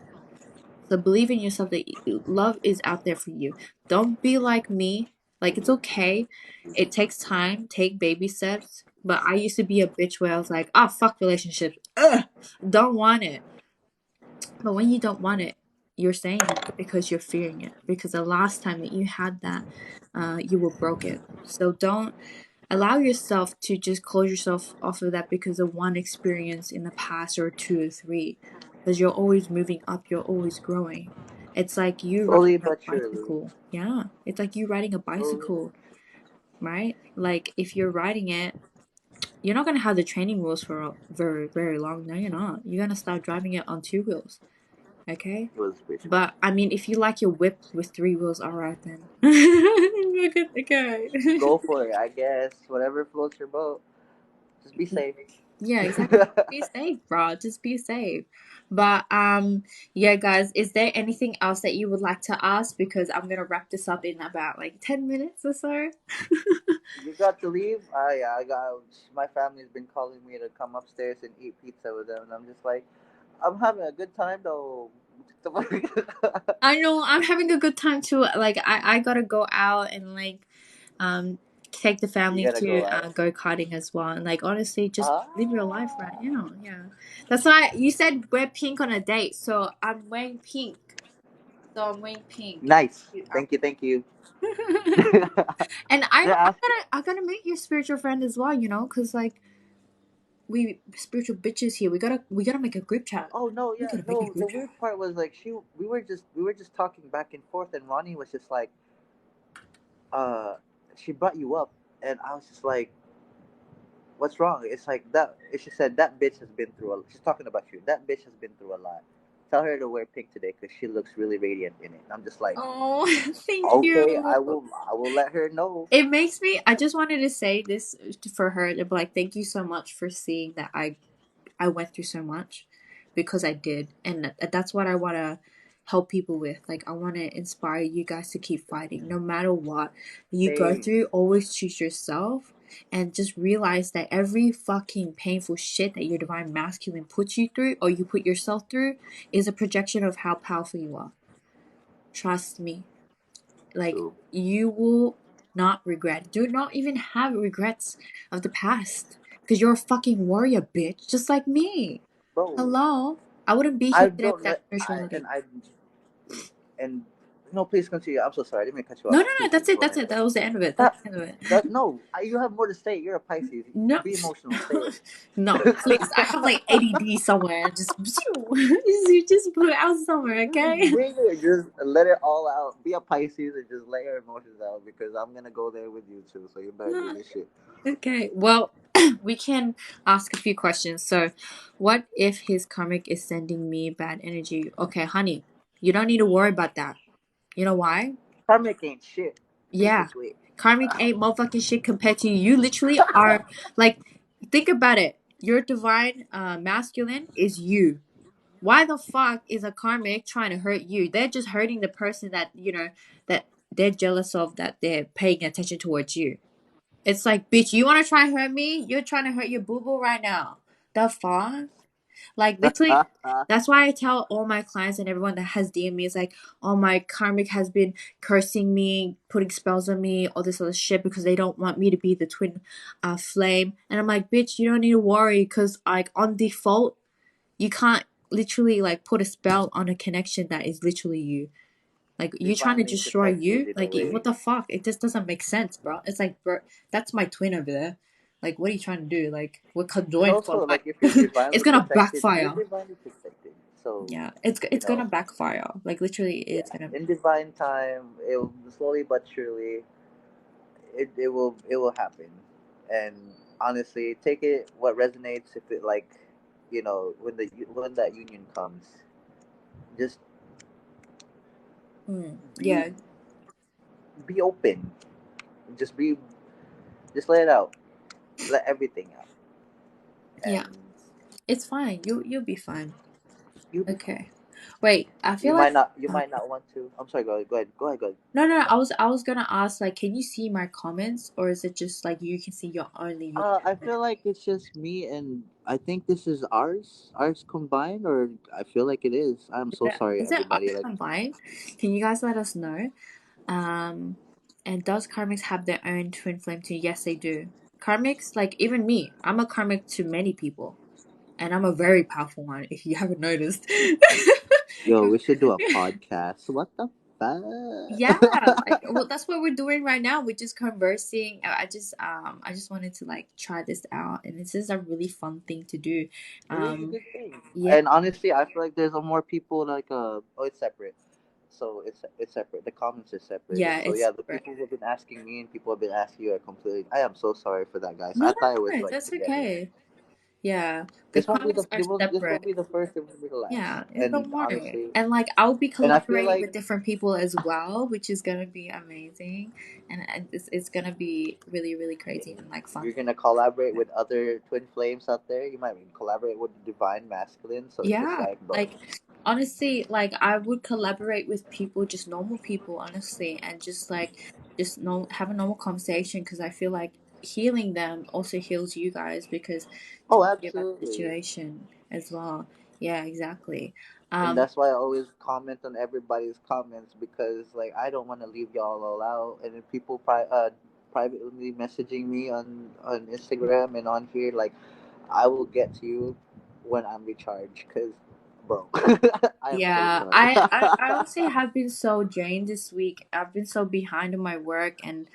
So believe in yourself that love is out there for you. Don't be like me. Like it's okay. It takes time. Take baby steps. But I used to be a bitch where I was like, oh fuck relationships. Ugh, don't want it. But when you don't want it, you're saying that because you're fearing it. Because the last time that you had that, you were broken. So don't allow yourself to just close yourself off of that because of one experience in the past or two or three. Because you're always moving up, you're always growing. It's like you Slowly riding a but surely. bicycle. Yeah. It's like you riding a Slowly. bicycle, right? Like if you're riding it, you're not gonna have the training wheels for very, very long. No, you're not. You're gonna start driving it on two wheels. Okay? It was spiritual. But I mean if you like your whip with three wheels, alright then. Okay. Go for it, I guess. Whatever floats your boat. Just be safe. Yeah, exactly. Be safe, bro. Just be safe. But yeah, guys, is there anything else that you would like to ask? Because I'm gonna wrap this up in about like 10 minutes or so. You got to leave? Yeah, I got. My family's been calling me to come upstairs and eat pizza with them, and I'm just like, I'm having a good time though. I know I'm having a good time too. Like I gotta go out and like um take the You family gotta to go out. go karting as well. And like honestly, just Ah, live your life right now. Yeah, that's why you said wear pink on a date. So I'm wearing pink. So I'm wearing pink. nice. Thank you, thank you. And They're asking. I gotta meet your spiritual friend as well, cause like we spiritual bitches here. We gotta make a group chat. Oh no, We yeah, gotta make a no. The group chat. weird part was like we were just talking back and forth, and Ronnie was just like, uh, she brought you up, and I was just like, what's wrong? It's like that. She said that bitch has been through a. She's talking about you. That bitch has been through a lot. Tell her to wear pink today because she looks really radiant in it. I'm just like, Oh, thank okay, you. I will let her know. It makes me. I just wanted to say this for her to be like, thank you so much for seeing that I went through so much because I did, and that's what I want to help people with. Like, I want to inspire you guys to keep fighting, no matter what you go Same. through. Always choose yourself, and just realize that every fucking painful shit that your divine masculine puts you through, or you put yourself through, is a projection of how powerful you are. Trust me. Like, True. you will not regret. Do not even have regrets of the past. Because you're a fucking warrior, bitch. Just like me. Bro, Hello? I wouldn't be here I today don't without let spirituality. I and no, please continue. I'm so sorry. I didn't mean to cut you No, off. no, no. Please, That's please it. go That's ahead. it. That was the end of it. That's That the end of it. that no, you have more to say. You're a Pisces. No. Be emotional. Say it. No, please. I have like ADD somewhere. Just, you just put it out somewhere, Just okay? bring it. Just let it all out. Be a Pisces and just let your emotions out because I'm gonna go there with you too. So you better do this shit. Okay, well, we can ask a few questions. So, what if his karmic is sending me bad energy? Okay, honey, you don't need to worry about that. You know why? Karmic ain't shit. Yeah, Basically. karmic ain't motherfucking shit compared to you. You literally are like, think about it. Your divine masculine is you. Why the fuck is a karmic trying to hurt you? They're just hurting the person that, that they're jealous of, that they're paying attention towards you. It's like, bitch, you want to try and hurt me? You're trying to hurt your boo boo right now. The fuck? Like, literally, that's why I tell all my clients and everyone that has DM me, is like, oh, my karmic has been cursing me, putting spells on me, all this other shit because they don't want me to be the twin flame. And I'm like, bitch, you don't need to worry because, like, on default, you can't literally, like, put a spell on a connection that is literally you. Like, you trying to Divinely destroy protected you? in a Like, way. what the fuck? It just doesn't make sense, bro. It's like, bro, that's my twin over there. Like, what are you trying to do? Like, we're And conjoined for also, life. like, if you're It's divinely gonna protected, you're backfire. divinely protected. So, Yeah, you it's gonna know, backfire. Like, literally, it's yeah, gonna. in divine time, it will slowly but surely, it will happen. And honestly, take it what resonates. If it like, when that union comes, just be Yeah, be open. Just be, just let it out. Let everything out, yeah. and It's fine. You'll be fine. you'll be fine. Okay. Wait, I You feel like. might not. You might not want to. I'm sorry. Go ahead. Go ahead. Go ahead. Go ahead. No, no. I was gonna ask, like, can you see my comments, or is it just like you can see your only your I comment? feel like it's just me, and I think this is ours combined, or I feel like it is. I'm so sorry, Is it ours everybody. Like, combined? Can you guys let us know? Um, and does karmics have their own twin flame too? Yes, they do. Karmics, like even me, I'm a karmic to many people, and I'm a very powerful one. If you haven't noticed. yo, we should do a podcast. What the fuck? Yeah, like, well, that's what we're doing right now. We're just conversing. I just wanted to like try this out, and this is a really fun thing to do. It is a Um, good thing. yeah, And honestly, I feel like there's a more people like oh, it's separate. So it's separate. The comments are separated. yeah, So it's yeah, the people who have been asking me and people have been asking you are completely. I am so sorry for that, guys. no, I no, thought it was no, like that's together. okay. Yeah, the This won't be comments the are this won't separate. be the first. It won't be the last. Yeah, And don't worry. honestly, And like, I'll be and I feel collaborating like with different people as well, which is gonna be amazing, and it's gonna be really really crazy and like fun. you're gonna collaborate with other twin flames out there. You might even collaborate with the divine masculine. So it's just Yeah, like, bro. like honestly, like I would collaborate with people, just normal people, honestly, and just like just no have a normal conversation because I feel like healing them also heals you guys because Oh, talking about the absolutely. situation as well. Yeah, exactly. And Um, that's why I always comment on everybody's comments because like I don't want to leave y'all all out. And if people privately messaging me on Instagram and on here, like I will get to you when I'm recharged. Cause, bro, I am so Yeah, sorry. I honestly have been so drained this week. I've been so behind on my work, and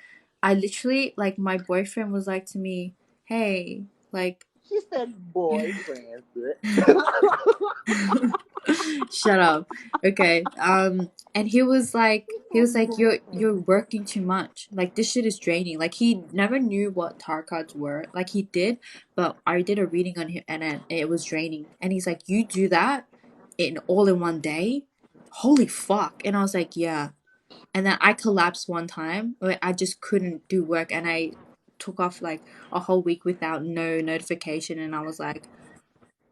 I literally, like, my boyfriend was like to me, "Hey, like, She said boyfriend. Shut up. Okay. And he was like, you're working too much. Like this shit is draining. Like he never knew what tar cards were. Like he did, but I did a reading on him and then it was draining. And he's like, you do that in all in one day? Holy fuck. And I was like, yeah. And then I collapsed one time. Like, I just couldn't do work and I took off like a whole week without no notification and I was like,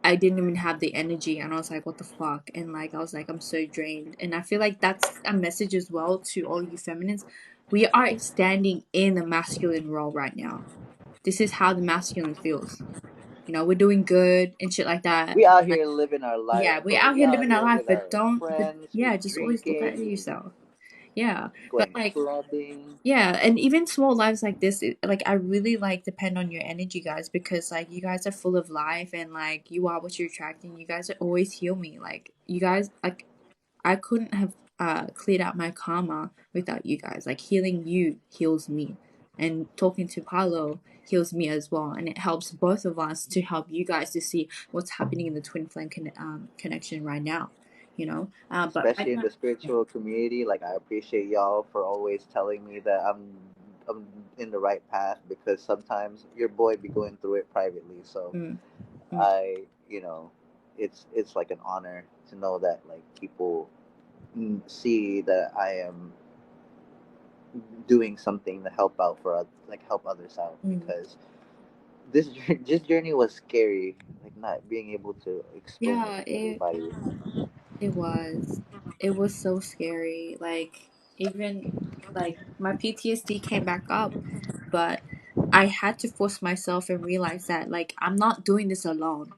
I didn't even have the energy and I was like, what the fuck? And like I was like, I'm so drained. And I feel like that's a message as well to all you feminines. We are standing in the masculine role right now. This is how the masculine feels. You know, we're doing good and shit like that. We out Like, here living our life, yeah, we're bro. out We here out living our here life, with but our don't, but friends. We yeah, just always look at drinking, yourself. Yeah. But going like, clubbing. yeah, and even small lives like this, like I really like depend on your energy, guys, because like you guys are full of life and like you are what you're attracting. You guys always heal me. Like you guys, like I couldn't have cleared out my karma without you guys. Like healing you heals me, and talking to Paolo heals me as well, and it helps both of us to help you guys to see what's happening in the twin flame connection right now. You know, but right Especially in now, the spiritual community. Like I appreciate y'all for always telling me that I'm in the right path because sometimes your boy be going through it privately. So mm, mm, I, you know, it's like an honor to know that like people see that I am doing something to help out like help others out mm. because this journey was scary, like not being able to explain it Yeah, to everybody. it was. It was so scary. Like even like my PTSD came back up, but I had to force myself and realize that like I'm not doing this alone.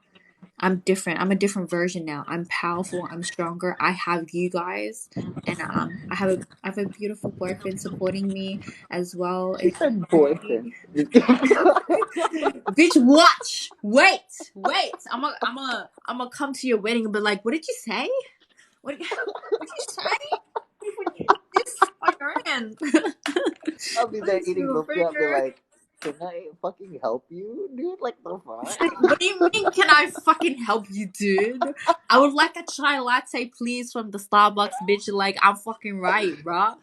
I'm different. I'm a different version now. I'm powerful. I'm stronger. I have you guys, and I have a beautiful boyfriend supporting me as well She in my said boyfriend. journey. Bitch, watch. Wait. I'm gonna come to your wedding and be like, what did you say? What did you say? What did you this on your end? I'll be there This eating little lumpia. I'll be finger. like, can I fucking help you, dude? Like the It's fuck? like, what do you mean? Can I fucking help you, dude? I would like a chai latte, please, from the Starbucks, bitch. Like, I'm fucking right, bruh.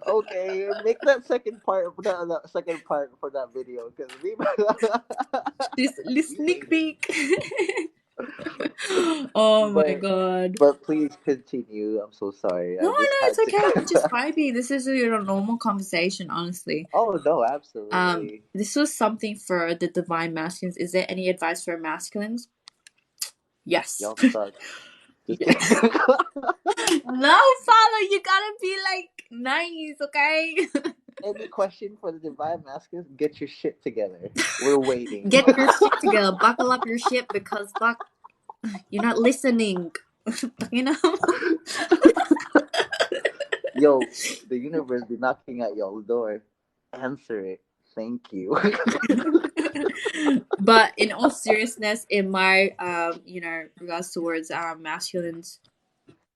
Okay, make that second part. That second part for that video because we This we sneak made it. peek. Oh my But god. but please continue. I'm so sorry. No, I no, just it's had okay. We're just to. vibing. This is a normal conversation, honestly. Oh no, absolutely. This was something for the divine masculines. Is there any advice for masculines? Yes. Y'all suck. Just kidding. Yes. No, Paolo, you gotta be like nice, okay? Any question for the divine masculine? Get your shit together. We're waiting. Get your shit together. Buckle up your shit because fuck, you're not listening. You know? Yo, the universe be knocking at y'all's door. Answer it. Thank you. But in all seriousness, in my regards towards masculines,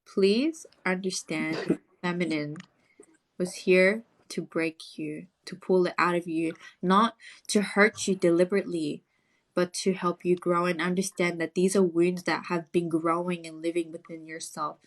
please understand feminine was here to break you, to pull it out of you, not to hurt you deliberately, but to help you grow and understand that these are wounds that have been growing and living within yourself.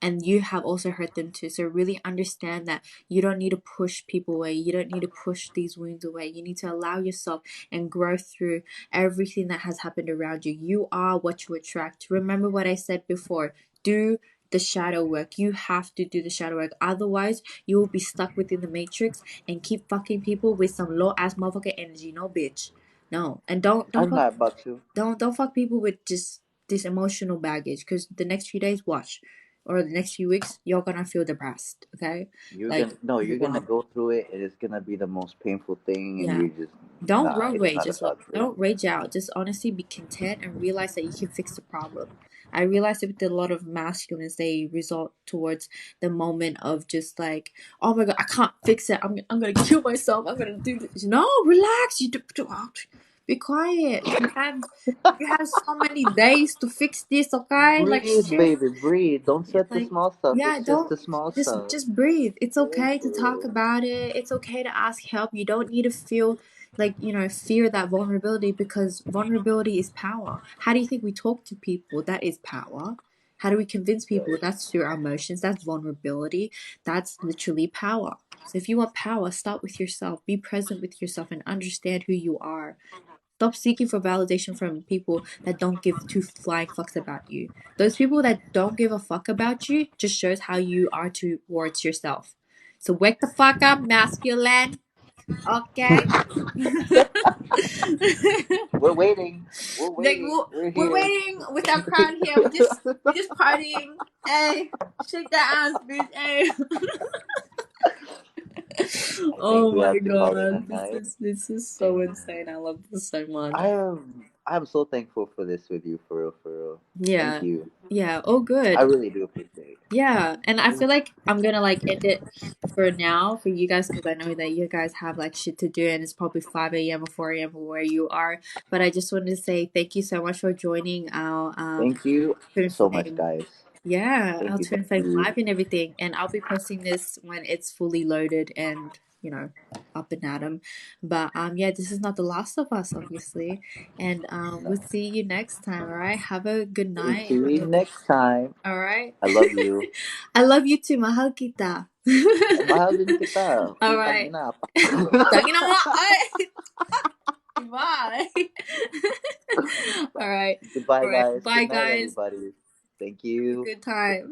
And you have also hurt them too. So really understand that you don't need to push people away. You don't need to push these wounds away. You need to allow yourself and grow through everything that has happened around you. You are what you attract. Remember what I said before. Do the shadow work. You have to do the shadow work. Otherwise, you will be stuck within the matrix and keep fucking people with some low ass motherfucking energy. No, bitch. No. And don't I'm fuck not about to. don't fuck people with just this emotional baggage, because the next few days, watch, or the next few weeks, you're gonna feel depressed. Okay, You're like gonna no. you You're gonna are. go through it, and it's gonna be the most painful thing. And Yeah. you just Don't nah. road It's rage not as well. about to. Don't rage out. Just honestly be content and realize that you can fix the problem. I realized that with a lot of masculines, they resort towards the moment of just like, oh my god, I can't fix it. I'm gonna kill myself. I'm gonna do this. No, relax. Be quiet. You have so many days to fix this. Okay, like Breathe, shit. baby, breathe. Don't sweat the Like, small stuff. yeah, It's just don't the small just stuff. just breathe. It's okay to talk Okay. about it. It's okay to ask help. You don't need to feel. like, fear that vulnerability, because vulnerability is power. How do you think we talk to people? That is power. How do we convince people? Right. That's through our emotions. That's vulnerability. That's literally power. So if you want power, start with yourself. Be present with yourself and understand who you are. Stop seeking for validation from people that don't give two flying fucks about you. Those people that don't give a fuck about you just shows how you are towards yourself. So wake the fuck up, masculine. Okay. We're waiting. We're Like waiting. We're we're here. waiting with our crowd here. We just partying. Hey, shake that ass, bitch. Hey. I think Oh we my have to call it a god, this night. is this is so insane. I love this so much. I'm so thankful for this with you, for real, for real. Thank Yeah, you. yeah. Oh, I good. really do appreciate Yeah, and I it. feel like I'm gonna like end it for now for you guys, because I know that you guys have like shit to do and it's probably 5 a.m. or 4 a.m. where you are. But I just wanted to say thank you so much for joining our Thank you Twin so much, Flame. guys. Yeah, Thank our you. Twin Thank Flame you. live and everything. And I'll be posting this when it's fully loaded and up and at 'em. But yeah, this is not the last of us, obviously. And we'll see you next time. All right. Have a good See night. you next time. All right. I love you. I love you too. Mahal kita. Mahal din kita. All Putang right. ina. Tangina mo. Ay. Bye. All right. Goodbye, All right. guys. Bye, Good night, guys. everybody. Thank Have a you. good time.